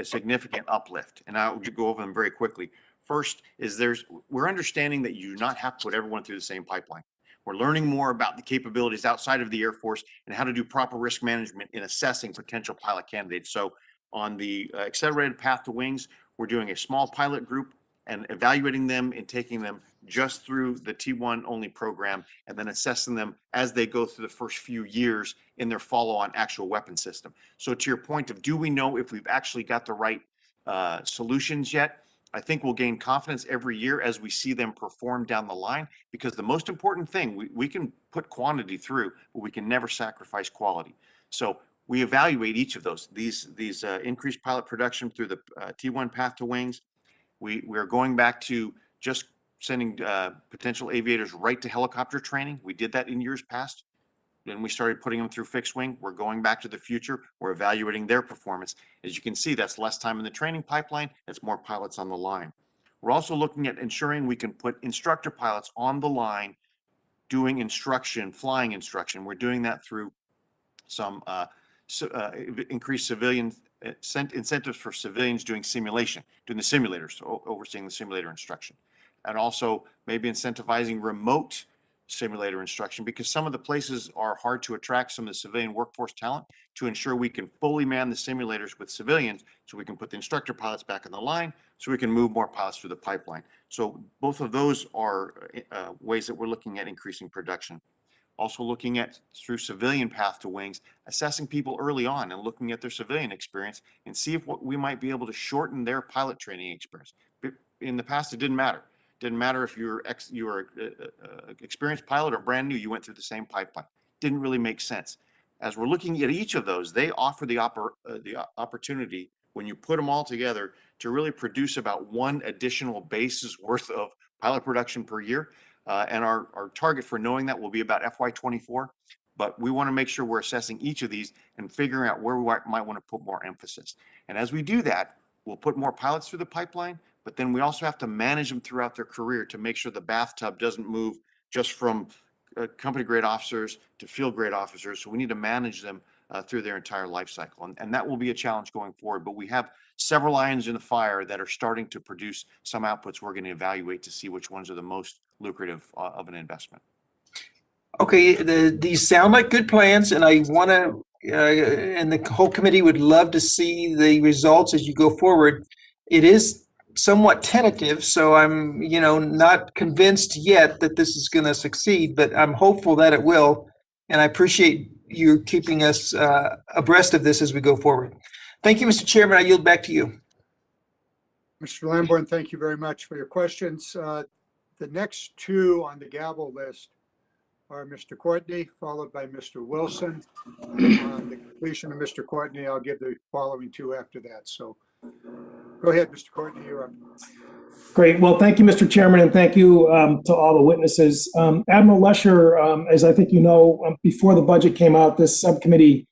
significant uplift. And I'll go over them very quickly. First is we're understanding that you do not have to put everyone through the same pipeline. We're learning more about the capabilities outside of the Air Force and how to do proper risk management in assessing potential pilot candidates. So on the accelerated path to wings, we're doing a small pilot group and evaluating them and taking them just through the T1 only program and then assessing them as they go through the first few years in their follow-on actual weapon system. So to your point of, do we know if we've actually got the right solutions yet? I think we'll gain confidence every year as we see them perform down the line, because the most important thing, we can put quantity through, but we can never sacrifice quality. So we evaluate each of those, these increased pilot production through the T1 path to wings. We're going back to just sending potential aviators right to helicopter training. We did that in years past. Then we started putting them through fixed wing. We're going back to the future. We're evaluating their performance. As you can see, that's less time in the training pipeline. That's more pilots on the line. We're also looking at ensuring we can put instructor pilots on the line doing instruction, flying instruction. We're doing that through some increased civilian incentives for civilians doing simulation, doing the simulators, so overseeing the simulator instruction. And also maybe incentivizing remote simulator instruction, because some of the places are hard to attract some of the civilian workforce talent, to ensure we can fully man the simulators with civilians so we can put the instructor pilots back on the line so we can move more pilots through the pipeline. So both of those are ways that we're looking at increasing production. Also looking at, through civilian path to wings, assessing people early on and looking at their civilian experience and see if we might be able to shorten their pilot training experience. In the past, it didn't matter. Didn't matter if you were experienced pilot or brand new, you went through the same pipeline. Didn't really make sense. As we're looking at each of those, they offer the opportunity, when you put them all together, to really produce about 1 additional base's worth of pilot production per year. And our target for knowing that will be about FY24. But we want to make sure we're assessing each of these and figuring out where we might want to put more emphasis. And as we do that, we'll put more pilots through the pipeline, but then we also have to manage them throughout their career to make sure the bathtub doesn't move just from company grade officers to field grade officers. So we need to manage them through their entire life cycle. And that will be a challenge going forward, but we have several irons in the fire that are starting to produce some outputs we're going to evaluate to see which ones are the most lucrative of an investment. Okay, these sound like good plans, and I want to, and the whole committee would love to see the results as you go forward. It is somewhat tentative, so I'm, not convinced yet that this is going to succeed, but I'm hopeful that it will, and I appreciate you keeping us abreast of this as we go forward. Thank you, Mr. Chairman. I yield back to you. Mr. Lamborn, thank you very much for your questions. The next 2 on the gavel list are Mr. Courtney, followed by Mr. Wilson. On the completion of Mr. Courtney, I'll give the following 2 after that. So go ahead, Mr. Courtney, you're up. Great. Well, thank you, Mr. Chairman, and thank you to all the witnesses. Admiral Lesher, as I think you know, before the budget came out, this subcommittee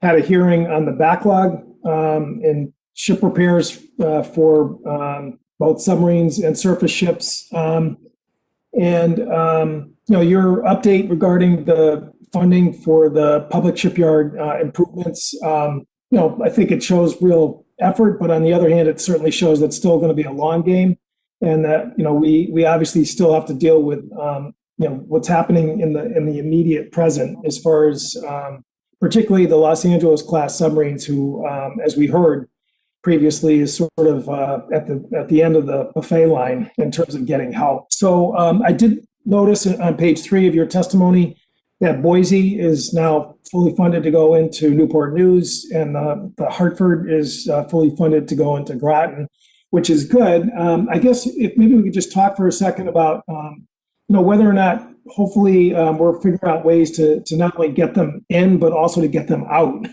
had a hearing on the backlog and ship repairs for both submarines and surface ships. Your update regarding the funding for the public shipyard improvements, I think it shows real effort, but on the other hand, it certainly shows that's still going to be a long game, and that we obviously still have to deal with what's happening in the immediate present, as far as particularly the Los Angeles class submarines, who, as we heard, previously is sort of at the end of the buffet line in terms of getting help. So I did notice on page 3 of your testimony that Boise is now fully funded to go into Newport News, and the Hartford is fully funded to go into Groton, which is good. I guess if maybe we could just talk for a second about whether or not hopefully we're figuring out ways to not only get them in, but also to get them out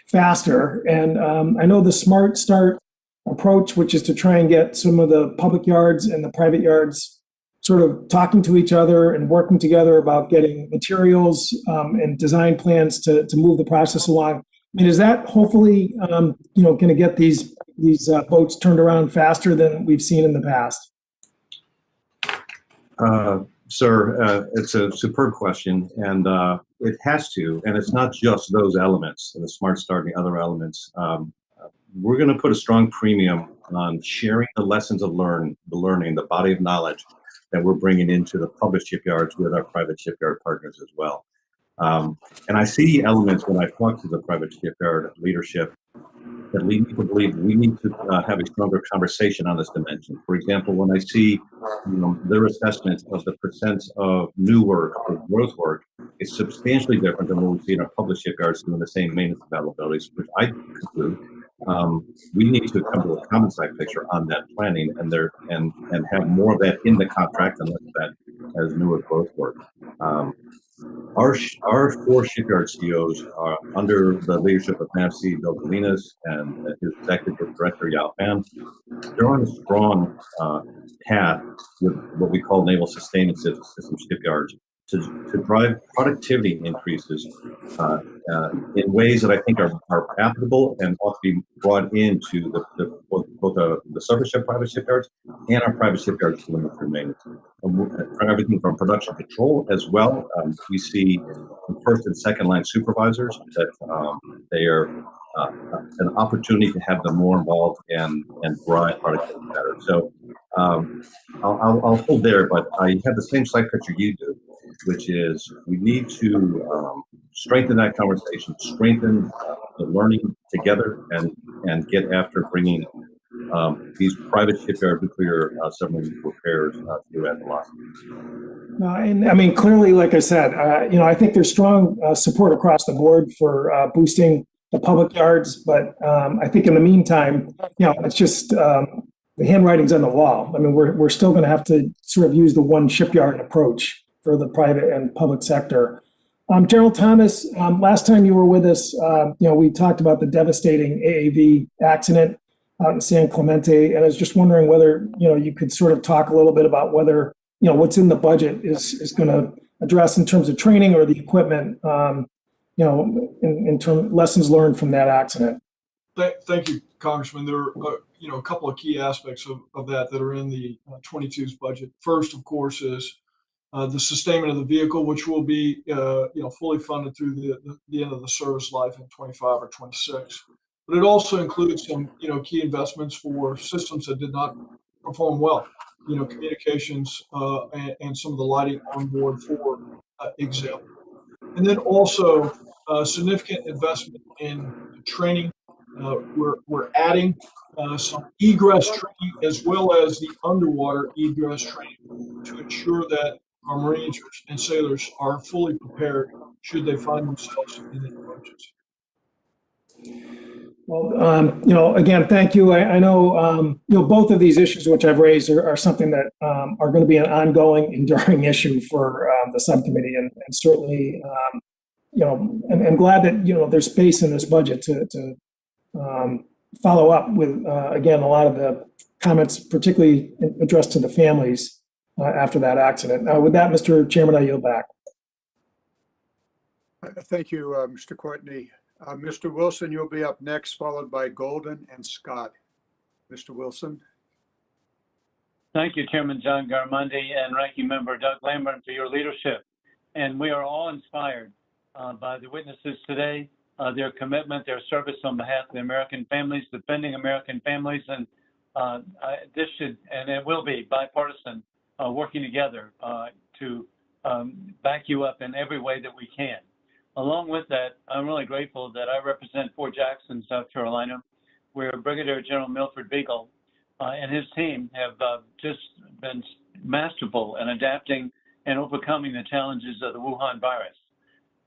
faster. And I know the Smart Start approach, which is to try and get some of the public yards and the private yards sort of talking to each other and working together about getting materials and design plans to move the process along. I mean, is that hopefully going to get these boats turned around faster than we've seen in the past? Sir, it's a superb question, and it has to, and it's not just those elements, the Smart Start and the other elements. We're going to put a strong premium on sharing the lessons of the learning, the body of knowledge that we're bringing into the public shipyards with our private shipyard partners as well. And I see elements when I talk to the private shipyard leadership that lead me to believe we need to have a stronger conversation on this dimension. For example, when I see their assessment of the percent of new work or growth work is substantially different than what we see in our public shipyards doing the same maintenance availabilities, which I conclude we need to come to a common side picture on that planning and have more of that in the contract and less of that as newer growth work. Our 4 shipyard CEOs are under the leadership of Nancy Dogalinas and his executive director Yao Fan. They're on a strong path with what we call naval sustainment system shipyards to drive productivity increases in ways that I think are applicable and ought to be brought into both the surface ship private shipyards and our private shipyards to limit through maintenance. Everything from production control as well. We see first and second line supervisors that they are an opportunity to have them more involved and drive productivity better. So I'll hold there, but I have the same side picture you do, which is we need to strengthen that conversation, strengthen the learning together, and get after bringing these private shipyard nuclear submarine repairs through at velocity. And I mean, clearly, like I said, I think there's strong support across the board for boosting the public yards, but I think in the meantime, it's just the handwriting's on the wall. I mean, we're still going to have to sort of use the one shipyard approach for the private and public sector. General Thomas, last time you were with us, we talked about the devastating AAV accident out in San Clemente, and I was just wondering whether you could sort of talk a little bit about whether what's in the budget is going to address in terms of training or the equipment, in terms lessons learned from that accident. Thank you, Congressman. There are a couple of key aspects of that are in the 22's budget. First, of course, is the sustainment of the vehicle, which will be fully funded through the end of the service life in 25 or 26. But it also includes some key investments for systems that did not perform well, communications and some of the lighting on board, for example. And then also significant investment in training. We're adding some egress training as well as the underwater egress training to ensure that our Marines and sailors are fully prepared should they find themselves in an emergency. Well, again, thank you. I know, both of these issues which I've raised are something that are going to be an ongoing, enduring issue for the subcommittee, and certainly, I'm glad that there's space in this budget to follow up with again a lot of the comments, particularly addressed to the families after that accident. With that, Mr. Chairman, I yield back. Thank you, Mr. Courtney. Mr. Wilson, you'll be up next, followed by Golden and Scott. Mr. Wilson. Thank you, Chairman John Garamendi and Ranking Member Doug Lamborn, for your leadership. And we are all inspired by the witnesses today, their commitment, their service on behalf of the American families, defending American families. And this should, and it will be, bipartisan, working together to back you up in every way that we can. Along with that, I'm really grateful that I represent Fort Jackson, South Carolina, where Brigadier General Milford Beagle and his team have just been masterful in adapting and overcoming the challenges of the Wuhan virus.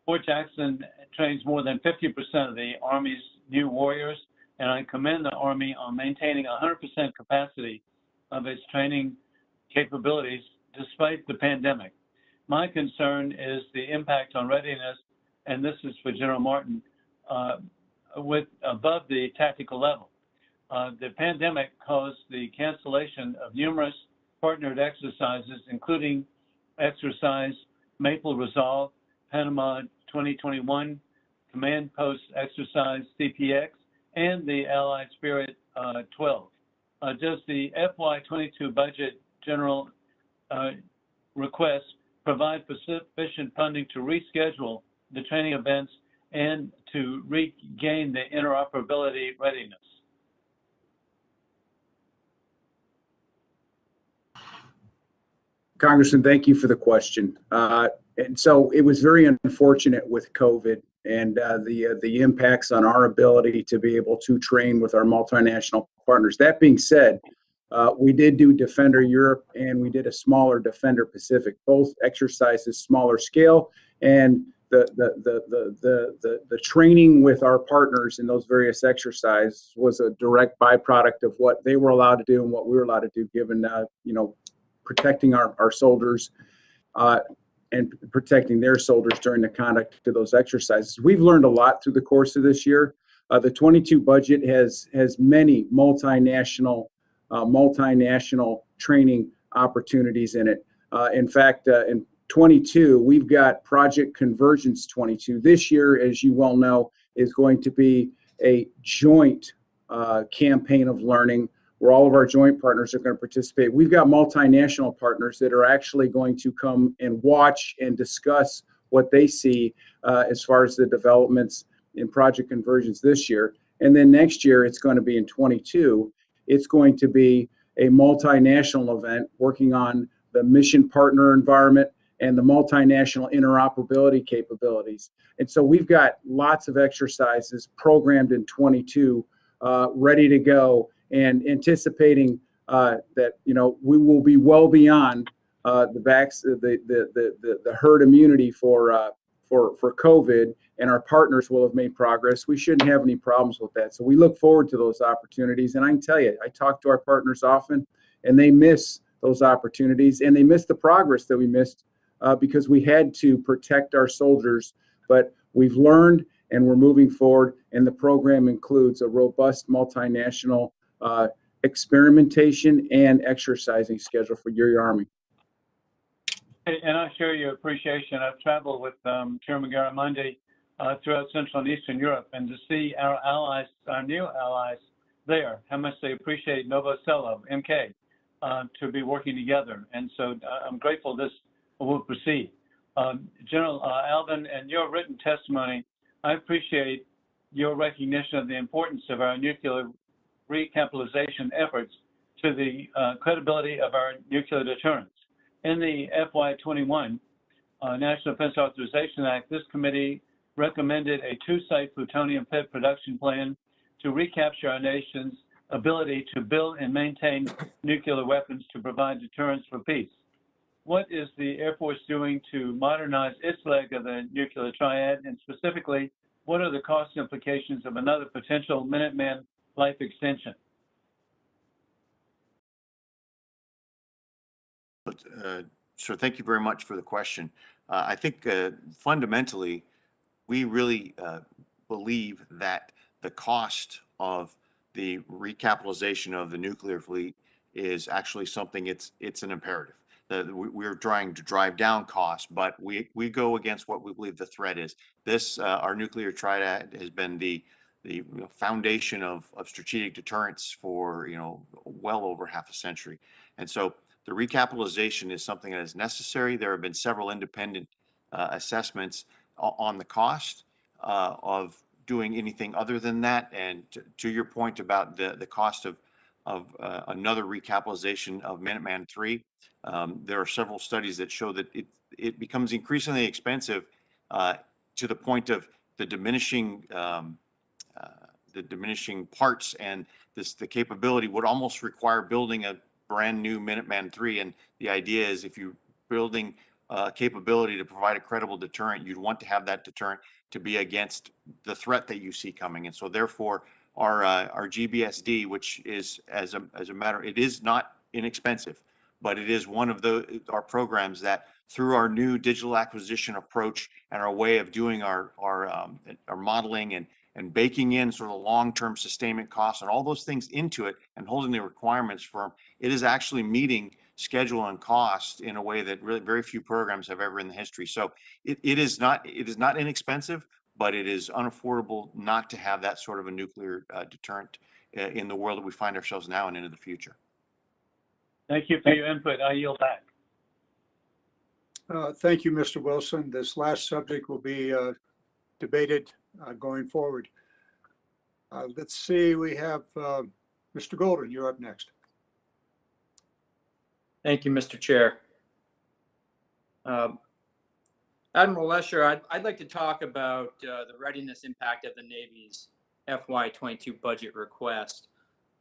Fort Jackson trains more than 50% of the Army's new warriors, and I commend the Army on maintaining 100% capacity of its training capabilities despite the pandemic. My concern is the impact on readiness, and this is for General Martin, with above the tactical level. The pandemic caused the cancellation of numerous partnered exercises, including Exercise Maple Resolve, Panama 2021, Command Post Exercise CPX, and the Allied Spirit 12. Does the FY22 budget general request provide for sufficient funding to reschedule the training events and to regain the interoperability readiness? Congressman, thank you for the question. And so it was very unfortunate with COVID and the impacts on our ability to be able to train with our multinational partners. That being said, we did do Defender Europe and we did a smaller Defender Pacific, both exercises smaller scale, and the training with our partners in those various exercises was a direct byproduct of what they were allowed to do and what we were allowed to do, given protecting our soldiers and protecting their soldiers during the conduct of those exercises. We've learned a lot through the course of this year. The 22 budget has many multinational training opportunities in it. In fact, in 22, we've got Project Convergence 22. This year, as you well know, is going to be a joint campaign of learning where all of our joint partners are going to participate. We've got multinational partners that are actually going to come and watch and discuss what they see as far as the developments in Project Convergence this year. And then next year, it's going to be in 22. It's going to be a multinational event working on the mission partner environment and the multinational interoperability capabilities. And so we've got lots of exercises programmed in 22 ready to go, and anticipating that we will be well beyond the herd immunity for COVID, and our partners will have made progress. We shouldn't have any problems with that. So we look forward to those opportunities. And I can tell you, I talk to our partners often, and they miss those opportunities, and they miss the progress that we missed because we had to protect our soldiers. But we've learned, and we're moving forward, and the program includes a robust multinational experimentation and exercising schedule for your Army. And I share your appreciation. I've traveled with Chairman Garamendi throughout Central and Eastern Europe, and to see our allies, our new allies there, how much they appreciate Novo Cello, MK, to be working together. And so I'm grateful this will proceed. General Alvin, and your written testimony, I appreciate your recognition of the importance of our nuclear recapitalization efforts to the credibility of our nuclear deterrence. In the FY21 National Defense Authorization Act, this committee recommended a two-site plutonium pit production plan to recapture our nation's ability to build and maintain nuclear weapons to provide deterrence for peace. What is the Air Force doing to modernize its leg of the nuclear triad, and specifically, what are the cost implications of another potential Minuteman life extension? Sir, thank you very much for the question. I think fundamentally, we really believe that the cost of the recapitalization of the nuclear fleet is actually something, it's an imperative. We're trying to drive down costs, but we go against what we believe the threat is. This, our nuclear triad has been the foundation of strategic deterrence for well over half a century. And so the recapitalization is something that is necessary. There have been several independent assessments on the cost of doing anything other than that. And to your point about the cost of another recapitalization of Minuteman III, there are several studies that show that it becomes increasingly expensive to the point of the diminishing the diminishing parts and the capability would almost require building a brand new Minuteman III. And the idea is if you're building capability to provide a credible deterrent, you'd want to have that deterrent to be against the threat that you see coming. And so therefore our GBSD, which is as a matter, it is not inexpensive, but it is one of our programs that through our new digital acquisition approach and our way of doing our modeling and baking in sort of long-term sustainment costs and all those things into it and holding the requirements firm, it is actually meeting schedule and cost in a way that really very few programs have ever in the history. So it is not inexpensive, but it is unaffordable not to have that sort of a nuclear deterrent in the world that we find ourselves now and into the future. Thank you for your input. I yield back. Thank you, Mr. Wilson. This last subject will be debated going forward. Let's see, we have Mr. Golden, you're up next. Thank you, Mr. Chair. Admiral Lesher, I'd like to talk about the readiness impact of the Navy's FY22 budget request.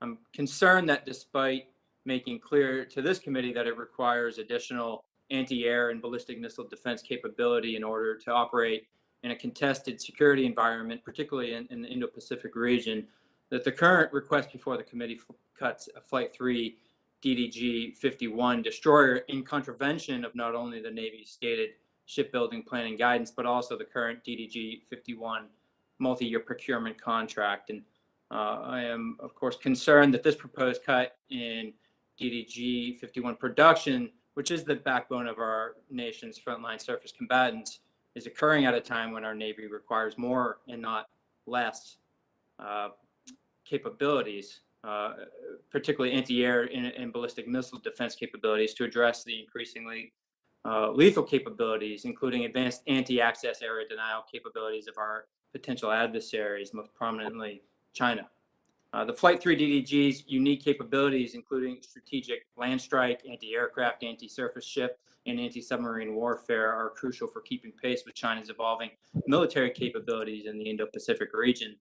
I'm concerned that despite making clear to this committee that it requires additional anti-air and ballistic missile defense capability in order to operate in a contested security environment, particularly in the Indo-Pacific region, that the current request before the committee cuts a Flight 3 DDG-51 destroyer in contravention of not only the Navy's stated shipbuilding planning guidance, but also the current DDG-51 multi-year procurement contract. And I am, of course, concerned that this proposed cut in DDG-51 production, which is the backbone of our nation's frontline surface combatants, is occurring at a time when our Navy requires more and not less capabilities, particularly anti-air and ballistic missile defense capabilities to address the increasingly lethal capabilities, including advanced anti-access area denial capabilities of our potential adversaries, most prominently China. The Flight 3 DDG's unique capabilities, including strategic land strike, anti-aircraft, anti-surface ship, and anti-submarine warfare, are crucial for keeping pace with China's evolving military capabilities in the Indo-Pacific region.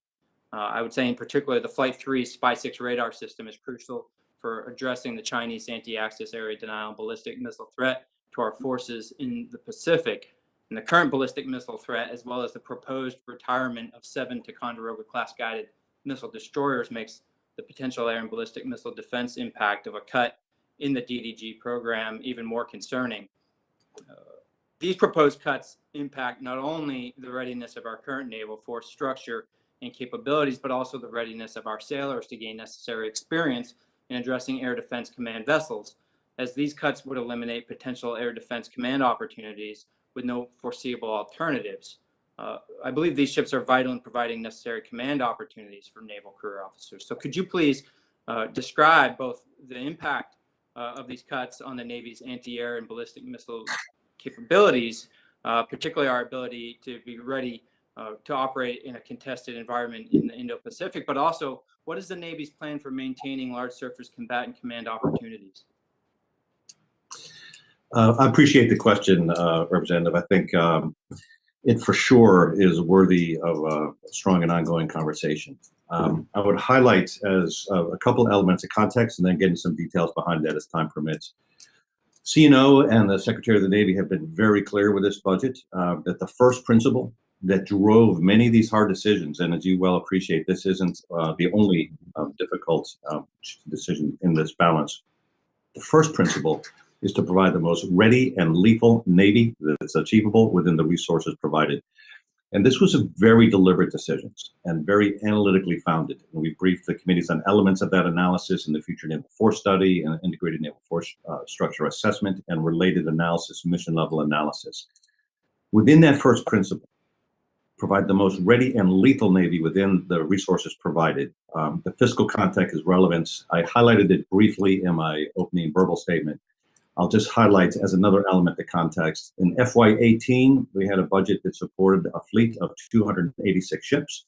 I would say in particular, the Flight 3 Spy-6 radar system is crucial for addressing the Chinese anti-access area denial and ballistic missile threat to our forces in the Pacific. And the current ballistic missile threat, as well as the proposed retirement of 7 Ticonderoga-class guided missile destroyers, makes the potential air and ballistic missile defense impact of a cut in the DDG program even more concerning. These proposed cuts impact not only the readiness of our current naval force structure and capabilities, but also the readiness of our sailors to gain necessary experience in addressing air defense command vessels, as these cuts would eliminate potential air defense command opportunities with no foreseeable alternatives. I believe these ships are vital in providing necessary command opportunities for naval career officers. So could you please describe both the impact of these cuts on the Navy's anti-air and ballistic missile capabilities, particularly our ability to be ready to operate in a contested environment in the Indo-Pacific, but also what is the Navy's plan for maintaining large surface combatant command opportunities? I appreciate the question, Representative. I think it for sure is worthy of a strong and ongoing conversation. I would highlight as a couple elements of context and then get into some details behind that as time permits. CNO and the Secretary of the Navy have been very clear with this budget that the first principle that drove many of these hard decisions, and as you well appreciate, this isn't the only difficult decision in this balance. The first principle is to provide the most ready and lethal Navy that's achievable within the resources provided. And this was a very deliberate decision and very analytically founded. And we briefed the committees on elements of that analysis in the Future Naval Force Study and Integrated Naval Force Structure Assessment and related analysis, mission level analysis. Within that first principle, provide the most ready and lethal Navy within the resources provided. The fiscal context is relevant. I highlighted it briefly in my opening verbal statement. I'll just highlight as another element the context. In FY18, we had a budget that supported a fleet of 286 ships.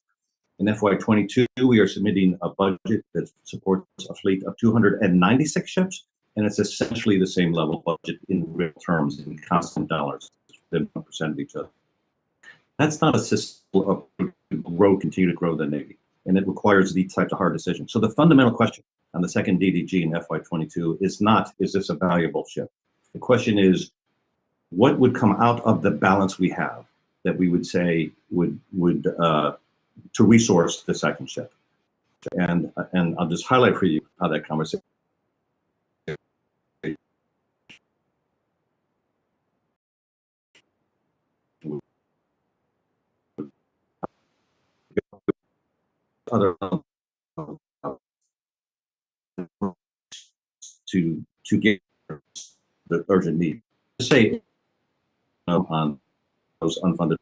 In FY22, we are submitting a budget that supports a fleet of 296 ships, and it's essentially the same level budget in real terms, in constant dollars, within 1% of each other. That's not a system of continue to grow the Navy. and it requires these types of hard decisions. So the fundamental question on the second DDG in FY22 is not, is this a valuable ship? The question is, what would come out of the balance we have that we would say would to resource the second ship? And I'll just highlight for you how that conversation. Other to get the urgent need. Say on those unfunded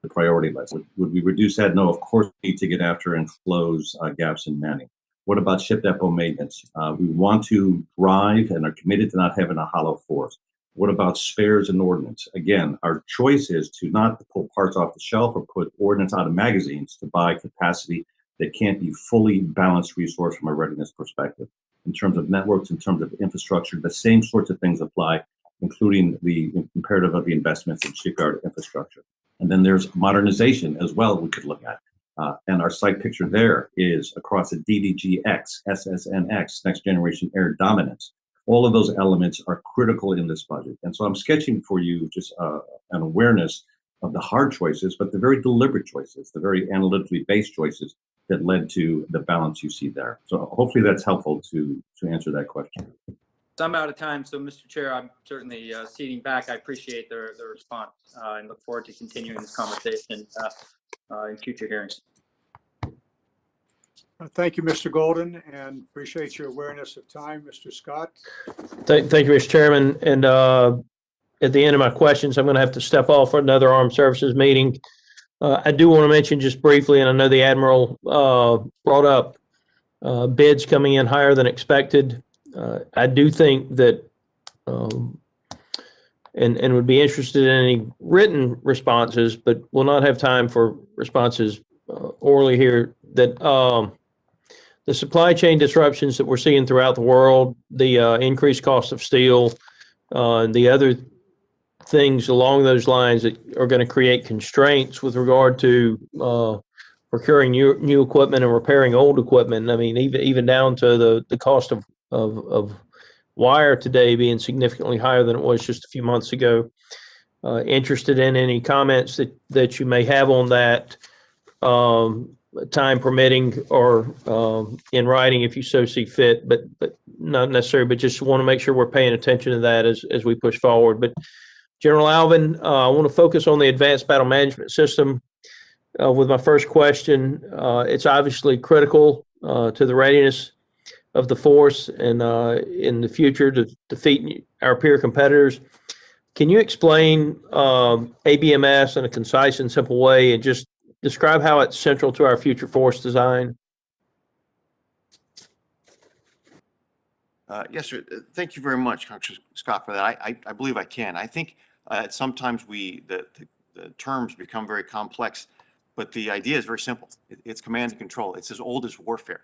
the priority list. Would we reduce that? No, of course we need to get after and close gaps in manning. What about ship depot maintenance? We want to drive and are committed to not having a hollow force. What about spares and ordnance? Again, our choice is to not pull parts off the shelf or put ordnance out of magazines to buy capacity that can't be fully balanced resource from a readiness perspective. In terms of networks, in terms of infrastructure, the same sorts of things apply, including the imperative of the investments in shipyard infrastructure. And then there's modernization as well we could look at. And our site picture there is across a DDGX, SSNX, Next Generation Air Dominance. All of those elements are critical in this budget. And so I'm sketching for you just an awareness of the hard choices, but the very deliberate choices, the very analytically based choices that led to the balance you see there. So hopefully that's helpful to answer that question. I'm out of time, so Mr. Chair, I'm certainly ceding back. I appreciate the response and look forward to continuing this conversation in future hearings. Thank you, Mr. Golden, and appreciate your awareness of time. Mr. Scott. Thank you, Mr. Chairman. And at the end of my questions, I'm going to have to step off for another Armed Services meeting. I do want to mention just briefly, and I know the Admiral brought up bids coming in higher than expected. I do think that, and would be interested in any written responses, but will not have time for responses orally here, that the supply chain disruptions that we're seeing throughout the world, the increased cost of steel, the other things along those lines that are going to create constraints with regard to procuring new equipment and repairing old equipment. I mean, even down to the cost of wire today being significantly higher than it was just a few months ago. Interested in any comments that you may have on that, time permitting, or in writing if you so see fit, but not necessarily, but just want to make sure we're paying attention to that as we push forward. But General Alvin, I want to focus on the Advanced Battle Management System with my first question. It's obviously critical to the readiness of the force and in the future to defeat our peer competitors. Can you explain ABMS in a concise and simple way and just describe how it's central to our future force design? Yes, sir. Thank you very much, Congressman Scott, for that. I believe I can. I think sometimes the terms become very complex, but the idea is very simple. It's command and control. It's as old as warfare.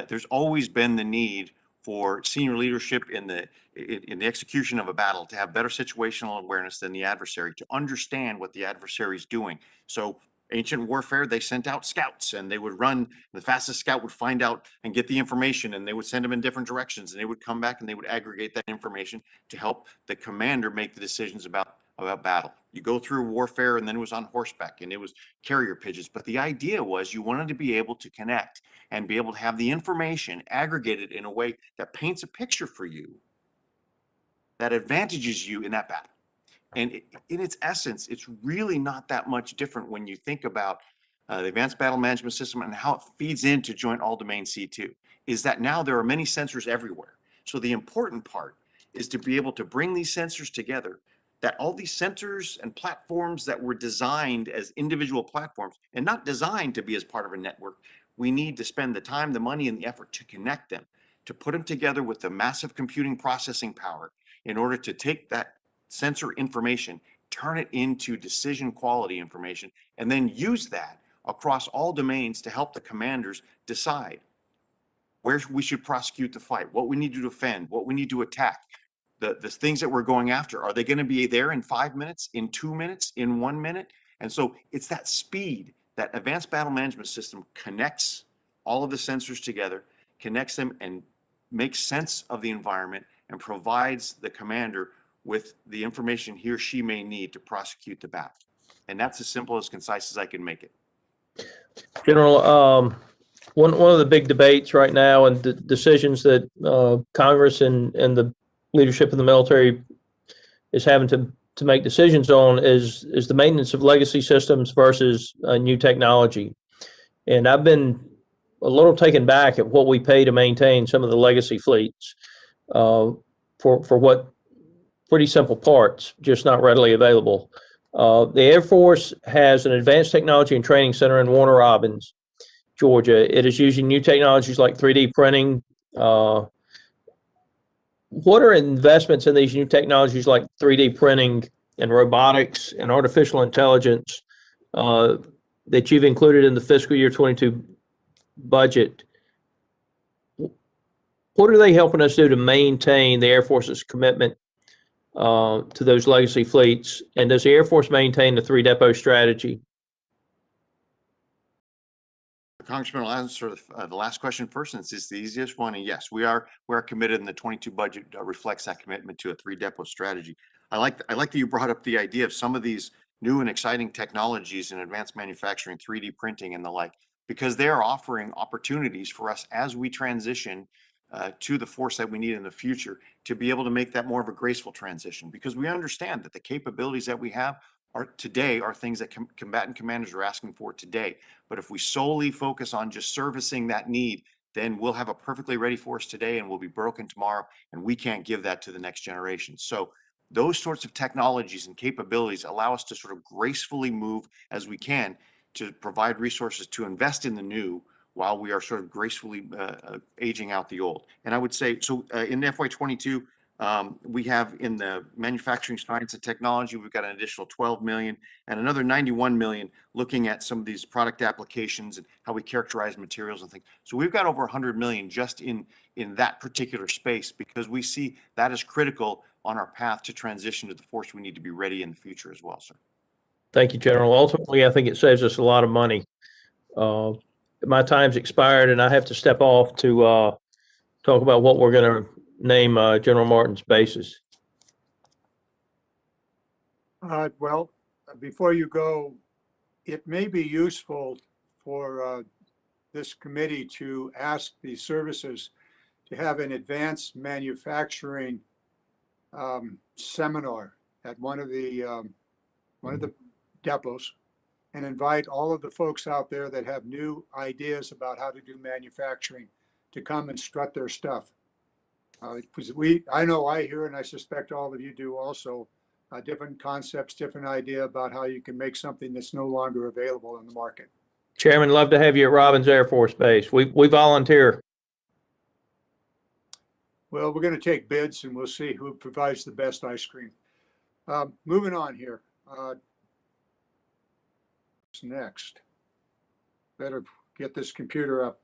There's always been the need for senior leadership in the execution of a battle to have better situational awareness than the adversary, to understand what the adversary is doing. So ancient warfare, they sent out scouts, and they would run. The fastest scout would find out and get the information, and they would send them in different directions, and they would come back and they would aggregate that information to help the commander make the decisions about battle. You go through warfare, and then it was on horseback, and it was carrier pigeons. But the idea was you wanted to be able to connect and be able to have the information aggregated in a way that paints a picture for you that advantages you in that battle. And in its essence, it's really not that much different when you think about the Advanced Battle Management System and how it feeds into Joint All-Domain C2, is that now there are many sensors everywhere. So the important part is to be able to bring these sensors together, that all these sensors and platforms that were designed as individual platforms and not designed to be as part of a network, we need to spend the time, the money, and the effort to connect them, to put them together with the massive computing processing power in order to take that sensor information, turn it into decision quality information, and then use that across all domains to help the commanders decide where we should prosecute the fight, what we need to defend, what we need to attack. The things that we're going after, are they going to be there in 5 minutes, in 2 minutes, in 1 minute? And so it's that speed That advanced battle management system connects all of the sensors together, connects them and makes sense of the environment and provides the commander with the information he or she may need to prosecute the battle. And that's as simple as concise as I can make it. General, one of the big debates right now and the decisions that Congress and the leadership of the military is having to make decisions on is the maintenance of legacy systems versus new technology. And I've been a little taken back at what we pay to maintain some of the legacy fleets for what pretty simple parts, just not readily available. The Air Force has an advanced technology and training center in Warner Robins, Georgia. It is using new technologies like 3D printing. What are investments in these new technologies like 3D printing and robotics and artificial intelligence that you've included in the fiscal year 22 budget? What are they helping us do to maintain the Air Force's commitment to those legacy fleets? And does the Air Force maintain the 3-depot strategy? Congressman, I'll answer the last question first, since it's the easiest one. And yes, we are committed, and the 22 budget reflects that commitment to a 3-depot strategy. I like that you brought up the idea of some of these new and exciting technologies in advanced manufacturing, 3D printing and the like, because they are offering opportunities for us as we transition to the force that we need in the future to be able to make that more of a graceful transition, because we understand that the capabilities that we have today are things that combatant commanders are asking for today. But if we solely focus on just servicing that need, then we'll have a perfectly ready force today and we'll be broken tomorrow, and we can't give that to the next generation. So those sorts of technologies and capabilities allow us to sort of gracefully move as we can to provide resources to invest in the new while we are sort of gracefully aging out the old. And I would say, so in FY22, we have in the manufacturing science and technology, we've got an additional 12 million and another 91 million looking at some of these product applications and how we characterize materials and things. So we've got over 100 million just in that particular space, because we see that as critical on our path to transition to the force we need to be ready in the future as well, sir. Thank you, General. Ultimately, I think it saves us a lot of money. My time's expired and I have to step off to talk about what we're going to name General Martin's bases. Well, before you go, it may be useful for this committee to ask the services to have an advanced manufacturing seminar at one of the depots, and invite all of the folks out there that have new ideas about how to do manufacturing to come and strut their stuff. Because I know I hear, and I suspect all of you do also, different concepts, different idea about how you can make something that's no longer available in the market. Chairman, love to have you at Robins Air Force Base. We volunteer. Well, we're going to take bids and we'll see who provides the best ice cream. Moving on here. What's next? Better get this computer up.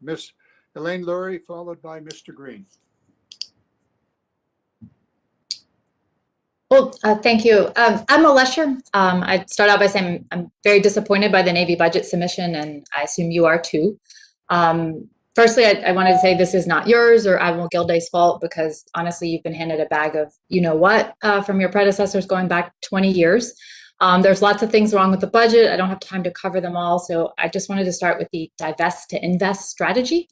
Miss Elaine Lurie, followed by Mr. Green. Well, thank you. Admiral Lesher, I'd start out by saying I'm very disappointed by the Navy budget submission, and I assume you are too. Firstly, I wanted to say this is not yours or Admiral Gilday's fault, because honestly, you've been handed a bag of you-know-what from your predecessors going back 20 years. There's lots of things wrong with the budget. I don't have time to cover them all, so I just wanted to start with the divest to invest strategy.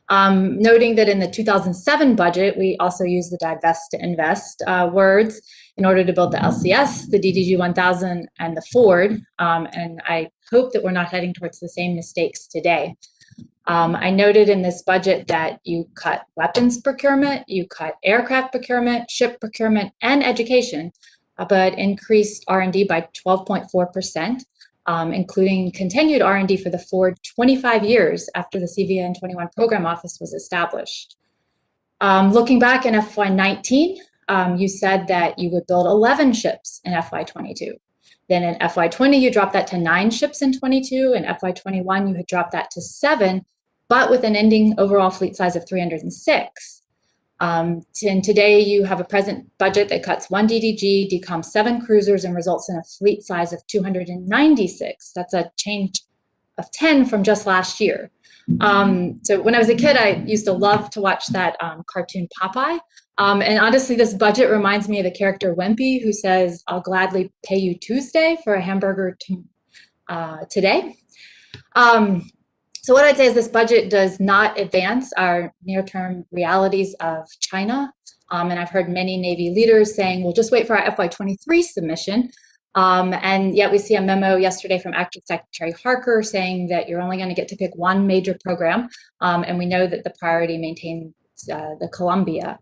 Noting that in the 2007 budget, we also used the divest to invest words in order to build the LCS, the DDG 1000, and the Ford. And I hope that we're not heading towards the same mistakes today. I noted in this budget that you cut weapons procurement, you cut aircraft procurement, ship procurement, and education, but increased R&D by 12.4%. Including continued R&D for the Ford 25 years after the CVN 21 program office was established. Looking back in FY19, you said that you would build 11 ships in FY22. Then in FY20, you dropped that to 9 ships in 22. In FY21, you had dropped that to 7, but with an ending overall fleet size of 306. And today you have a present budget that cuts 1 DDG, decoms 7 cruisers, and results in a fleet size of 296. That's a change of 10 from just last year. So when I was a kid, I used to love to watch that cartoon Popeye. And honestly, this budget reminds me of the character Wimpy, who says, "I'll gladly pay you Tuesday for a hamburger today." So what I'd say is this budget does not advance our near-term realities of China. And I've heard many Navy leaders saying, well, just wait for our FY23 submission. And yet we see a memo yesterday from Acting Secretary Harker saying that you're only going to get to pick one major program. And we know that the priority maintains the Columbia.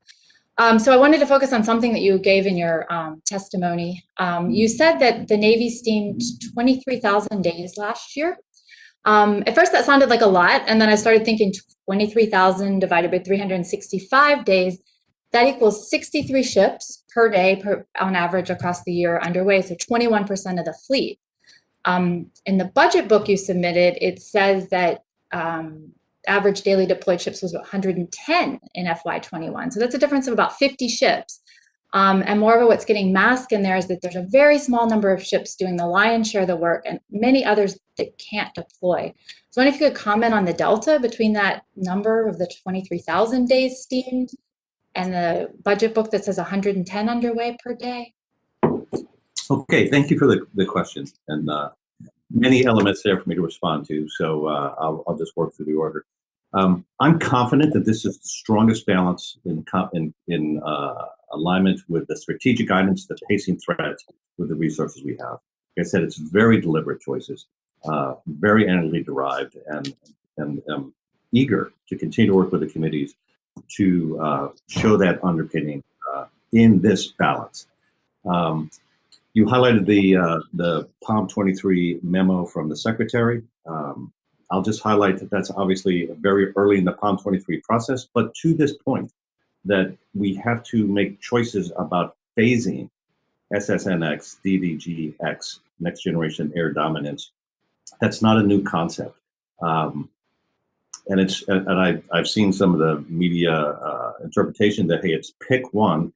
So I wanted to focus on something that you gave in your testimony. You said that the Navy steamed 23,000 days last year. At first that sounded like a lot, and then I started thinking 23,000 divided by 365 days, that equals 63 ships per day on average across the year underway, so 21% of the fleet. In the budget book you submitted, it says that average daily deployed ships was 110 in FY21, so that's a difference of about 50 ships. And moreover, what's getting masked in there is that there's a very small number of ships doing the lion's share of the work and many others that can't deploy. So I wonder if you could comment on the delta between that number of the 23,000 days steamed and the budget book that says 110 underway per day. Okay, thank you for the question, and many elements there for me to respond to, so I'll just work through the order. I'm confident that this is the strongest balance in alignment with the strategic guidance, the pacing threat with the resources we have. Like I said, it's very deliberate choices, very analytically derived, and eager to continue to work with the committees to show that underpinning in this balance. You highlighted the POM 23 memo from the Secretary. I'll just highlight that that's obviously very early in the POM 23 process, but to this point, that we have to make choices about phasing SSNX, DDGX, Next Generation Air Dominance. That's not a new concept. And I've seen some of the media interpretation that, hey, it's pick one.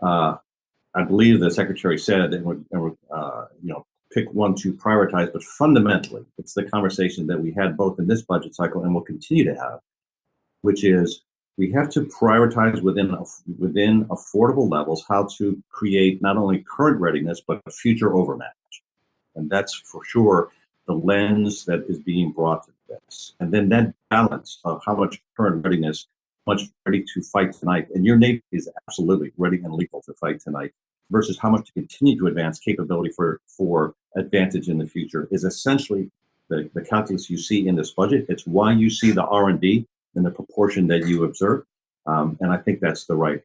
I believe the Secretary said, pick one to prioritize, but fundamentally, it's the conversation that we had both in this budget cycle and will continue to have, which is we have to prioritize within affordable levels how to create not only current readiness, but future overmatch. And that's for sure the lens that is being brought to this. And then that balance of how much current readiness, much ready to fight tonight, and your Navy is absolutely ready and lethal to fight tonight, versus how much to continue to advance capability for advantage in the future is essentially the calculus you see in this budget. It's why you see the R&D in the proportion that you observe, and I think that's the right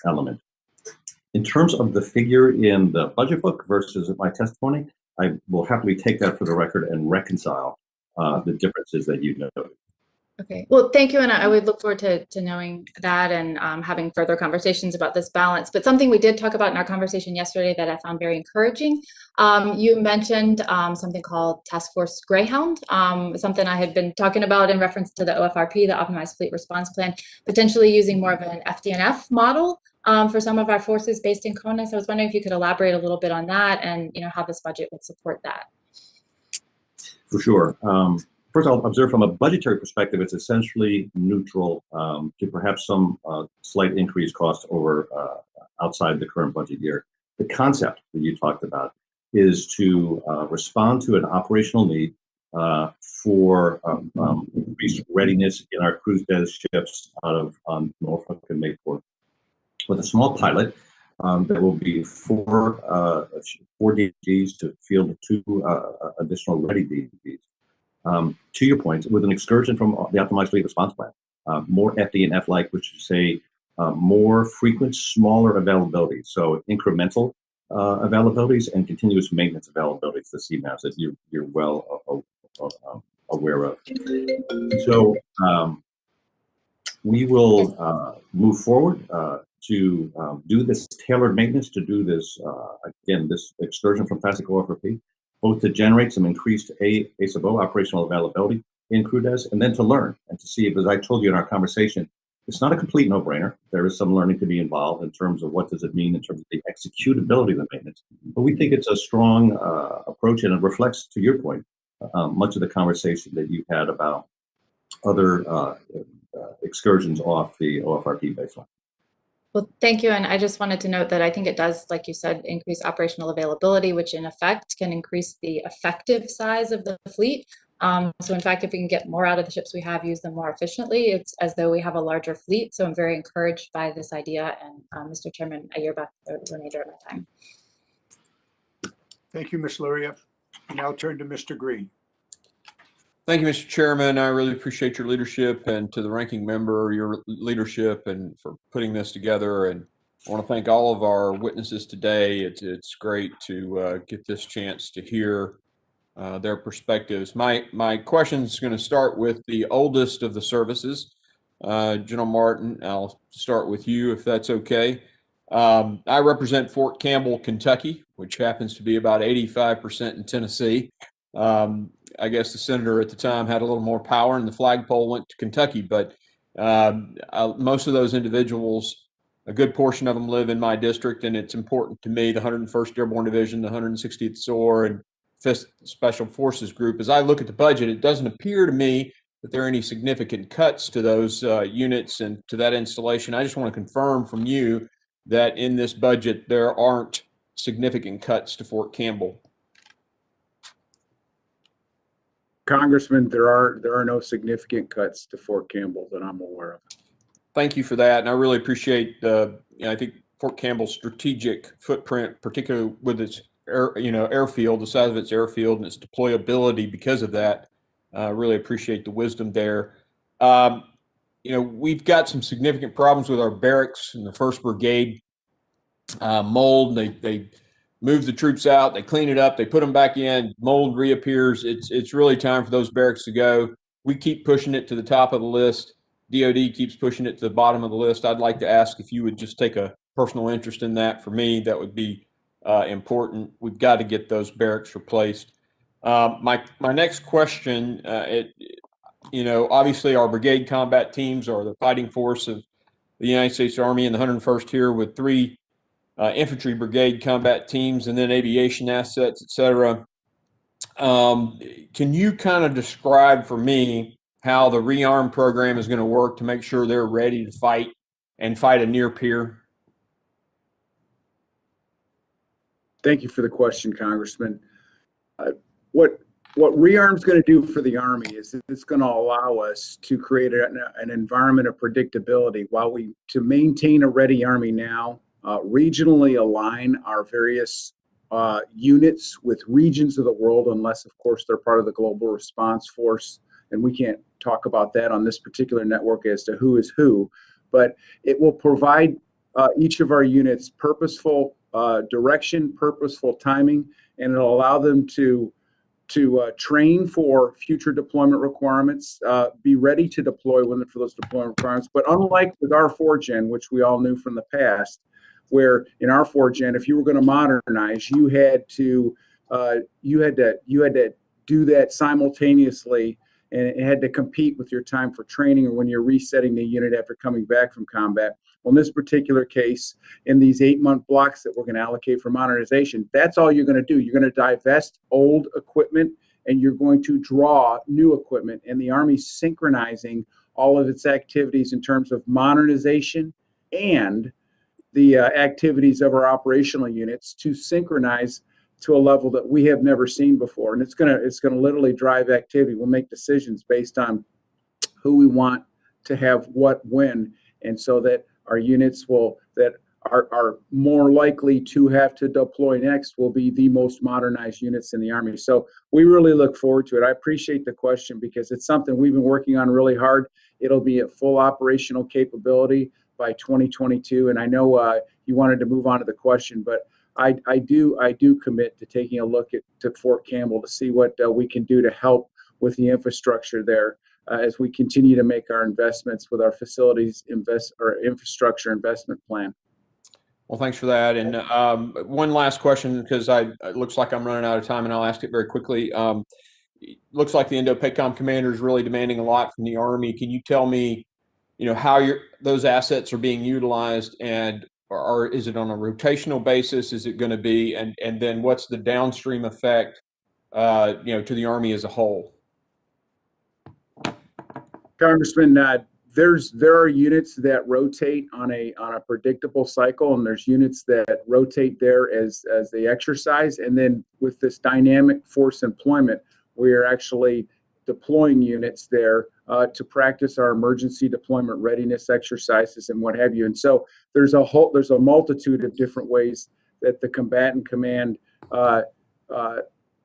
element. In terms of the figure in the budget book versus my testimony, I will happily take that for the record and reconcile the differences that you noted. Okay, well, thank you, and I would look forward to knowing that and having further conversations about this balance. But something we did talk about in our conversation yesterday that I found very encouraging, you mentioned something called Task Force Greyhound, something I had been talking about in reference to the OFRP, the Optimized Fleet Response Plan, potentially using more of an FDNF model for some of our forces based in Kona. So I was wondering if you could elaborate a little bit on that and how this budget would support that. For sure. First, I'll observe from a budgetary perspective, it's essentially neutral to perhaps some slight increased cost over outside the current budget year. The concept that you talked about is to respond to an operational need for increased readiness in our cruise deck ships out of Norfolk and Mayport. With a small pilot, there will be four DDGs to field 2 additional ready DDGs. To your point, with an excursion from the Optimized Fleet Response Plan, more FD&F-like, which is say more frequent, smaller availabilities, so incremental availabilities and continuous maintenance availabilities, the CMAPs that you're well aware of. So we will move forward to do this tailored maintenance, to do this, again, this excursion from classic OFRP, both to generate some increased ASABO operational availability in crew desks, and then to learn and to see if, as I told you in our conversation, It's not a complete no-brainer. There is some learning to be involved in terms of what does it mean in terms of the executability of the maintenance. But we think it's a strong approach, and it reflects, to your point, much of the conversation that you had about other excursions off the OFRP baseline. Well, thank you. And I just wanted to note that I think it does, like you said, increase operational availability, which in effect can increase the effective size of the fleet. So in fact, if we can get more out of the ships we have, use them more efficiently, it's as though we have a larger fleet. So I'm very encouraged by this idea. And Mr. Chairman, I yield back the remainder of my time. Thank you, Ms. Luria. We now turn to Mr. Green. Thank you, Mr. Chairman. I really appreciate your leadership, and to the ranking member, your leadership and for putting this together. And I want to thank all of our witnesses today. It's great to get this chance to hear their perspectives. My question is going to start with the oldest of the services. General Martin, I'll start with you if that's okay. I represent Fort Campbell, Kentucky, which happens to be about 85% in Tennessee. I guess the senator at the time had a little more power and the flagpole went to Kentucky, but most of those individuals, a good portion of them live in my district, and it's important to me, the 101st Airborne Division, the 160th SOAR, and 5th Special Forces Group. As I look at the budget, it doesn't appear to me that there are any significant cuts to those units and to that installation. I just want to confirm from you that in this budget, there aren't significant cuts to Fort Campbell. Congressman, there are no significant cuts to Fort Campbell that I'm aware of. Thank you for that, and I really appreciate I think Fort Campbell's strategic footprint, particularly with its airfield, the size of its airfield and its deployability. Because of that, really appreciate the wisdom there. We've got some significant problems with our barracks in the 1st Brigade. Mold. They move the troops out, they clean it up, they put them back in, mold reappears. It's really time for those barracks to go. We keep pushing it to the top of the list. DOD keeps pushing it to the bottom of the list. I'd like to ask if you would just take a personal interest in that. For me, that would be important. We've got to get those barracks replaced. My next question, obviously our brigade combat teams are the fighting force of the United States Army, and the 101st here with 3 infantry brigade combat teams, and then aviation assets, et cetera. Can you kind of describe for me how the rearm program is going to work to make sure they're ready to fight and fight a near peer? Thank you for the question, Congressman. What rearm's going to do for the Army is it's going to allow us to create an environment of predictability to maintain a ready Army now, regionally align our various units with regions of the world, unless, of course, they're part of the global response force. And we can't talk about that on this particular network as to who is who, but it will provide each of our units purposeful direction, purposeful timing, and it'll allow them to train for future deployment requirements, be ready to deploy for those deployment requirements. But unlike with our 4th-gen, which we all knew from the past, where in our 4th-gen, if you were going to modernize, you had to do that simultaneously, and it had to compete with your time for training or when you're resetting the unit after coming back from combat. Well, in this particular case, in these 8-month blocks that we're going to allocate for modernization, that's all you're going to do. You're going to divest old equipment and you're going to draw new equipment. And the Army's synchronizing all of its activities in terms of modernization and the activities of our operational units to synchronize to a level that we have never seen before. And it's going to literally drive activity. We'll make decisions based on who we want to have what when, and so that our units that are more likely to have to deploy next will be the most modernized units in the Army. So we really look forward to it. I appreciate the question because it's something we've been working on really hard. It'll be at full operational capability by 2022. And I know you wanted to move on to the question, but I do commit to taking a look to Fort Campbell to see what we can do to help with the infrastructure there as we continue to make our investments with our facilities infrastructure investment plan. Well, thanks for that. And one last question, because it looks like I'm running out of time, and I'll ask it very quickly. It looks like the Indo-PACOM commander is really demanding a lot from the Army. Can you tell me how those assets are being utilized, and or is it on a rotational basis? Is it going to be, and then what's the downstream effect, to the Army as a whole? Congressman, there are units that rotate on a predictable cycle, and there's units that rotate there as they exercise. And then with this dynamic force employment, we are actually deploying units there to practice our emergency deployment readiness exercises and what have you. And so there's a multitude of different ways that the combatant command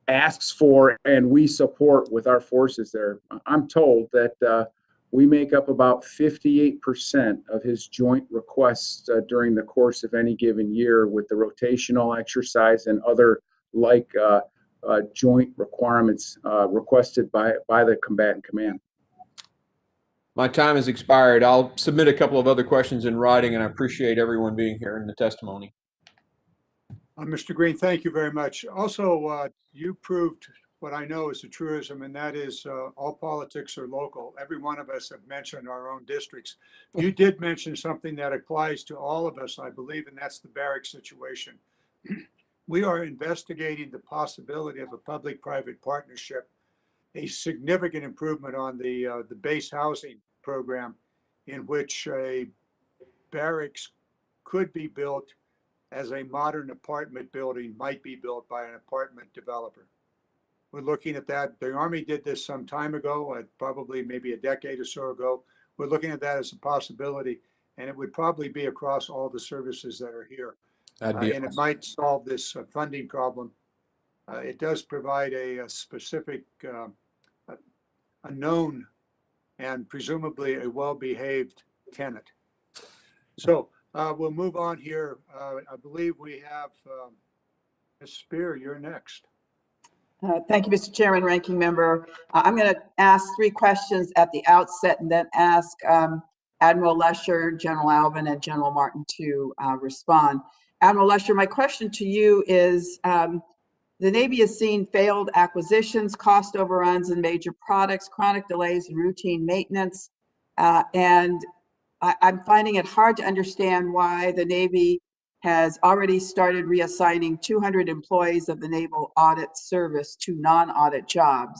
asks for and we support with our forces there. I'm told that we make up about 58% of his joint requests during the course of any given year with the rotational exercise and other like joint requirements requested by the combatant command. My time has expired. I'll submit a couple of other questions in writing, and I appreciate everyone being here in the testimony. Mr. Green, thank you very much. Also, you proved what I know is a truism, and that is all politics are local. Every one of us have mentioned our own districts. You did mention something that applies to all of us, I believe, and that's the barracks situation. We are investigating the possibility of a public-private partnership, a significant improvement on the base housing program, in which a barracks could be built as a modern apartment building might be built by an apartment developer. We're looking at that. The Army did this some time ago, probably maybe a decade or so ago. We're looking at that as a possibility, and it would probably be across all the services that are here. That'd be and it might solve this funding problem. It does provide a specific, a known and presumably a well-behaved tenant. So we'll move on here. I believe we have Ms. Spear, you're next. Thank you, Mr. Chairman, Ranking Member. I'm going to ask 3 questions at the outset and then ask Admiral Lesher, General Alvin, and General Martin to respond. Admiral Lesher, my question to you is, the Navy has seen failed acquisitions, cost overruns in major products, chronic delays in routine maintenance, and I'm finding it hard to understand why the Navy has already started reassigning 200 employees of the Naval Audit Service to non-audit jobs,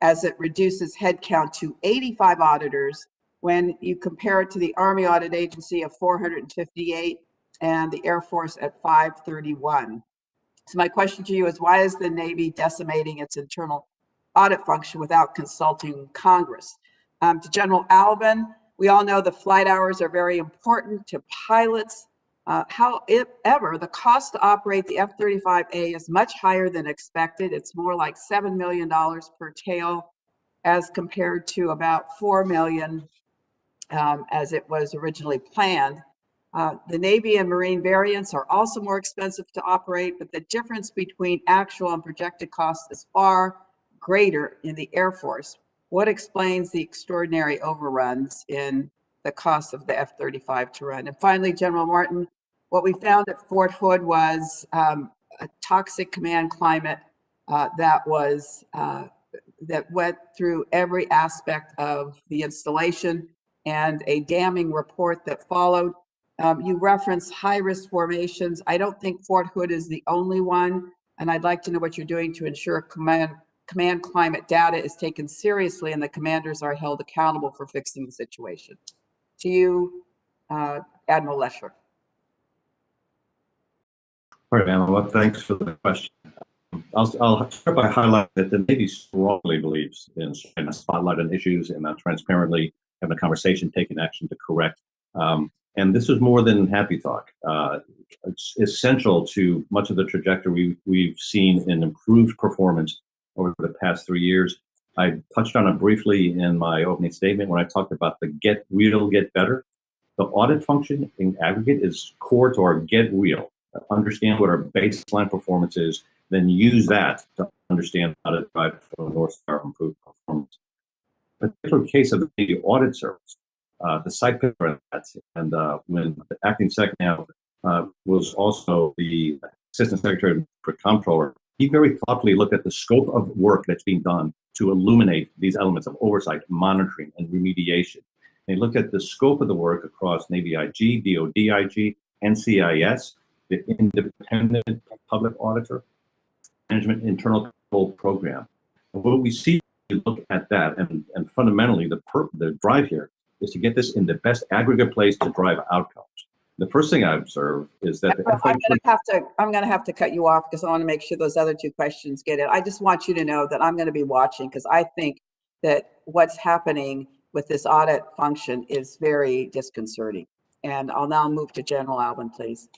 as it reduces headcount to 85 auditors when you compare it to the Army Audit Agency of 458 and the Air Force at 531. So my question to you is, why is the Navy decimating its internal audit function without consulting Congress? To General Alvin, we all know the flight hours are very important to pilots. However, the cost to operate the F-35A is much higher than expected. It's more like $7 million per tail as compared to about $4 million as it was originally planned. The Navy and Marine variants are also more expensive to operate, but the difference between actual and projected costs is far greater in the Air Force. What explains the extraordinary overruns in the cost of the F-35 to run? And finally, General Martin, what we found at Fort Hood was a toxic command climate that went through every aspect of the installation, and a damning report that followed. You referenced high-risk formations. I don't think Fort Hood is the only one, and I'd like to know what you're doing to ensure command climate data is taken seriously and the commanders are held accountable for fixing the situation. To you, Admiral Lesher. All right, Admiral, well, thanks for the question. I'll start by highlighting that the Navy strongly believes in spotlighting issues and transparently having a conversation, taking action to correct. And this is more than happy talk. It's essential to much of the trajectory we've seen in improved performance over the past 3 years. I touched on it briefly in my opening statement when I talked about the get real, get better. The audit function in aggregate is core to our get real. Understand what our baseline performance is, then use that to understand how to drive for North Star improved performance. In the particular case of the Navy Audit Service, the site picture of that, and when the acting second was also the Assistant Secretary for Comptroller, he very thoughtfully looked at the scope of work that's being done to illuminate these elements of oversight, monitoring, and remediation. They look at the scope of the work across Navy IG, DoD-IG, NCIS, the Independent Public Auditor, Management Internal Control Program. And what we see, we look at that, and fundamentally the drive here is to get this in the best aggregate place to drive outcomes. The first thing I observe is that I'm gonna have to cut you off because I want to make sure those other two questions get it. I just want you to know that I'm going to be watching because I think that what's happening with this audit function is very disconcerting. And I'll now move to General Alvin, please.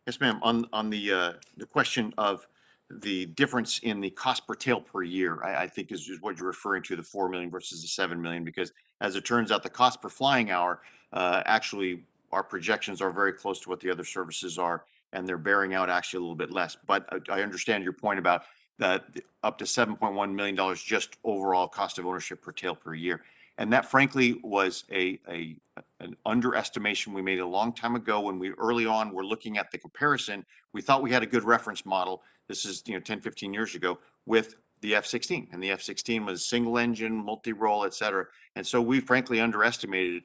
Yes, ma'am. On the question of the difference in the cost per tail per year, I think is what you're referring to, the 4 million versus the 7 million, because as it turns out, the cost per flying hour, actually our projections are very close to what the other services are, and they're bearing out actually a little bit less. But I understand your point about that up to $7.1 million just overall cost of ownership per tail per year. And that frankly was an underestimation we made a long time ago when we early on were looking at the comparison. We thought we had a good reference model. This is 10, 15 years ago with the F-16, and the F-16 was single engine, multi-role, et cetera. And so we frankly underestimated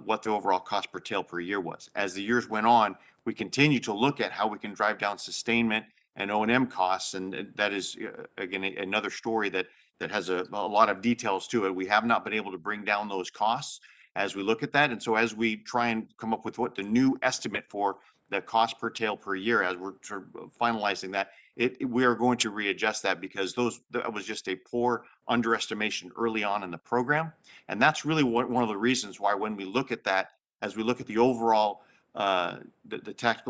what the overall cost per tail per year was. As the years went on, we continued to look at how we can drive down sustainment and O&M costs, and that is again another story that has a lot of details to it. We have not been able to bring down those costs as we look at that, and so as we try and come up with what the new estimate for the cost per tail per year, as we're sort of finalizing that, we are going to readjust that because that was just a poor underestimation early on in the program, and that's really one of the reasons why when we look at that, as we look at the overall the tactical